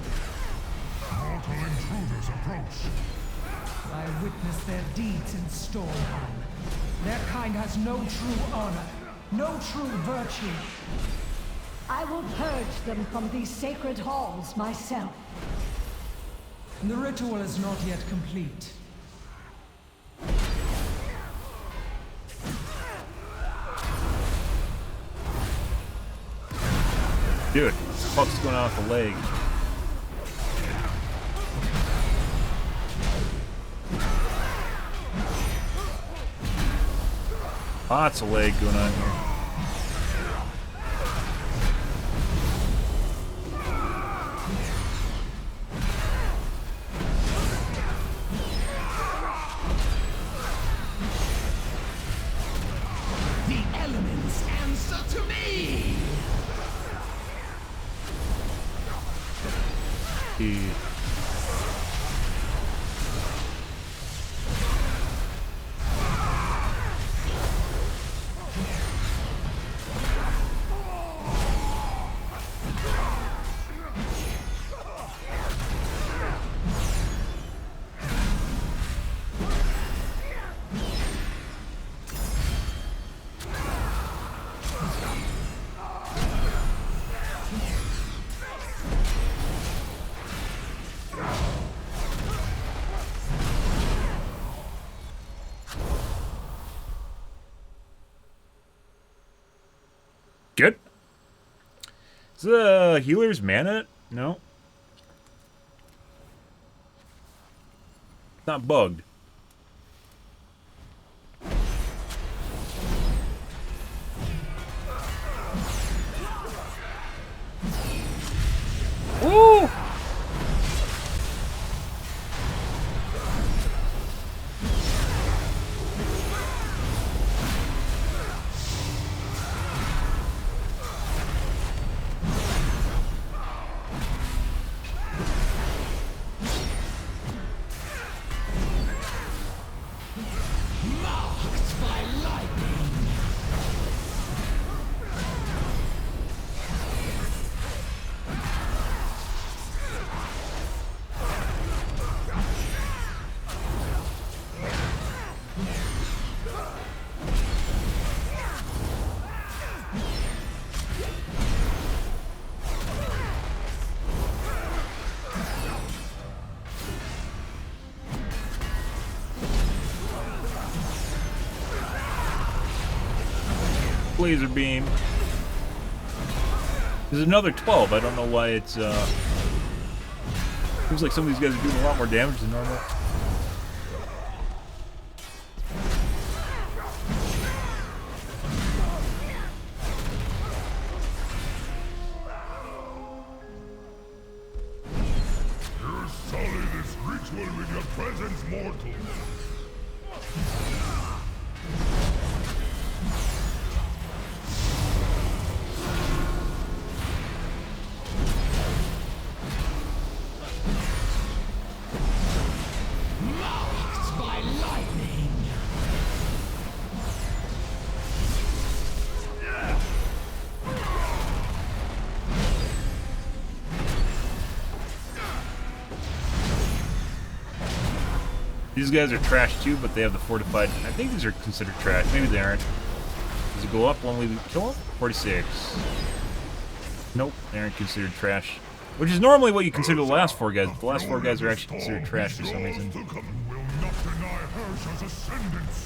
Mortal intruders approach. I witness their deeds in Stormheim. Their kind has no true honor, no true virtue. I will purge them from these sacred halls myself. The ritual is not yet complete. Dude, what the fuck's going on with the leg? Lots of leg going on here. The elements answer to me! Good. Is the healer's mana? No. Not bugged. Woo! Marked by lightning! Laser beam. There's another 12. I don't know why it's seems like some of these guys are doing a lot more damage than normal. You sully this ritual with your presence, mortal. Marked by lightning! These guys are trash too, but they have the fortified. I think these are considered trash. Maybe they aren't. Does it go up when we kill them? 46. Nope, they aren't considered trash. Which is normally what you consider the last 4 guys. But the last 4 guys are actually considered trash for some reason. Will not deny Hersha's ascendance.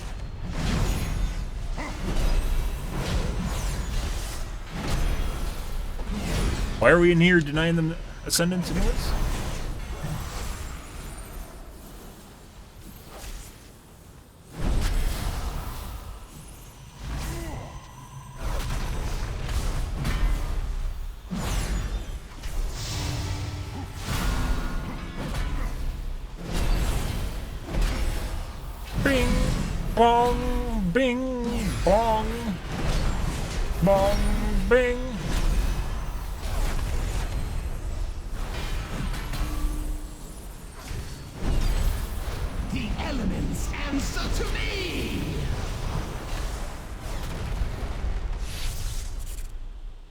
Why are we in here denying them ascendance anyways? Bong, bing, bong. Bong, bing. The elements answer to me!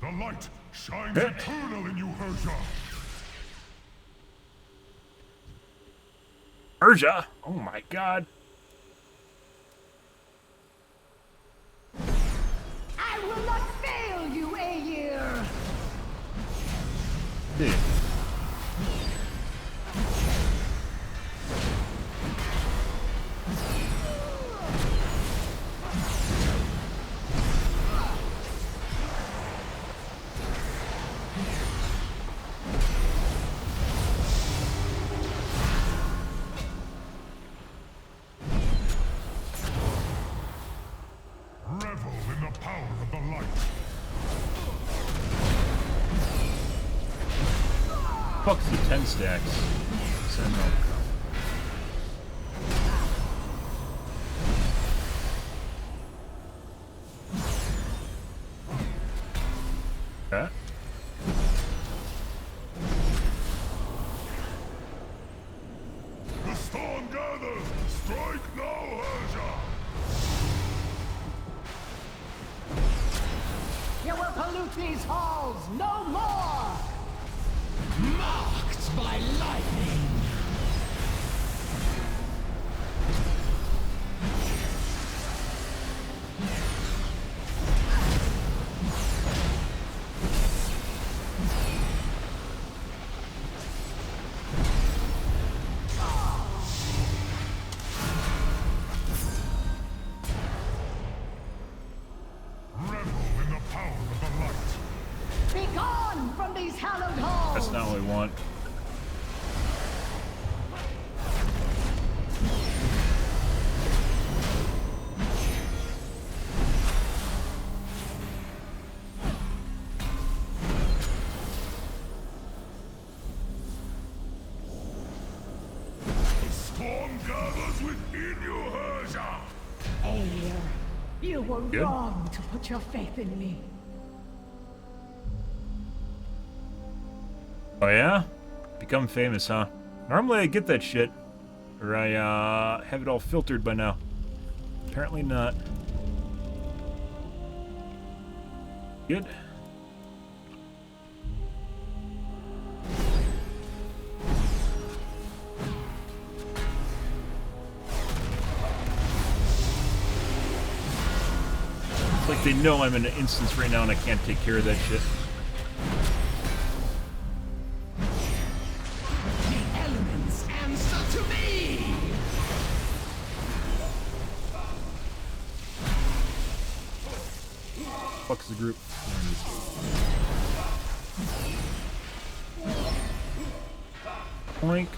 The light shines eternal in you, Herja. Herja? Oh my god. I will not fail you, Aegir! Dude. Revel in the power of the light. Fuck's the 10 stacks. Send them. Okay. The storm gathers! Strike now, Herja! You will pollute these halls no more! Marked by lightning! Revel in the power of the light. Be gone from these hallowed halls! That's not what we want. The storm gathers within you, Herja! Aegir, you were Good. wrong to put your faith in me. Oh yeah? Become famous, huh? Normally I get that shit. Or I have it all filtered by now. Apparently not. Good. It's like they know I'm in an instance right now and I can't take care of that shit. The elements answer to me! Fuck's the group. Boink.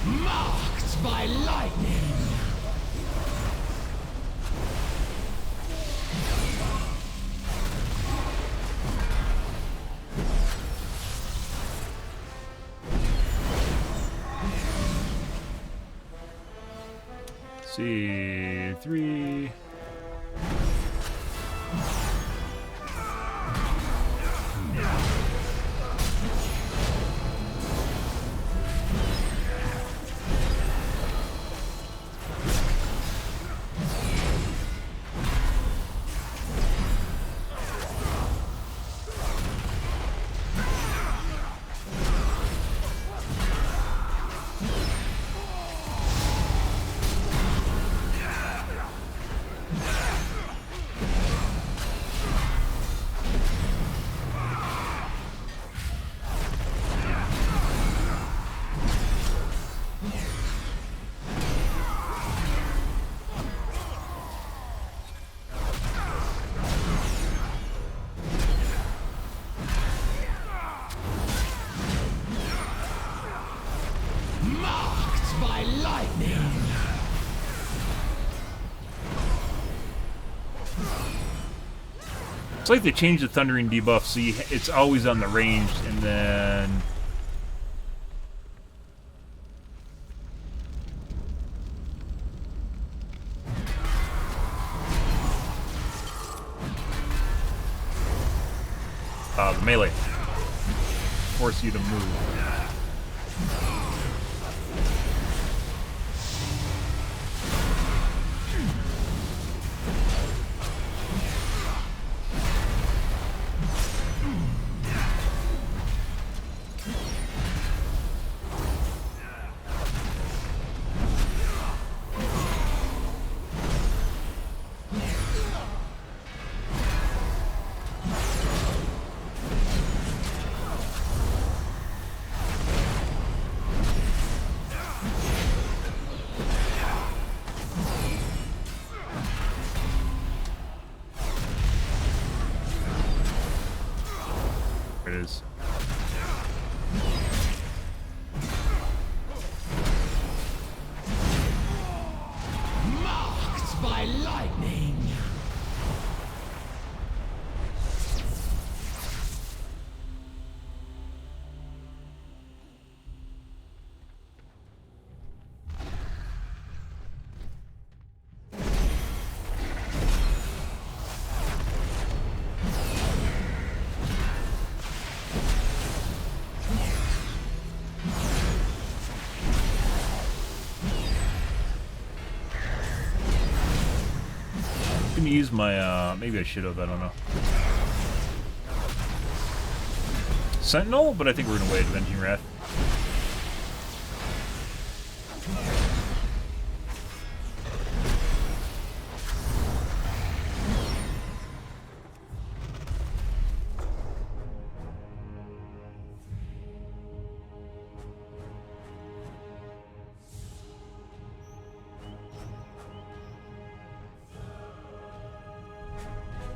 Marked by lightning! See, 3. like they changed the thundering debuff, so it's always on the range, and then... the melee. Force you to move. Is. Marked by lightning. Use my maybe I should have, I don't know, Sentinel, but I think we're gonna wait. Avenging Wrath.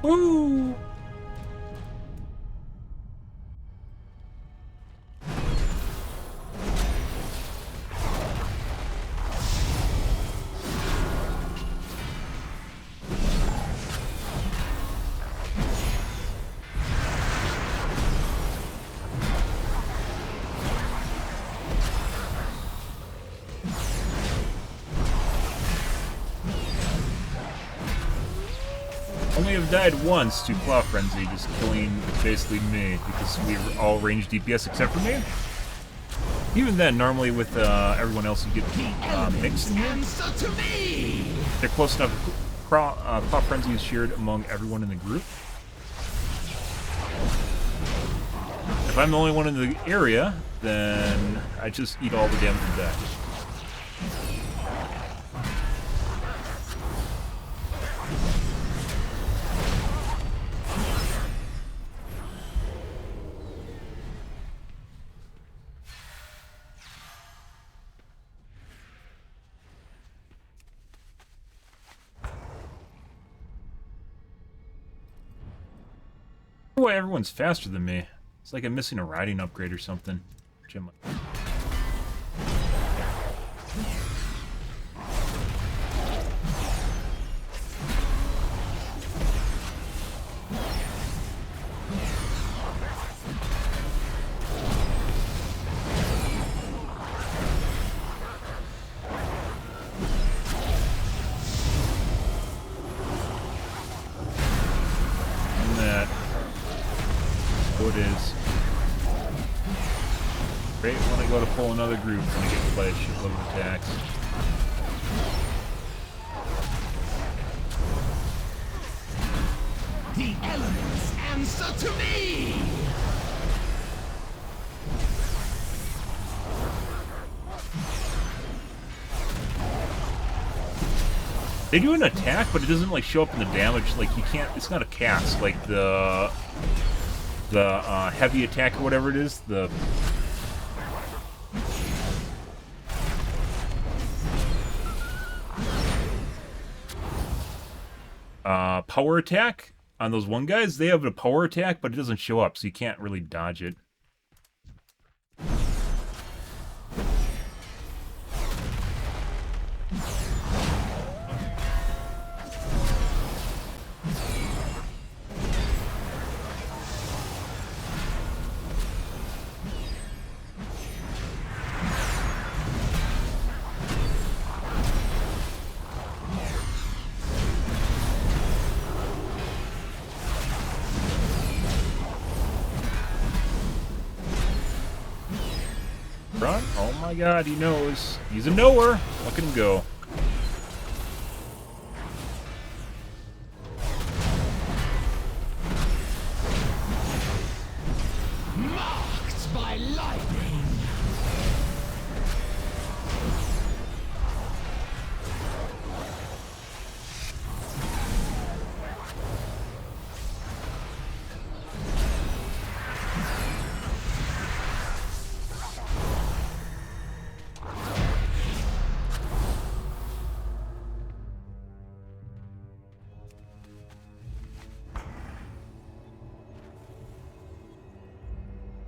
Woo! Only have died once to Claw Frenzy, just killing basically me, because we were all ranged DPS except for me. Even then, normally with everyone else, you get mixed in here. They're close enough. Claw Frenzy is shared among everyone in the group. If I'm the only one in the area, then I just eat all the damage and die. Why everyone's faster than me? It's like I'm missing a riding upgrade or something. Jim. Great when I go to pull another group and I get to play a shitload of attacks. The elements answer to me! They do an attack, but it doesn't like show up in the damage. Like you can't. It's not a cast like the heavy attack or whatever it is. The power attack on those one guys. They have a power attack, but it doesn't show up, so you can't really dodge it. my god, he knows. He's a knower. Look at him go. Marked by lightning.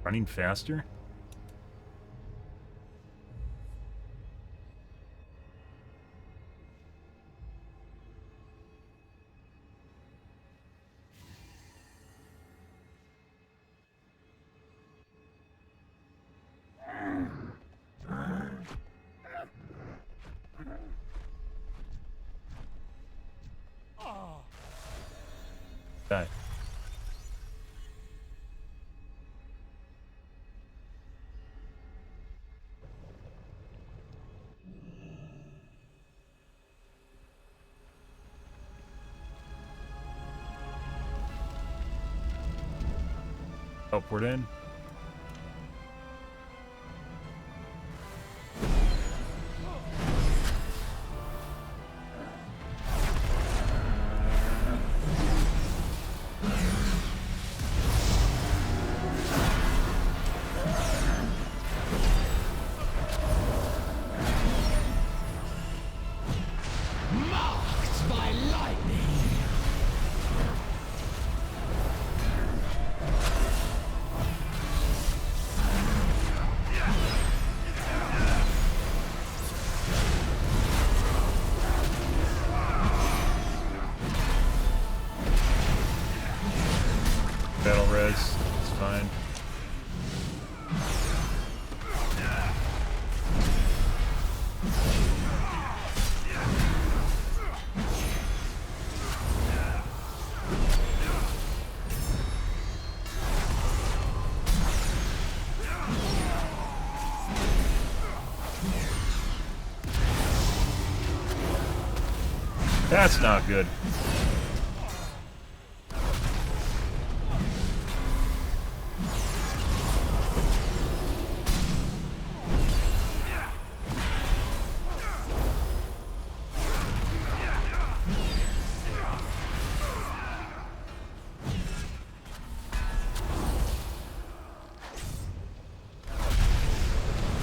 Running faster? Die. Upward in. Marked by lightning. Battle res. It's fine. That's not good.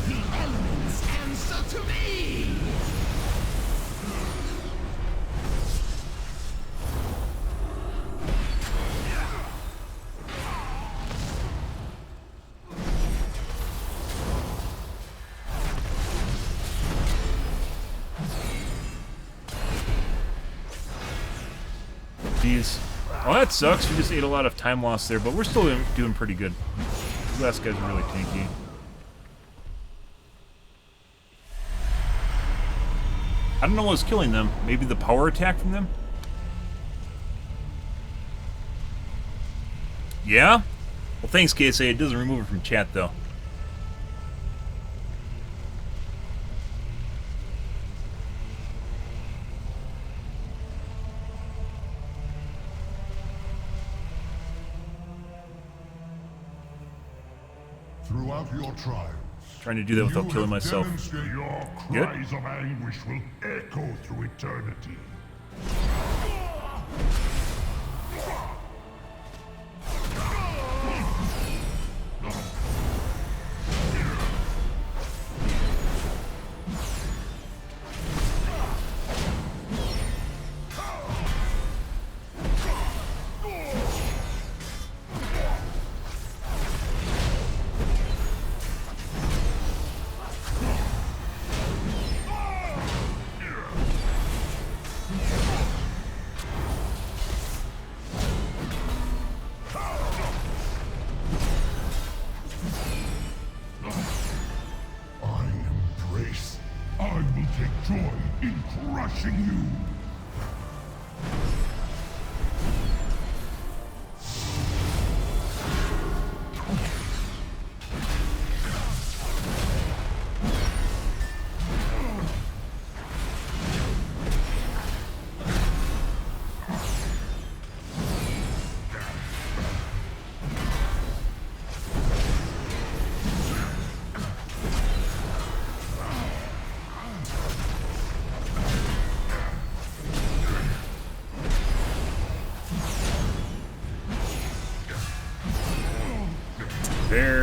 The elements answer to me. Jeez. Well, that sucks. We just ate a lot of time loss there, but we're still doing pretty good. These last guys are really tanky. I don't know what was killing them. Maybe the power attack from them? Yeah? Well, thanks, KSA. It doesn't remove it from chat, though. Throughout your trials, Trying to do that without killing myself. Your Good. cries of anguish will echo through eternity. I will take joy in crushing you.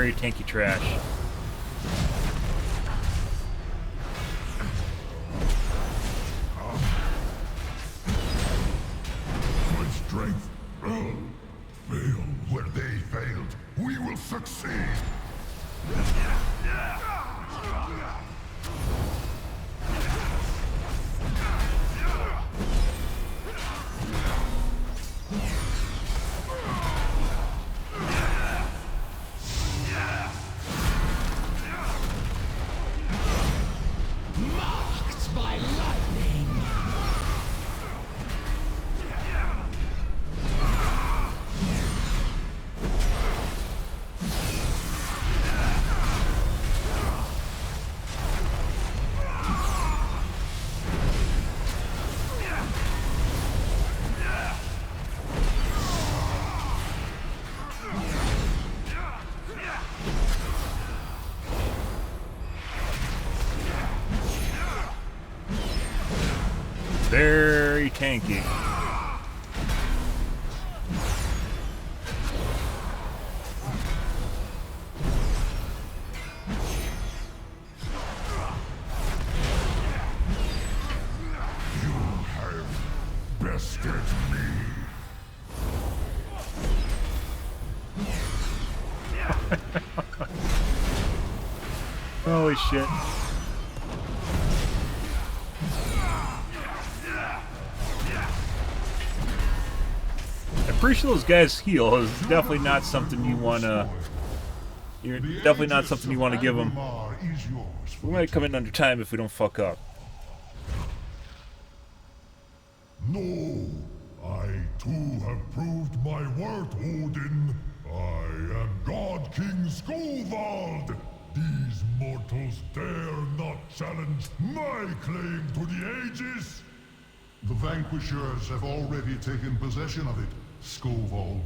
very tanky trash. My strength failed where they failed. We will succeed. Marked by lightning. Very tanky. You have bested me. Holy shit. I'm pretty sure those guys heal is definitely not something you want to... You're definitely not something you want to give them. We might come in under time if we don't fuck up. No, I too have proved my worth, Odin. I am God King Skovald. These mortals dare not challenge my claim to the ages. The Vanquishers have already taken possession of it, Skovald.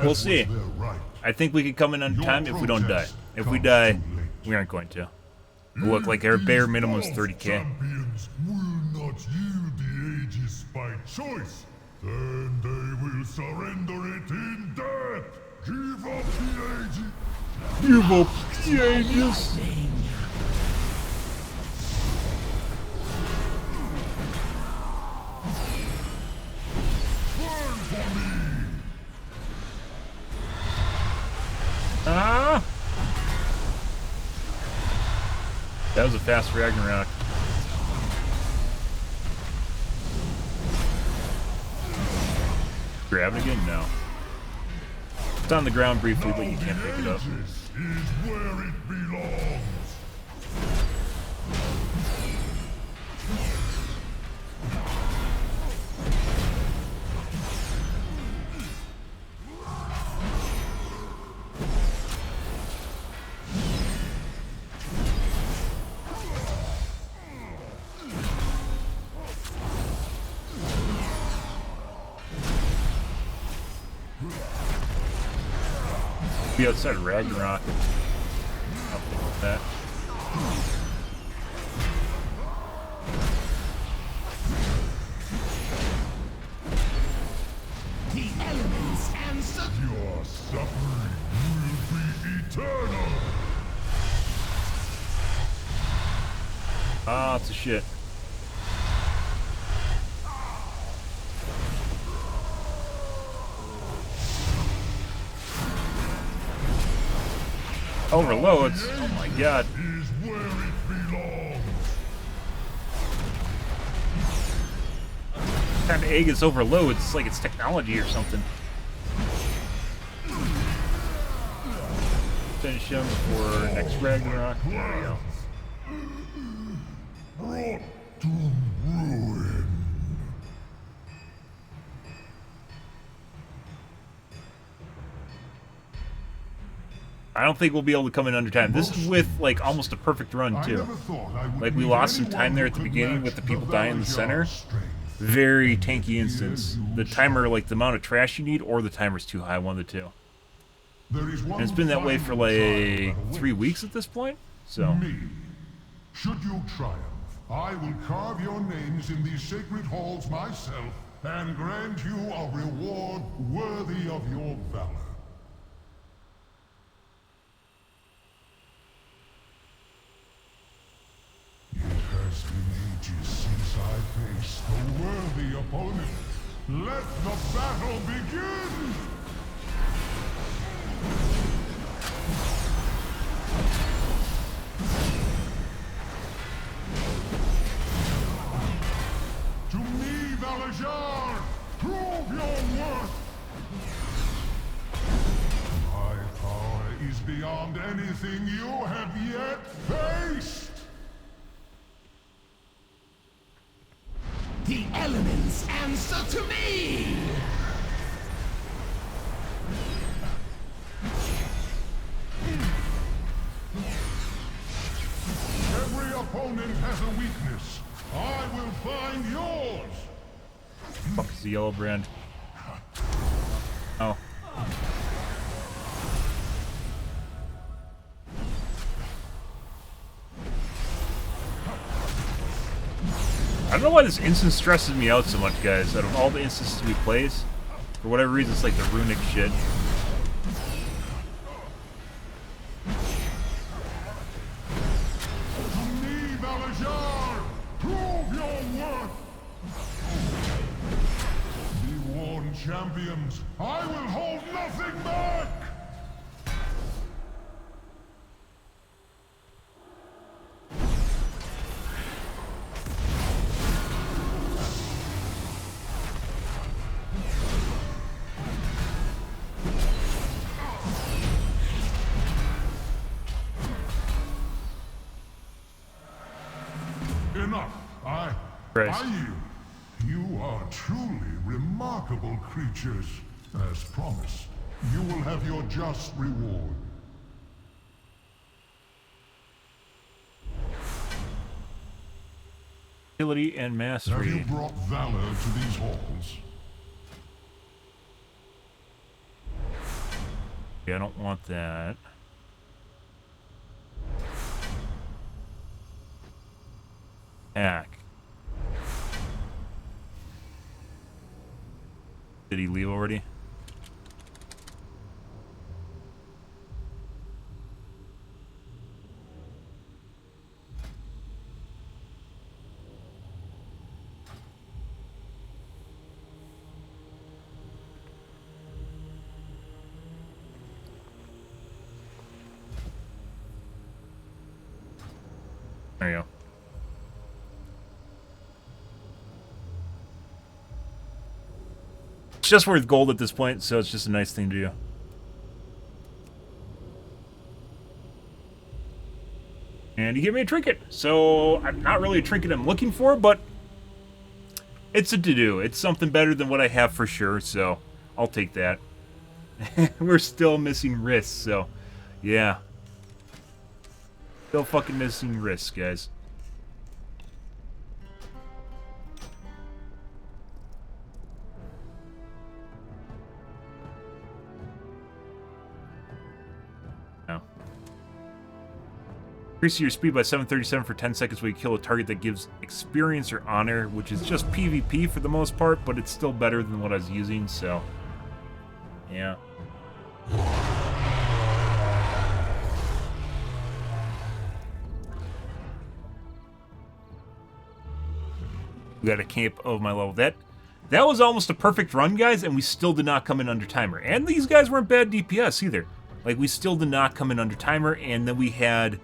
We'll see. Right. I think we can come in under time if we don't die. If we die, we aren't going to. We'll look like our bare minimum is 30k. Champions will not yield the aegis by choice. Then they will surrender it in death. Give up the aegis. Give up the aegis. Burn for me. Ah! That was a fast Ragnarok. Grab it again? No. It's on the ground briefly, but you can't pick it up. This is where it belongs. Be outside of Ragnarok. I'll think with that. The elements answer. Your suffering will be eternal. Ah, it's a shit. Overloads. Oh my god. Is where it belongs. What kind of egg is overloads? It's like it's technology or something. Finish him for next Ragnarok. There we go. Brought to ruin. I don't think we'll be able to come in under time. This is with like almost a perfect run too. Like we lost some time there at the beginning with the people dying in the center. Very tanky instance. The timer, like the amount of trash you need, or the timer's too high, one of the two. And it's been that way for like 3 weeks at this point. So. Me. Should you triumph, I will carve your names in these sacred halls myself and grant you a reward worthy of your valor. Let the battle begin! To me, Valajar, prove your worth! My power is beyond anything you have yet faced! The elements answer to me! Every opponent has a weakness. I will find yours! Fuck is the yellow brand? Oh. I don't know why this instance stresses me out so much, guys. Out of all the instances we play, for whatever reason, it's like the runic shit. To me, Valajar, prove your worth! Be warned, champions. I will hold nothing back! Enough. I yield. You are truly remarkable creatures. As promised, you will have your just reward. Ability and mastery. Have you brought valor to these halls? Yeah, I don't want that. Hack. Did he leave already? There you go. It's just worth gold at this point, so it's just a nice thing to do. And you give me a trinket. So, I'm not really a trinket I'm looking for, but it's a to-do. It's something better than what I have for sure, so I'll take that. We're still missing wrists, so yeah. Still fucking missing wrists, guys. No. Increase your speed by 737 for 10 seconds when you kill a target that gives experience or honor, which is just PvP for the most part, but it's still better than what I was using, so yeah. We got a camp of my level. That was almost a perfect run, guys, and we still did not come in under timer. And these guys weren't bad DPS either. Like, we still did not come in under timer, and then we had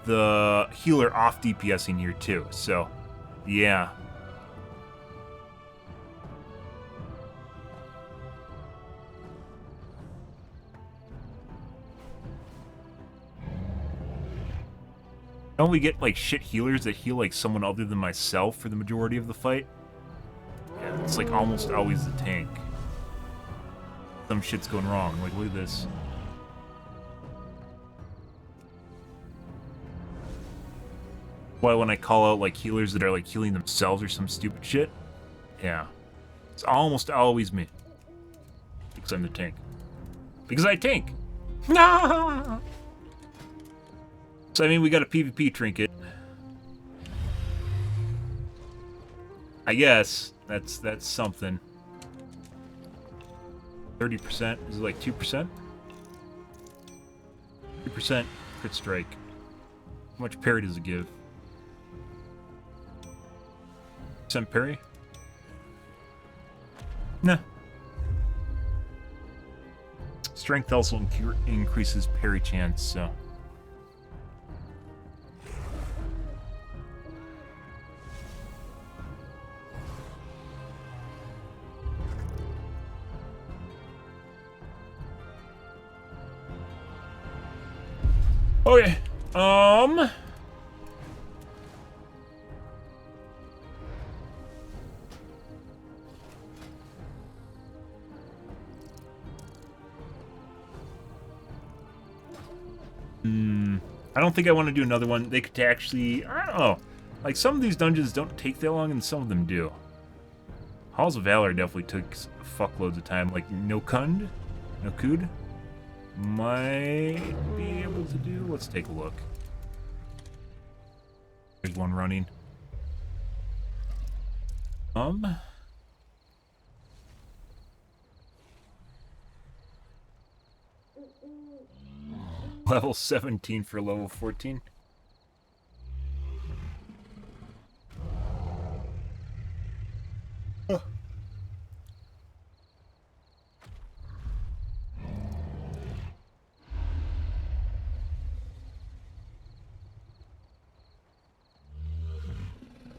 the healer off DPSing here too. So, yeah. Don't we get, like, shit healers that heal, like, someone other than myself for the majority of the fight? Yeah, it's, like, almost always the tank. Some shit's going wrong. Like, look at this. Why when I call out, like, healers that are, like, healing themselves or some stupid shit? Yeah. It's almost always me. Because I'm the tank. Because I tank! No. So, I mean, we got a PvP trinket. I guess that's something. 30%. Is it like 2%? 2% crit strike. How much parry does it give? % parry? Nah. Strength also increases parry chance, so. Okay. I don't think I want to do another one. They could actually, I don't know. Like, some of these dungeons don't take that long, and some of them do. Halls of Valor definitely took fuckloads of time. Like, Nokud might be able to do. Let's take a look. There's one running. Level 17 for level 14.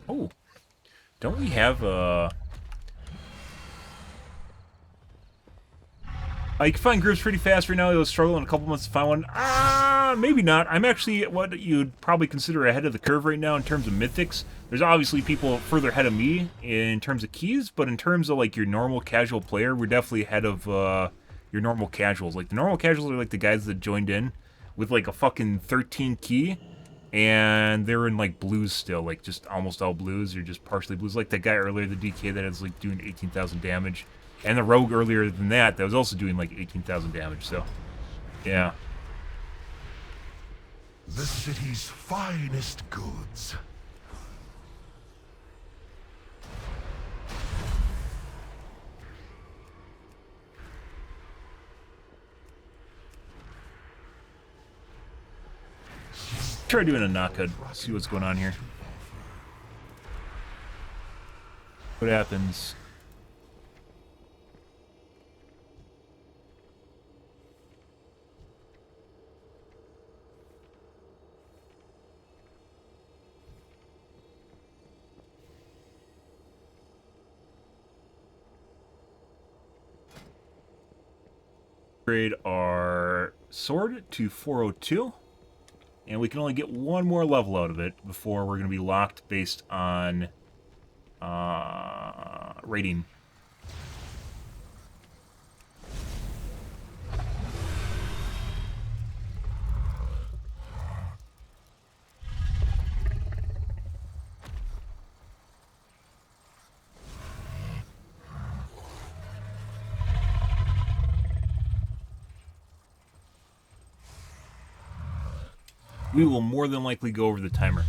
Oh, don't we have you can find groups pretty fast right now. You'll struggle in a couple months to find one. Maybe not. I'm actually what you'd probably consider ahead of the curve right now in terms of mythics. There's obviously people further ahead of me in terms of keys, but in terms of like your normal casual player, we're definitely ahead of your normal casuals. Like the normal casuals are like the guys that joined in with like a fucking 13 key, and they're in like blues still, like just almost all blues or just partially blues. Like that guy earlier, the DK that is like doing 18,000 damage. And the rogue earlier than that was also doing like 18,000 damage, so yeah. The city's finest goods. Try doing a knockhead, see what's going on here. What happens? Upgrade our sword to 402, and we can only get one more level out of it before we're going to be locked based on rating. We will more than likely go over the timer.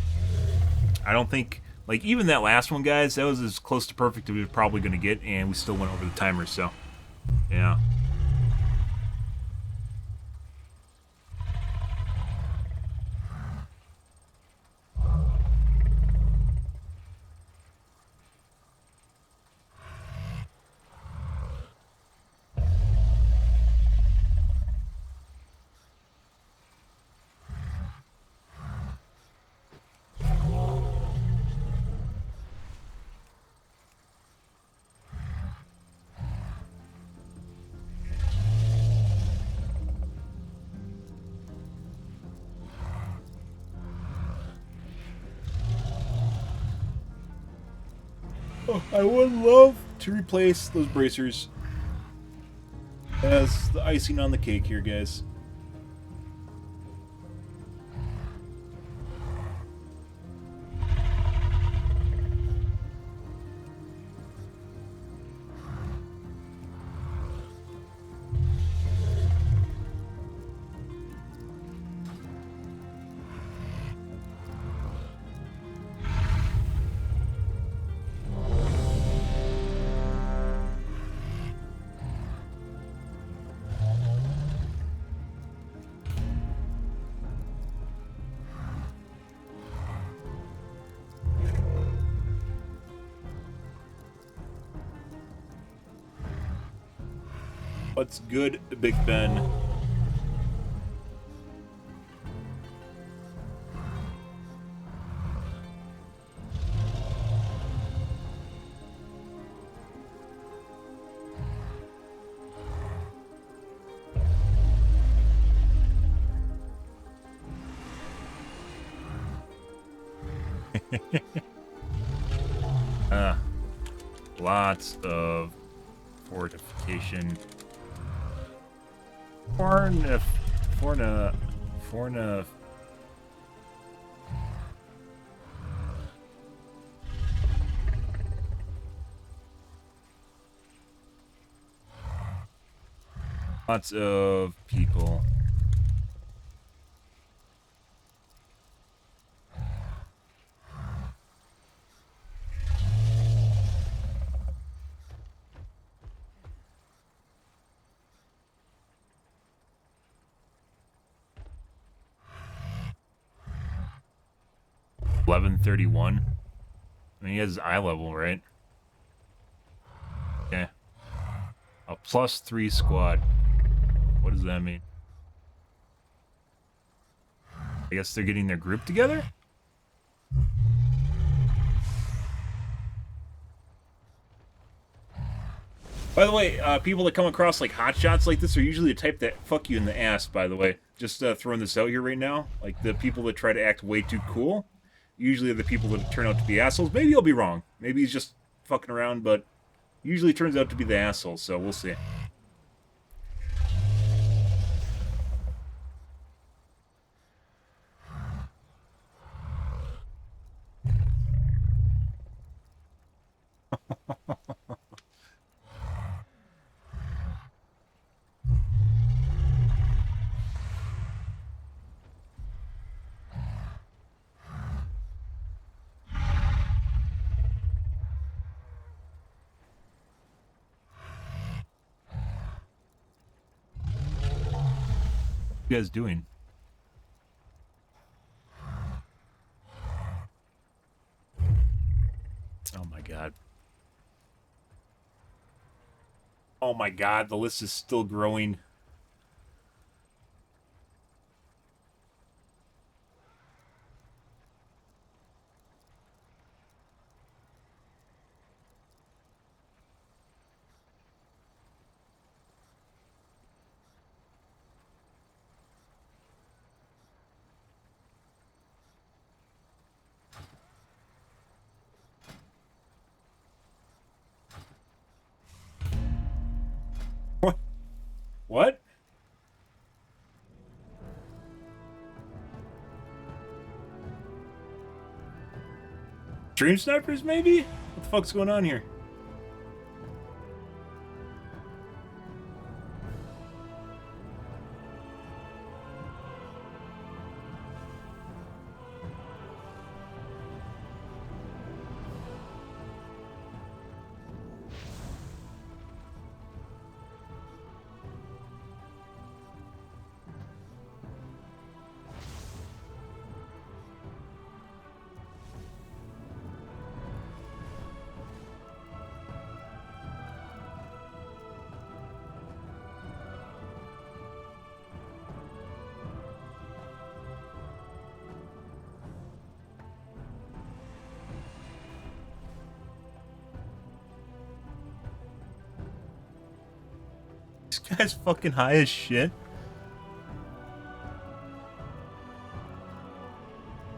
I don't think, like, even that last one, guys, that was as close to perfect as we were probably going to get, and we still went over the timer, so, yeah. Oh, I would love to replace those bracers as the icing on the cake here, guys. What's good, Big Ben? Lots of fortification. Forna. Lots of people. $11.31. I mean, he has his eye level, right? Okay. A +3 squad. What does that mean? I guess they're getting their group together? By the way, people that come across like hotshots like this are usually the type that fuck you in the ass, by the way. Just throwing this out here right now. Like the people that try to act way too cool usually are the people that turn out to be assholes. Maybe I'll be wrong. Maybe he's just fucking around, but usually turns out to be the asshole, so we'll see. What are you guys doing? Oh my god. Oh my god, the list is still growing. What? Stream snipers, maybe? What the fuck's going on here? This guy's fucking high as shit.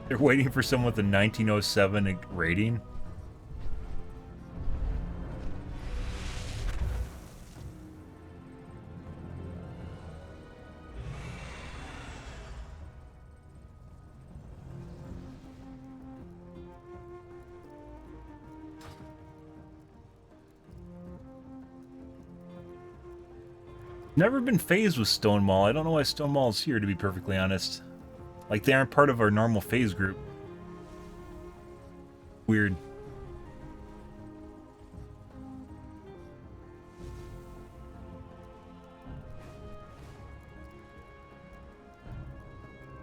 They're waiting for someone with a 1907 rating. Never been phased with Stonewall. I don't know why Stonewall's here, to be perfectly honest. Like, they aren't part of our normal phase group. Weird.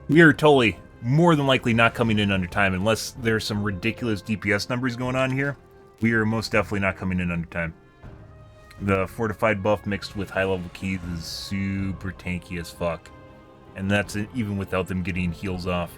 We are totally, more than likely not coming in under time, unless there's some ridiculous DPS numbers going on here. We are most definitely not coming in under time. The fortified buff mixed with high-level keys is super tanky as fuck. And that's even without them getting heals off.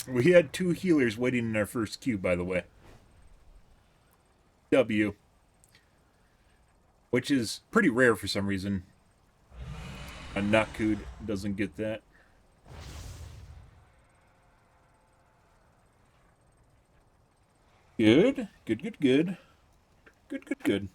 We had 2 healers waiting in our first queue, by the way. W. Which is pretty rare for some reason. A Nakud doesn't get that. Good. Good, good, good. Good, good, good.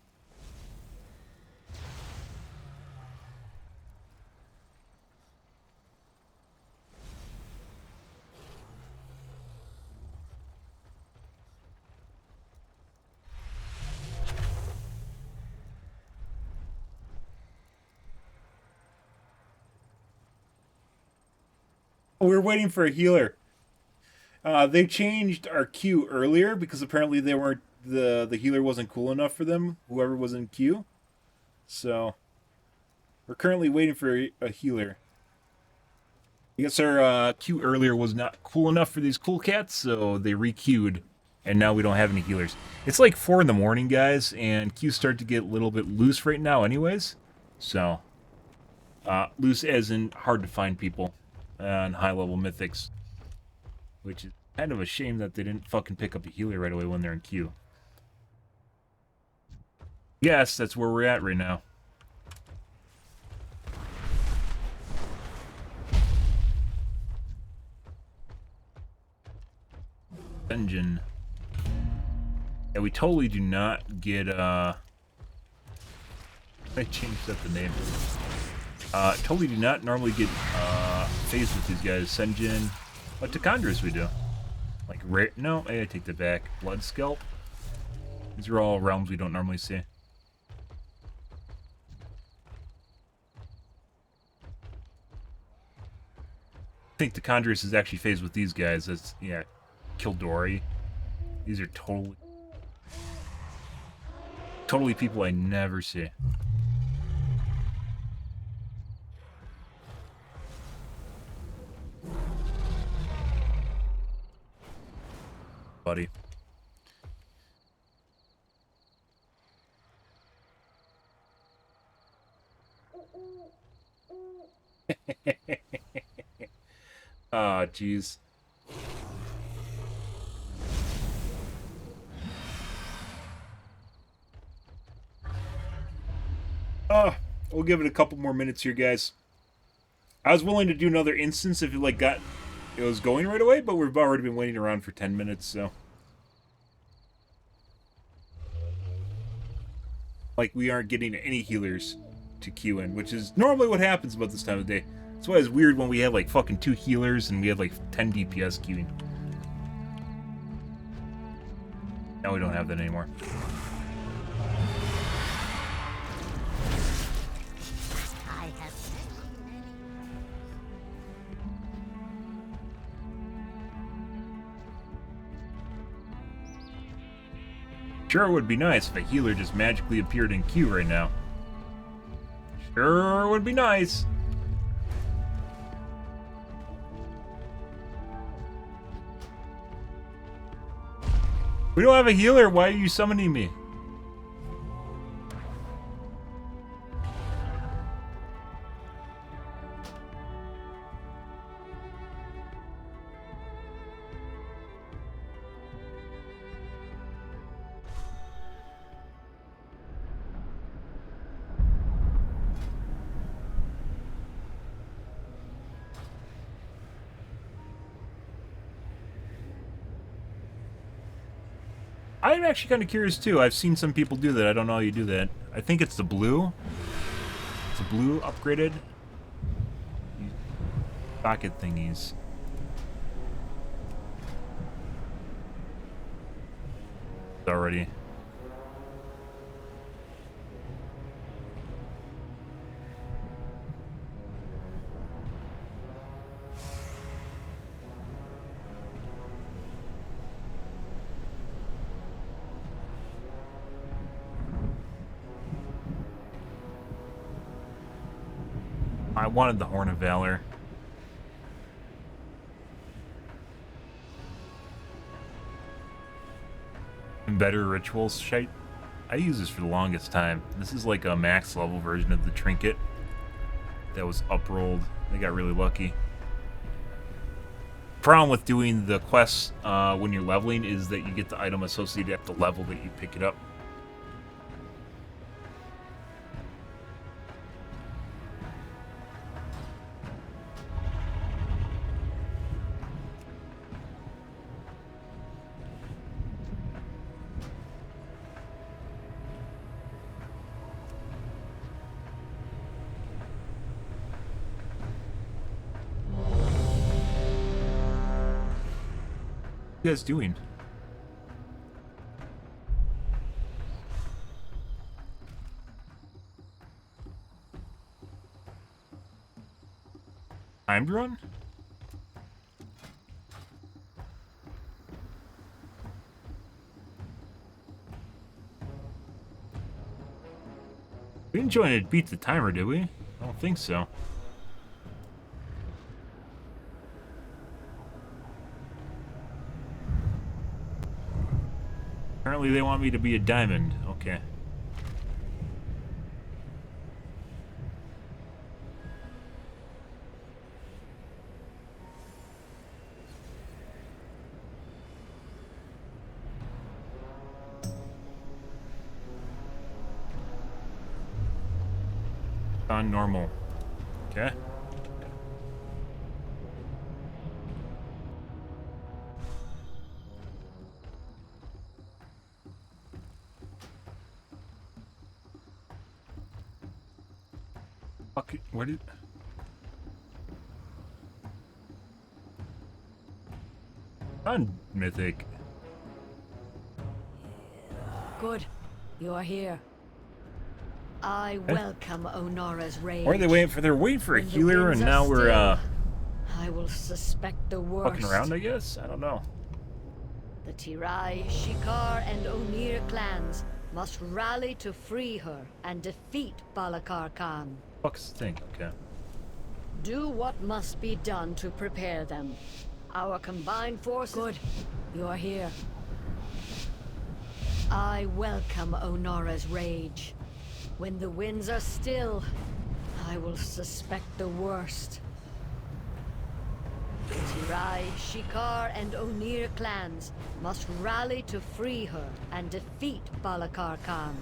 We're waiting for a healer. They changed our queue earlier because apparently they weren't the healer wasn't cool enough for them. Whoever was in queue, so we're currently waiting for a healer. I guess our queue earlier was not cool enough for these cool cats, so they re-queued, and now we don't have any healers. It's like 4 in the morning, guys, and queues start to get a little bit loose right now, anyways. So loose as in hard to find people on high-level mythics, which is kind of a shame that they didn't fucking pick up a healer right away when they're in queue. Yes, that's where we're at right now. Engine. Yeah, we totally do not get, I changed up the name. Totally do not normally get phased with these guys. Senjin, but Tichondrus we do. Like rare. No, I take that back. Blood Scalp. These are all realms we don't normally see. I think Tichondrus is actually phased with these guys. That's yeah, Kildori. These are totally people I never see. Buddy. Ah, jeez. We'll give it a couple more minutes here, guys. I was willing to do another instance if it was going right away, but we've already been waiting around for 10 minutes, so. Like, we aren't getting any healers to queue in, which is normally what happens about this time of day. That's why it's weird when we have, like, fucking 2 healers and we have, like, 10 DPS queuing. Now we don't have that anymore. Sure would be nice if a healer just magically appeared in queue right now. Sure would be nice. We don't have a healer. Why are you summoning me? I'm actually kind of curious too. I've seen some people do that. I don't know how you do that. I think it's the blue. It's a blue upgraded. Pocket thingies. Already. I wanted the Horn of Valor. And better rituals shite. I use this for the longest time. This is like a max level version of the trinket that was uprolled. They got really lucky. Problem with doing the quests when you're leveling is that you get the item associated at the level that you pick it up. What are you guys doing? Timed run? We didn't join it beat the timer, did we? I don't think so. Apparently they want me to be a diamond. Okay. On normal. Okay. Fuck it. Where did... On mythic. Good. You are here. I welcome Onora's rage. Or are they waiting for a healer and now we're I will suspect the worst. fucking around, I guess? I don't know. The Tirai, Shikar, and Onir clans must rally to free her and defeat Balakar Khan. Fuck's the thing, okay. Do what must be done to prepare them. Our combined forces... Good. You are here. I welcome Onora's rage. When the winds are still, I will suspect the worst. The Tirai, Shikar, and Onir clans must rally to free her and defeat Balakar Khan.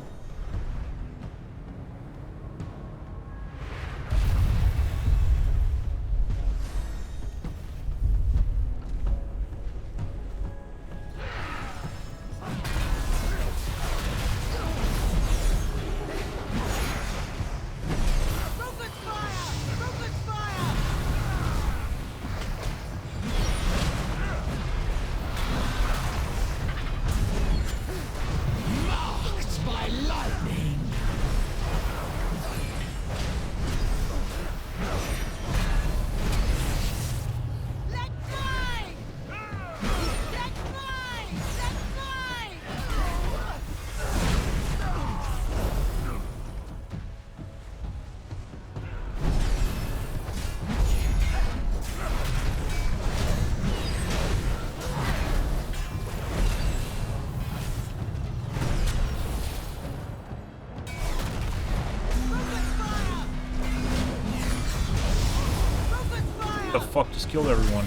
The fuck just killed everyone.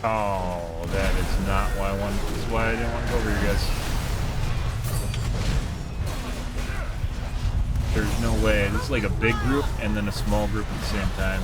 Oh, that is not why I wanted. This is why I didn't want to go over here, guys. There's no way. This is like a big group and then a small group at the same time.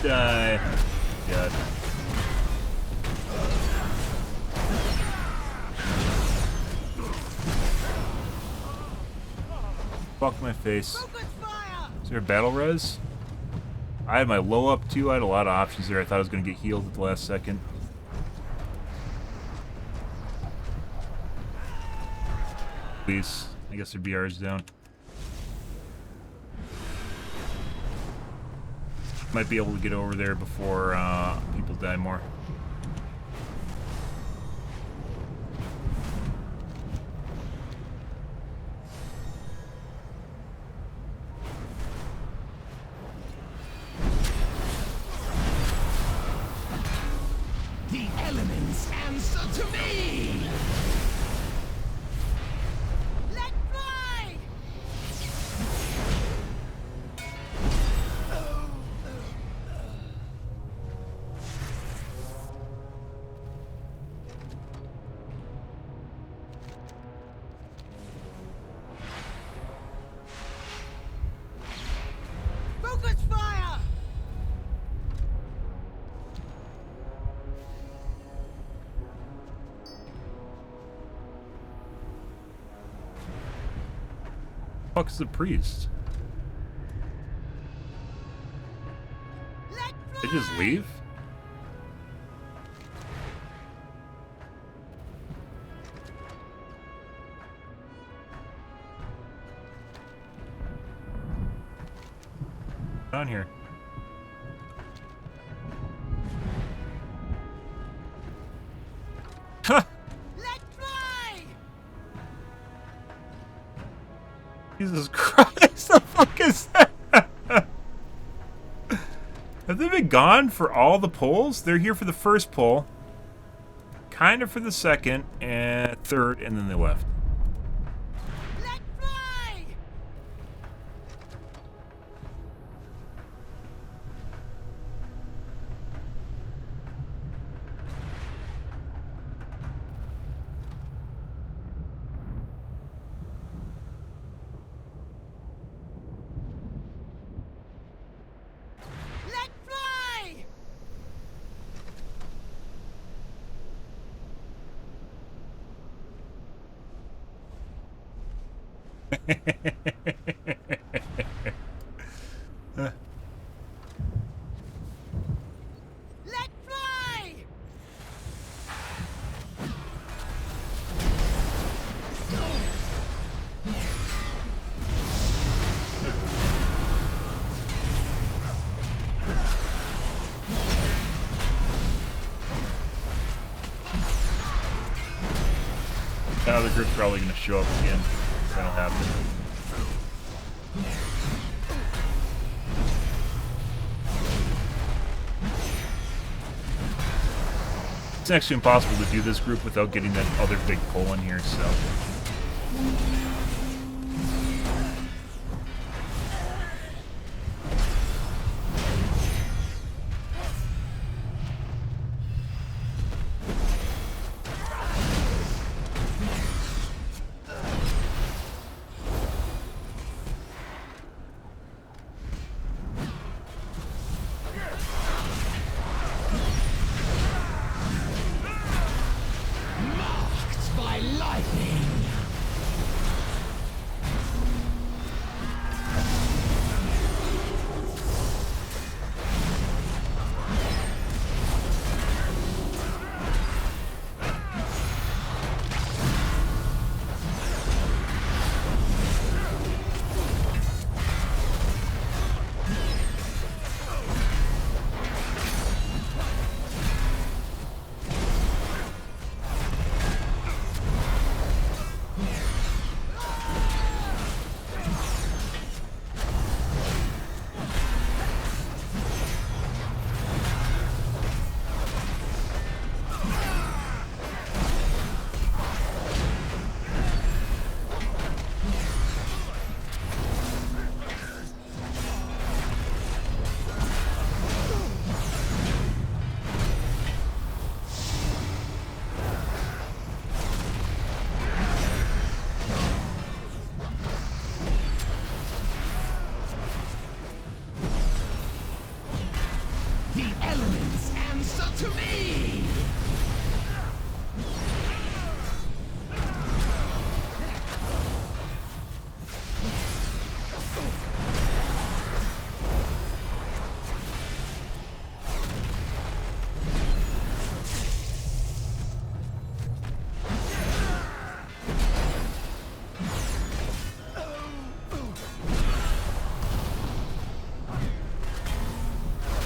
Die. God. Fuck my face. Is there a battle res? I had my low up too. I had a lot of options there. I thought I was going to get healed at the last second. Please. I guess their BR is down. Might be able to get over there before people die more. The elements answer to me! Let fly! Focus fire! Fuck's the priest? They just leave? On here. Ha! Jesus Christ, the fuck is that? Have they been gone for all the polls? They're here for the first poll, kind of for the second and third, and then they left. That other group's probably going to show up again. That'll happen. It's actually impossible to do this group without getting that other big pull in here, so...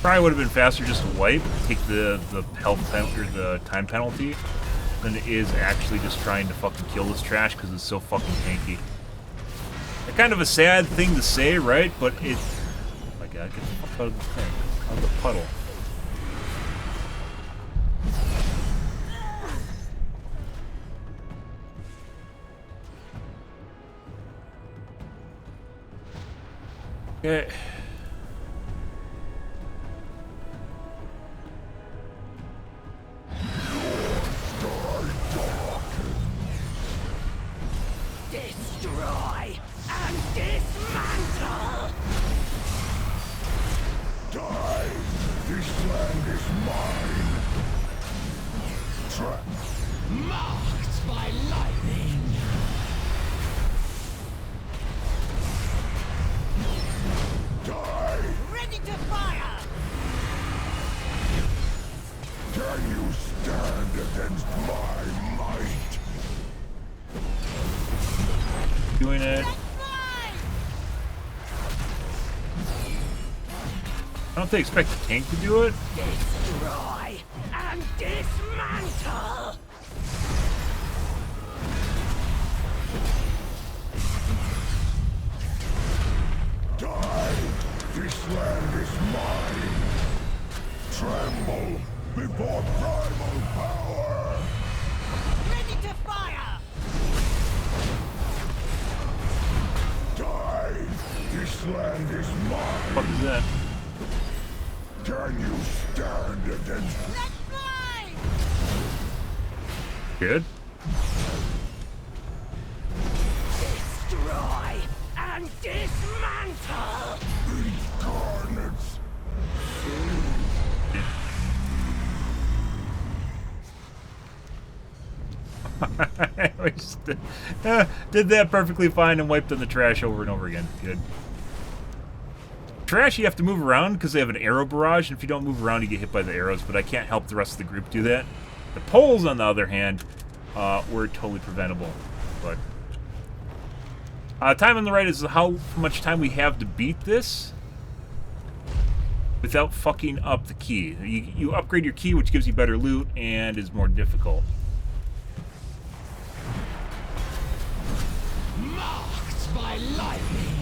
Probably would have been faster just to wipe, take the health penalty or the time penalty, than it is actually just trying to fucking kill this trash because it's so fucking tanky. Kind of a sad thing to say, right? But it... Oh my god, get the fuck out of the thing. Out of the puddle. Okay. Destroy and dismantle! Die! This land is mine! Trap! Marked by lightning! Die! Ready to fire! Can you stand against my might? Doing it. I don't think expect the tank to do it. Destroy and dismantle! Die! This land is mine! Tremble before primal power! Ready to fire! Die! This land is mine! What is that? Can you stand against... Let's fly! Good. Destroy and dismantle! Incarnates! Did that perfectly fine and wiped on the trash over and over again. Good. Trash, you have to move around because they have an arrow barrage, and if you don't move around, you get hit by the arrows, but I can't help the rest of the group do that. The poles, on the other hand, were totally preventable. But time on the right is how much time we have to beat this without fucking up the key. You upgrade your key, which gives you better loot and is more difficult. Marked by lightning!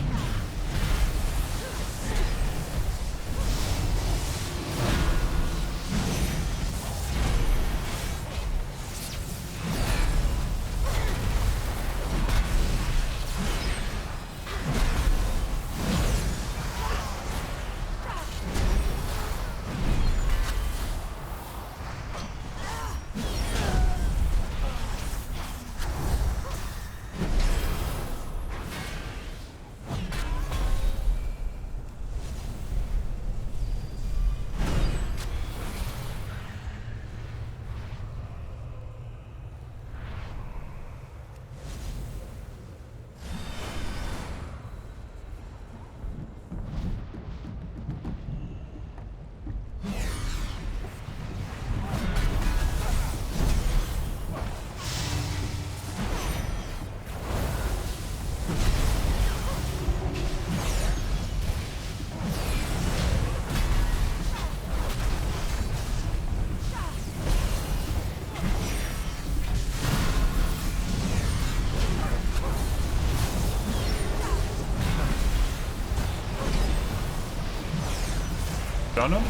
Stun him?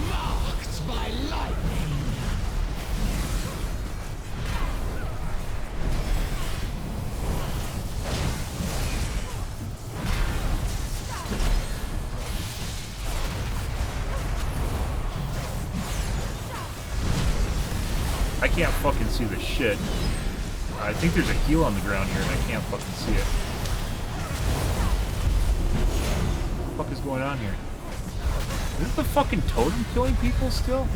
Marked by lightning. I can't fucking see the shit. I think there's a heal on the ground here and I can't fucking see it. What the fuck is going on here? Is this the fucking totem killing people still? I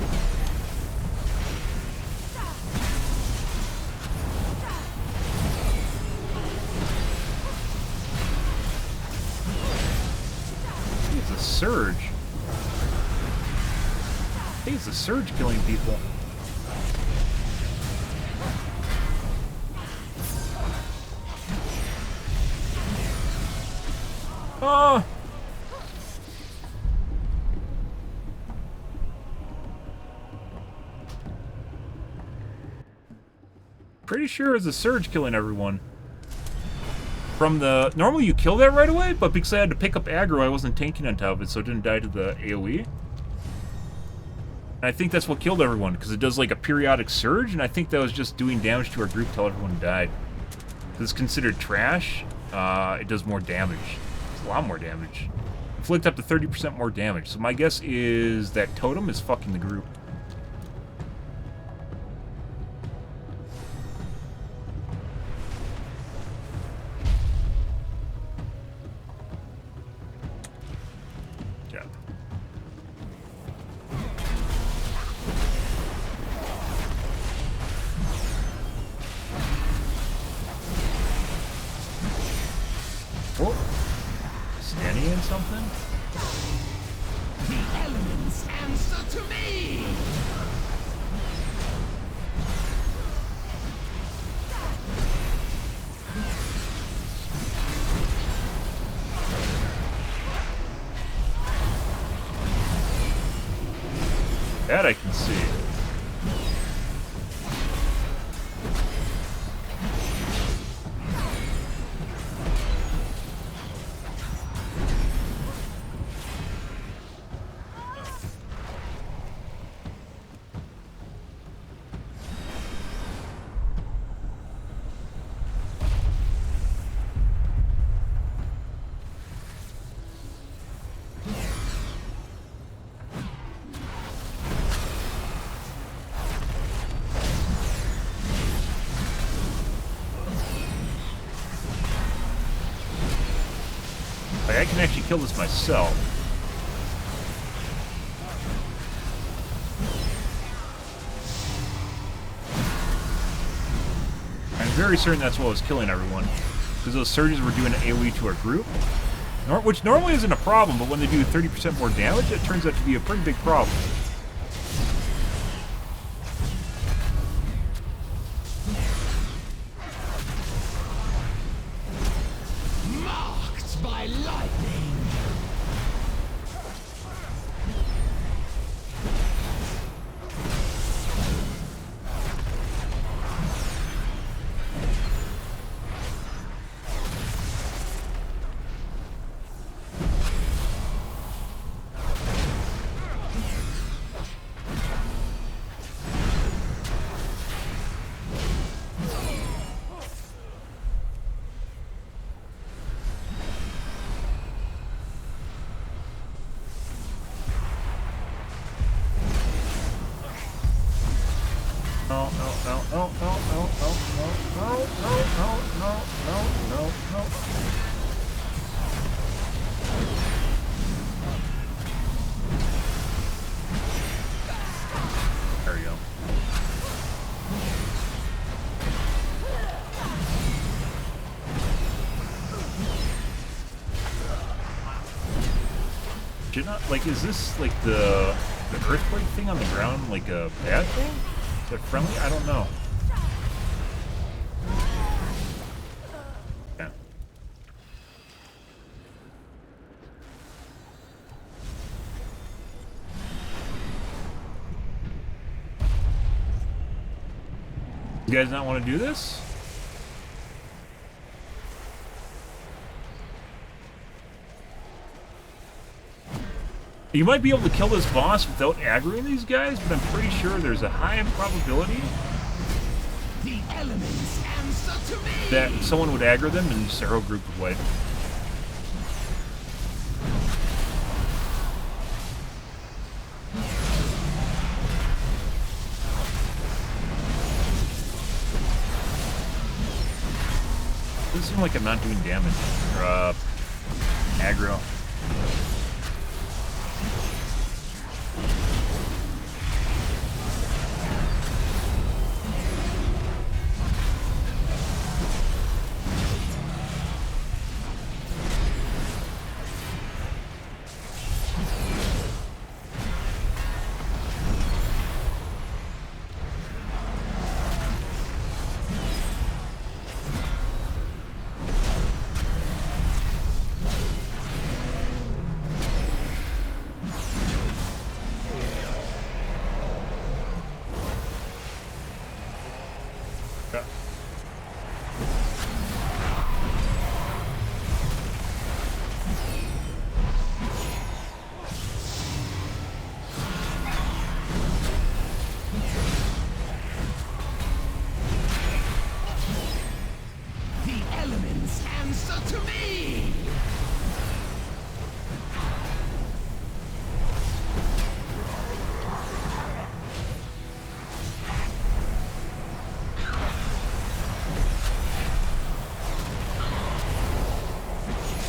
think it's a surge. I think it's a surge killing people. Oh! Pretty sure it's a surge killing everyone. From the... Normally you kill that right away, but because I had to pick up aggro, I wasn't tanking on top of it, so it didn't die to the AoE. And I think that's what killed everyone, because it does like a periodic surge, and I think that was just doing damage to our group till everyone died. It's considered trash. It does more damage. A lot more damage. Inflict up to 30% more damage. So my guess is that totem is fucking the group. Yeah. Whoa. Standing in something? The elements answer to me! That I can see. Like, I can actually kill this myself. I'm very certain that's what was killing everyone. Because those surges were doing an AoE to our group. Which normally isn't a problem, but when they do 30% more damage, it turns out to be a pretty big problem. Marked by lightning. No, no, no, no, no, no, no, no, no, no, no, no, no, no. There we go. Did not, like, is this like the earthquake thing on the ground like a bad thing? Is it friendly? I don't know. Yeah. You guys not want to do this? You might be able to kill this boss without aggroing these guys, but I'm pretty sure there's a high probability The elements answer to me. that someone would aggro them and just arrow group would wipe. Doesn't seem like I'm not doing damage. Or, aggro.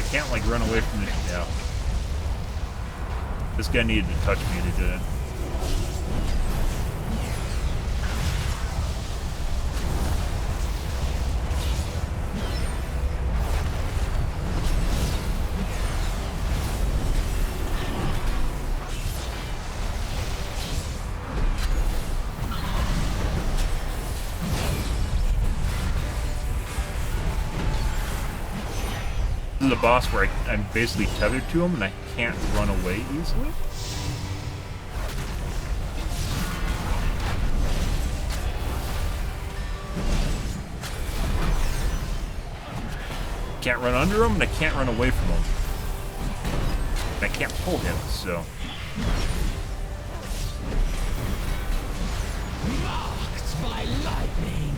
Can't like run away from it. Yeah. This guy needed to touch me and he didn't. The boss where I'm basically tethered to him and I can't run away easily. Can't run under him and I can't run away from him. And I can't pull him, so. Marked by lightning.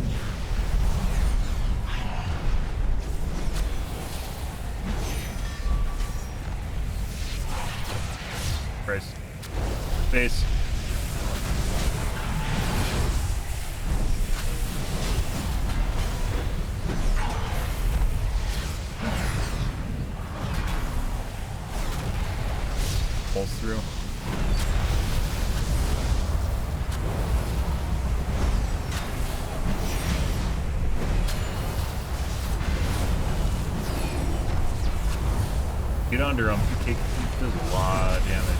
Price. Base. Pulls through. Get under him. He does a lot of damage.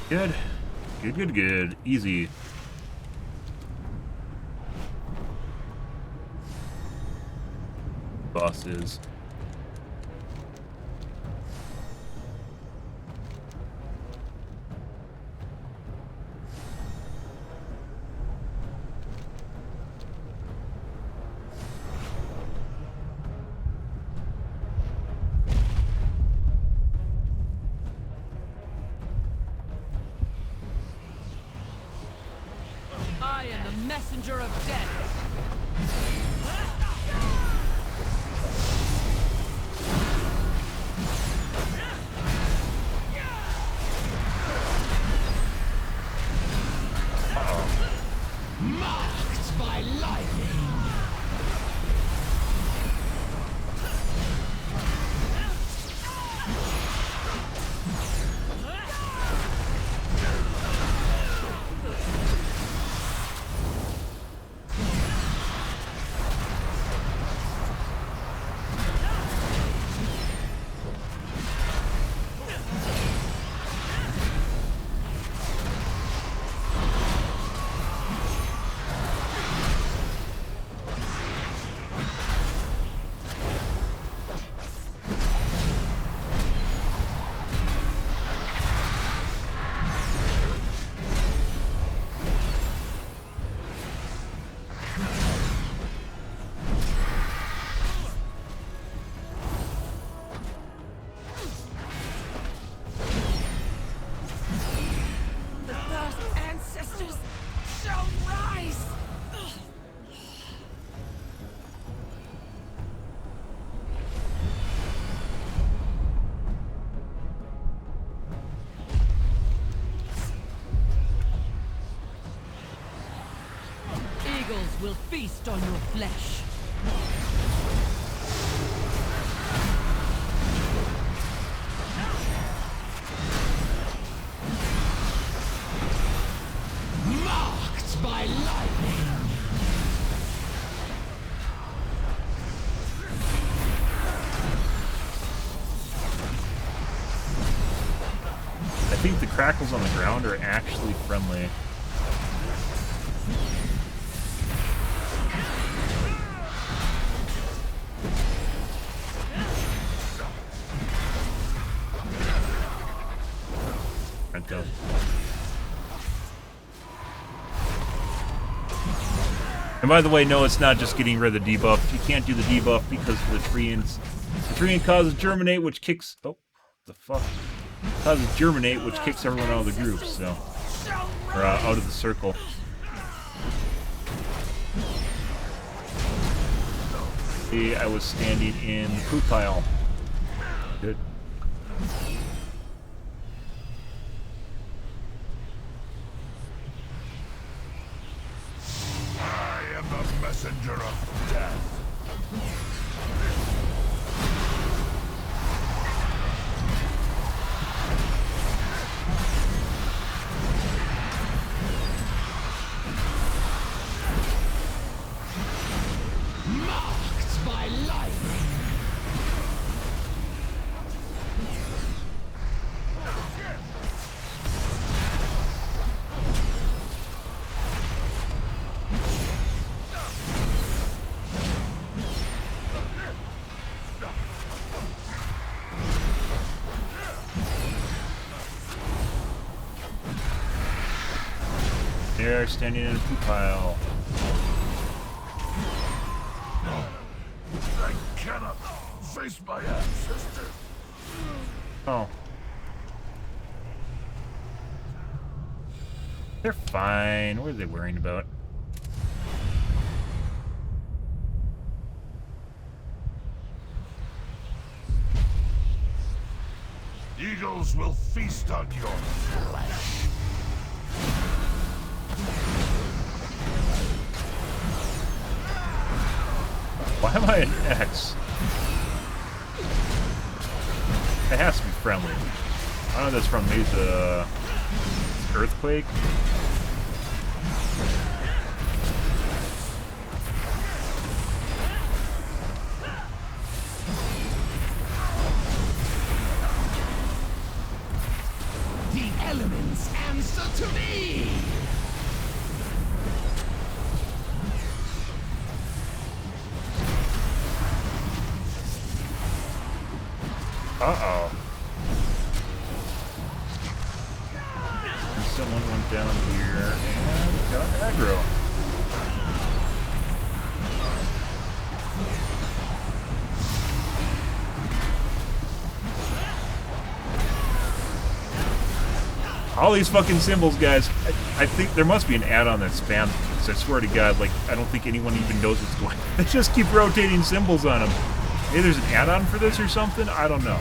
Good. Good. Easy. Bosses. I am the messenger of death. Marked by lightning. will feast on your flesh. Marked by lightning. I think the crackles on the ground are actually friendly. Right go. And by the way, no, it's not just getting rid of the debuff. You can't do the debuff because of the Treants. The Treant causes Germinate, which kicks... Oh, the fuck? Causes Germinate, which kicks everyone out of the group, so... Or out of the circle. See, I was standing in the poop pile. Good. I am the messenger of death. Marked by lightning. They're standing in a poop pile. I cannot face my ancestors. Oh. They're fine. What are they worrying about? Eagles will feast on your flesh. Why am I an X? It has to be friendly. I don't know if that's from maybe the earthquake. The elements answer to me. Uh-oh. Someone went down here and got aggro. All these fucking symbols, guys. I think there must be an add-on that spams this. I swear to God, like, I don't think anyone even knows what's going on. They just keep rotating symbols on them. Maybe there's an add-on for this or something? I don't know.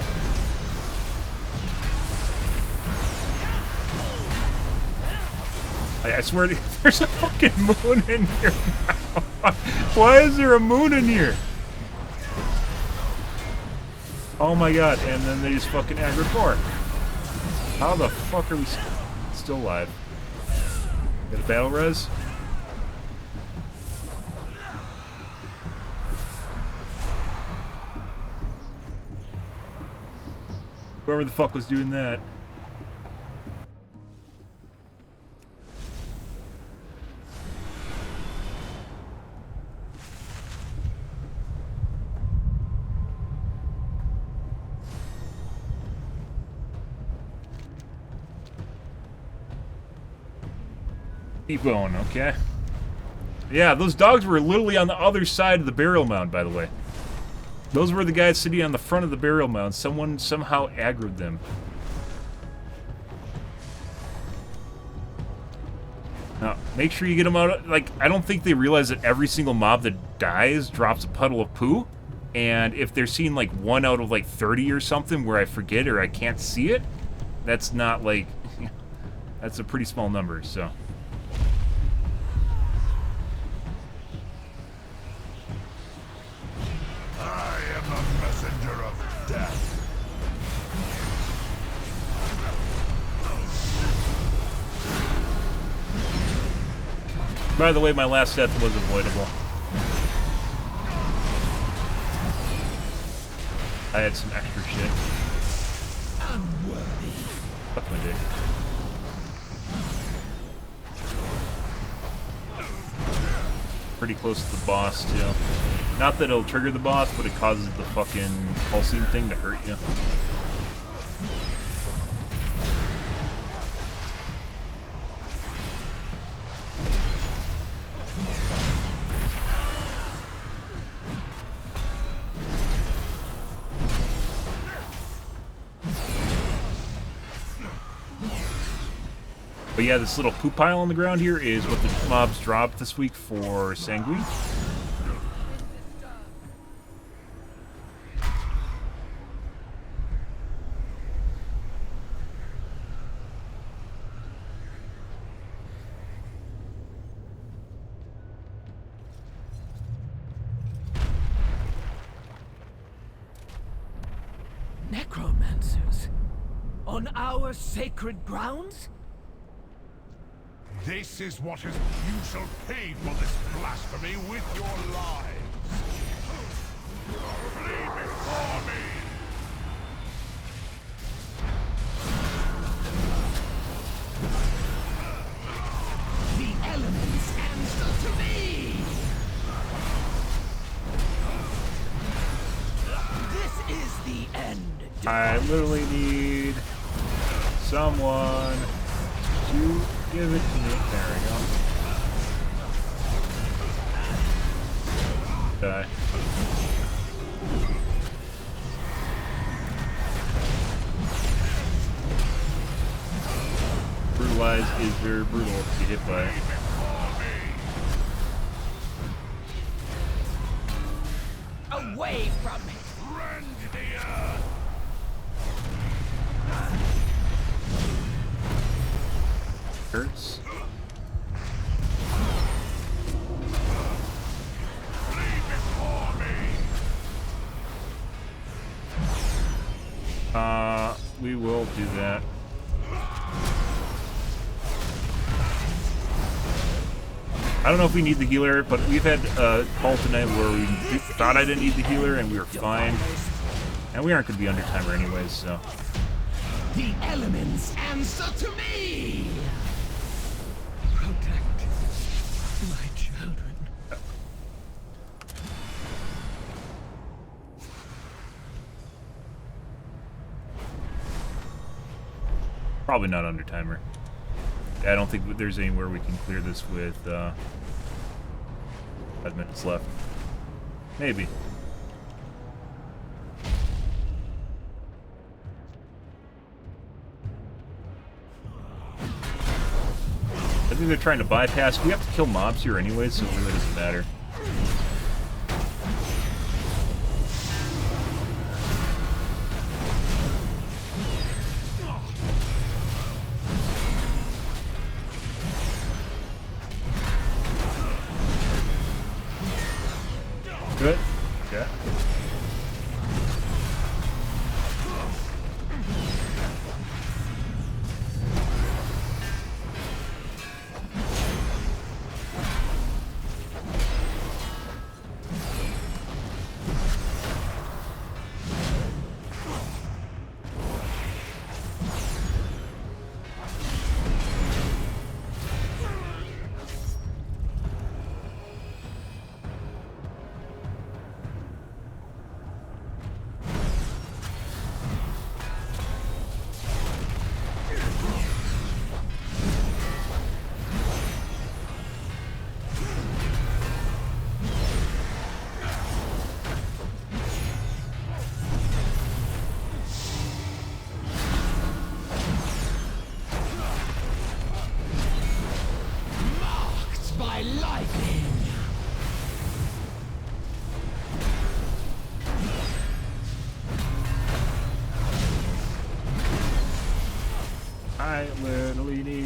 I swear to there's a fucking moon in here now. Why is there a moon in here? Oh my god, and then they just fucking aggroed more. How the fuck are we still alive? Got a battle res? Whoever the fuck was doing that. Keep going, okay? Yeah, those dogs were literally on the other side of the burial mound, by the way. Those were the guys sitting on the front of the burial mound. Someone somehow aggroed them. Now, make sure you get them out. Like, I don't think they realize that every single mob that dies drops a puddle of poo. And if they're seeing, like, 1 out of, like, 30 or something where I forget or I can't see it, that's not, like... That's a pretty small number, so... By the way, my last death was avoidable. I had some extra shit. Unworthy. Fuck my dick. Pretty close to the boss, too. Not that it'll trigger the boss, but it causes the fucking pulsing thing to hurt you. But yeah, this little poop pile on the ground here is what the mobs dropped this week for Sanguine. Necromancers? On our sacred grounds? This is what is... You shall pay for this blasphemy with your lives. Flee before me! The elements answer to me! This is the end. I literally need someone to give it to me. There we go. Die. Brutalize is very brutal to get hit by it. Away from it! Rend the earth! Hurts. We will do that. I don't know if we need the healer, but we've had call tonight where we thought I didn't need the healer and we were fine. And we aren't going to be under timer anyways, so. The elements answer to me! Protect my children. Probably not under timer. I don't think there's anywhere we can clear this with 5 minutes left. Maybe. I think they're trying to bypass. We have to kill mobs here anyways, so it really doesn't matter. Good. Okay. I literally need...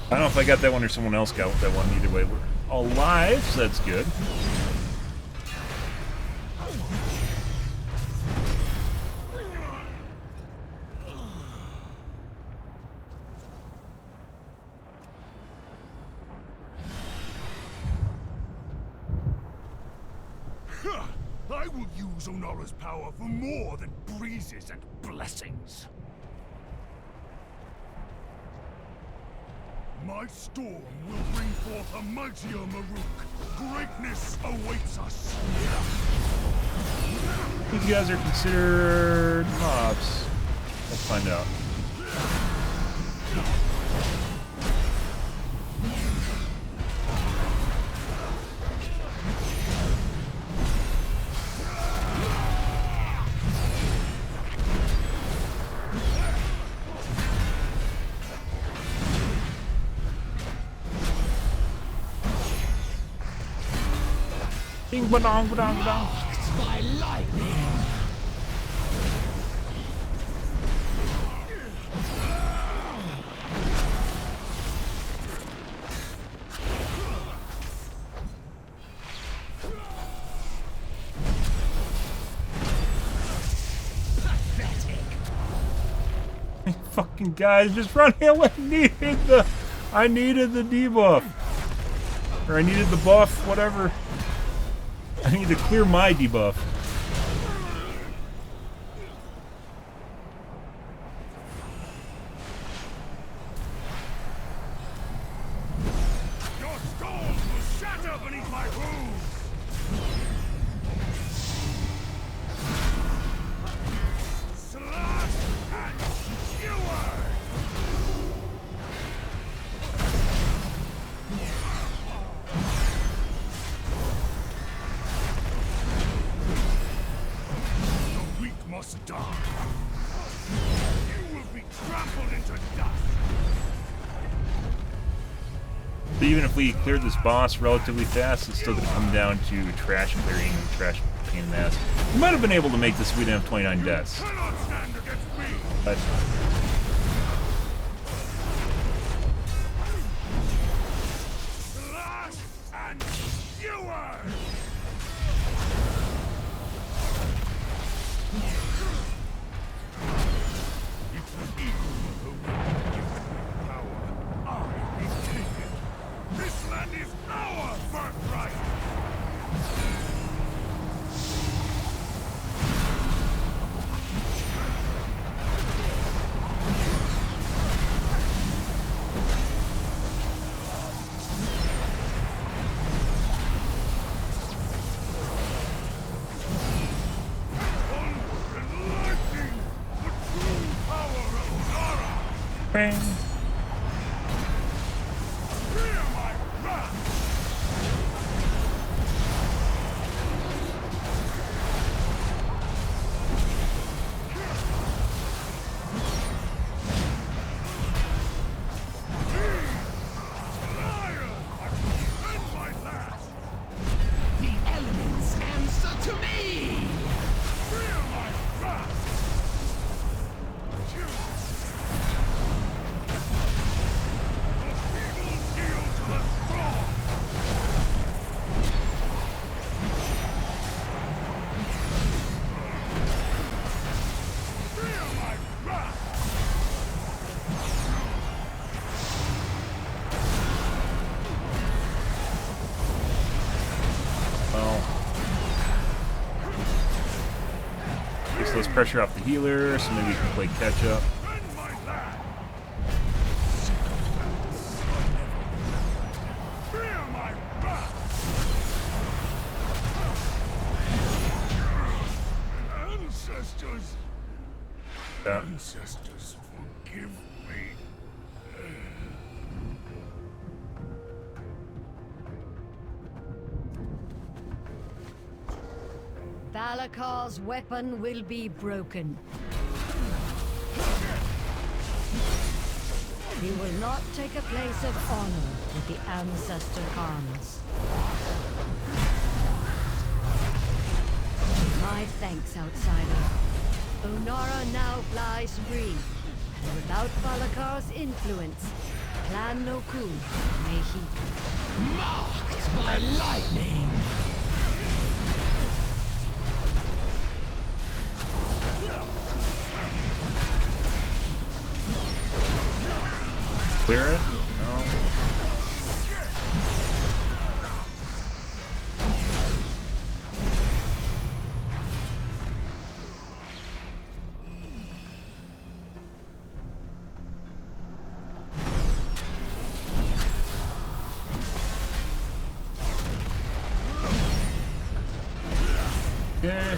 I don't know if I got that one or someone else got that one. Either way, alive, so that's good. I will use Onora's power for more than breezes and blessings. My storm will bring forth a mightier Maruk. Greatness awaits us. These guys are considered mobs. Let's find out. Ding ba-dong, ba-dong, ba-dong. By lightning. Fucking guys, just run away. I needed the debuff. Or I needed the buff, whatever. I need to clear my debuff. Your storms will shatter beneath my hooves. Slash and skewer. Must die. You will be trampled into dust. So even if we cleared this boss relatively fast, it's still going to come down to trash clearing and trash pain in the ass. We might have been able to make this if we didn't have 29 deaths. But Slash and skewer. This land is our birthright! Thunder and lightning! The true power of Nara! bang. So let's pressure off the healer, so maybe we can play catch up. Ancestors! Yeah. Ancestors, forgive me. Valakar's weapon will be broken. He will not take a place of honor with the Ancestor Khans. My thanks, outsider. Onara now flies free, and without Valakar's influence, Clan Noku may heed. Marked by lightning. Clear it? No. Yeah.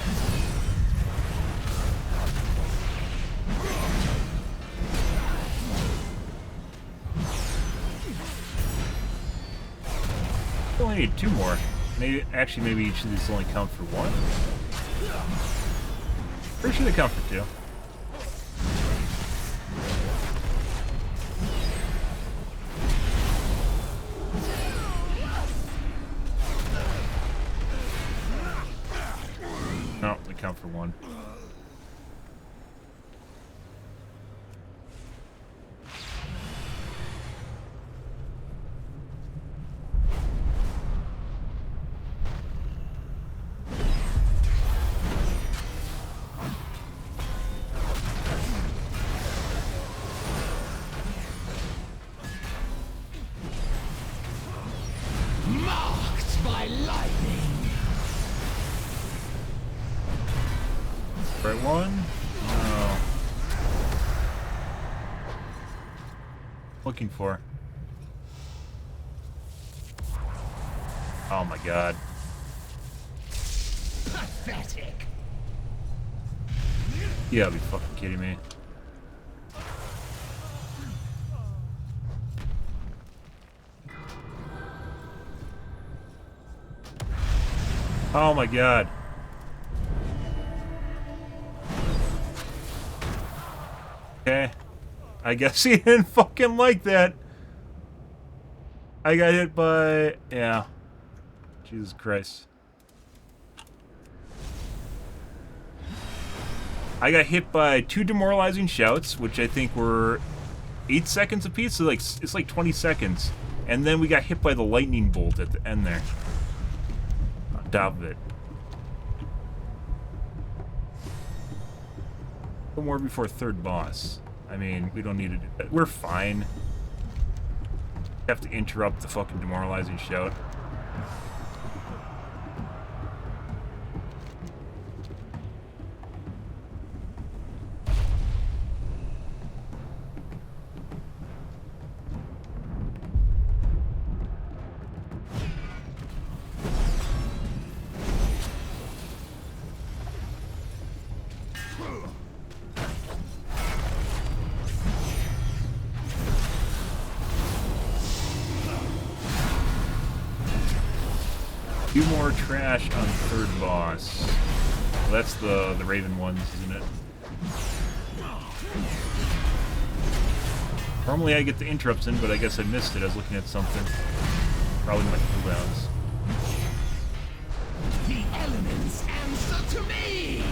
We only need 2 more. Maybe each of these only count for 1. Pretty sure they count for 2. No, they count for 1. Marked by lightning. Right one? No. Looking for. Oh my god. Pathetic. You gotta be fucking kidding me. Oh my god. Okay. I guess he didn't fucking like that. I got hit by... yeah. Jesus Christ. I got hit by 2 demoralizing shouts, which I think were 8 seconds apiece, so like it's like 20 seconds. And then we got hit by the lightning bolt at the end there. On top of it. One more before 3rd boss. I mean, we don't need to do that. We're fine. Have to interrupt the fucking demoralizing shout. Two more trash on 3rd boss. Well, that's the Raven ones, isn't it? Normally I get the interrupts in, but I guess I missed it. I was looking at something. Probably my cooldowns. The elements answer to me.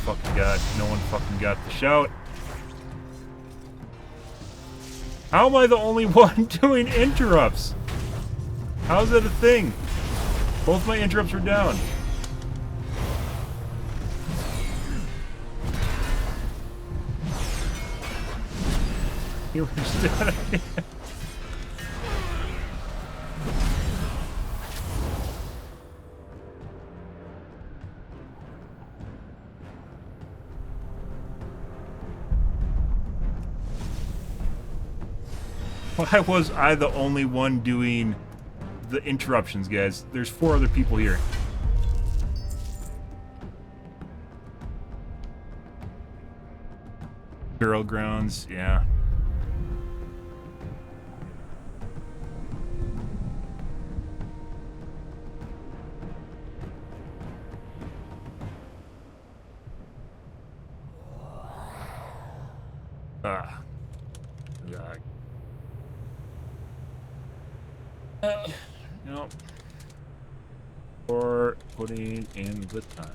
Fucking god, no one fucking got the shout. How am I the only one doing interrupts? How's that a thing? Both my interrupts were down. You were still Why was I the only one doing the interruptions, guys? There's 4 other people here. Burial grounds, yeah. Ah. God. No. for putting in the time.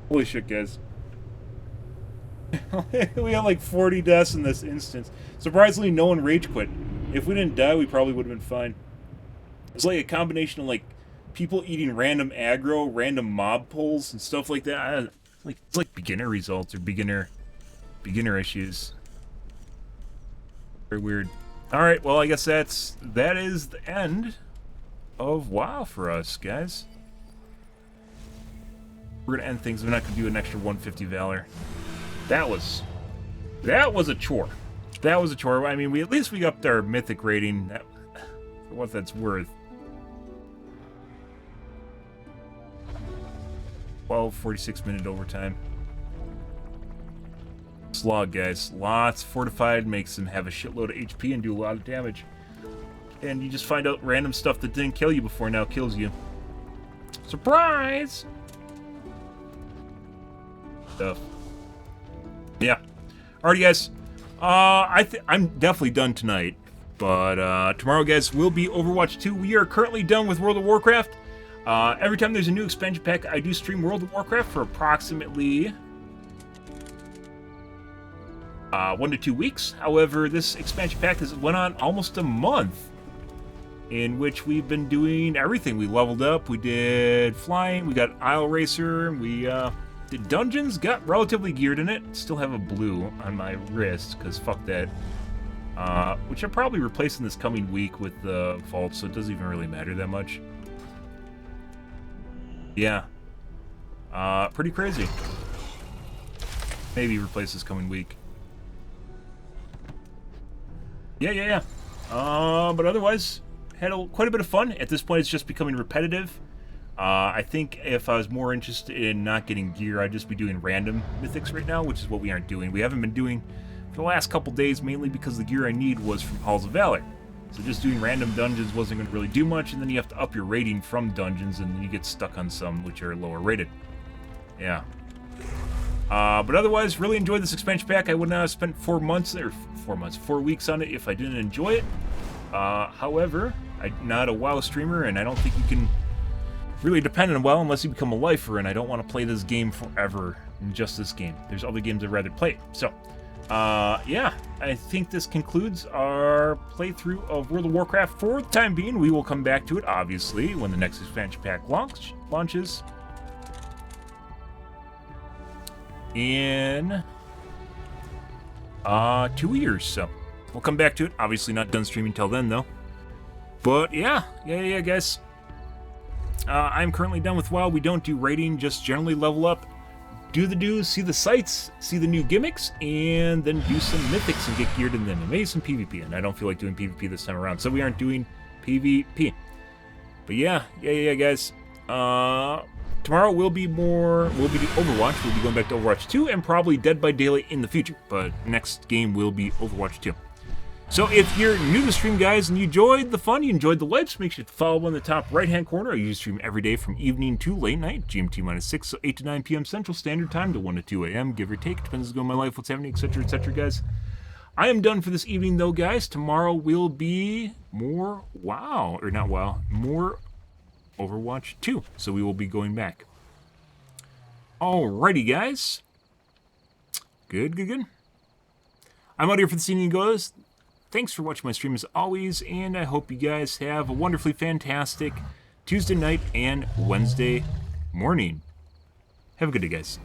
Holy shit, guys. We had like 40 deaths in this instance. Surprisingly, no one rage quit. If we didn't die, we probably would have been fine. It's like a combination of like people eating random aggro, random mob pulls, and stuff like that. It's like beginner results or beginner issues. Very weird. All right, well, I guess that is the end of WoW for us, guys. We're gonna end things. We're not gonna do an extra 150 Valor. That was a chore. That was a chore. I mean, at least we upped our mythic rating. For what that's worth. 46-minute overtime. Slog, guys. Lots. Fortified makes him have a shitload of HP and do a lot of damage. And you just find out random stuff that didn't kill you before now kills you. Surprise! Stuff. Yeah. Alrighty, guys. I'm definitely done tonight. But tomorrow, guys, will be Overwatch 2. We are currently done with World of Warcraft. Every time there's a new expansion pack, I do stream World of Warcraft for approximately 1 to 2 weeks. However, this expansion pack has went on almost a month, in which we've been doing everything. We leveled up, we did flying, we got Isle Racer, we did dungeons, got relatively geared in it. Still have a blue on my wrist, because fuck that. Which I'll probably replace in this coming week with the vault, so it doesn't even really matter that much. Yeah. Pretty crazy. Maybe replace this coming week. Yeah. But otherwise, had quite a bit of fun. At this point, it's just becoming repetitive. I think if I was more interested in not getting gear, I'd just be doing random mythics right now, which is what we aren't doing. We haven't been doing for the last couple days, mainly because the gear I need was from Halls of Valor. So just doing random dungeons wasn't going to really do much, and then you have to up your rating from dungeons, and then you get stuck on some which are lower rated. Yeah. But otherwise, really enjoyed this expansion pack. I would not have spent 4 weeks on it if I didn't enjoy it. However, I'm not a WoW streamer, and I don't think you can really depend on WoW unless you become a lifer, and I don't want to play this game forever in just this game. There's other games I'd rather play. So, yeah, I think this concludes our playthrough of World of Warcraft for the time being. We will come back to it, obviously, when the next expansion pack launches. In 2 years, so we'll come back to it. Obviously not done streaming till then, though. But yeah, guys. I'm currently done with WoW. We don't do rating, just generally level up, do the dues, see the sights, see the new gimmicks, and then do some mythics and get geared in them, and maybe some PvP. And I don't feel like doing PvP this time around, so we aren't doing PvP. But yeah, guys. Tomorrow will be Overwatch. We'll be going back to Overwatch 2 and probably Dead by Daylight in the future. But next game will be Overwatch 2. So if you're new to the stream, guys, and you enjoyed the fun, you enjoyed the lives, make sure to follow in the top right-hand corner. I usually stream every day from evening to late night, GMT-6, so 8 to 9 p.m. Central Standard Time to 1 to 2 a.m., give or take. Depends what's going on in my life, what's happening, etc., guys. I am done for this evening, though, guys. Tomorrow will be more WoW, or not WoW, more Overwatch 2, so we will be going back. Alrighty, guys. Good. I'm out here for the evening, guys. Thanks for watching my stream as always, and I hope you guys have a wonderfully fantastic Tuesday night and Wednesday morning. Have a good day, guys.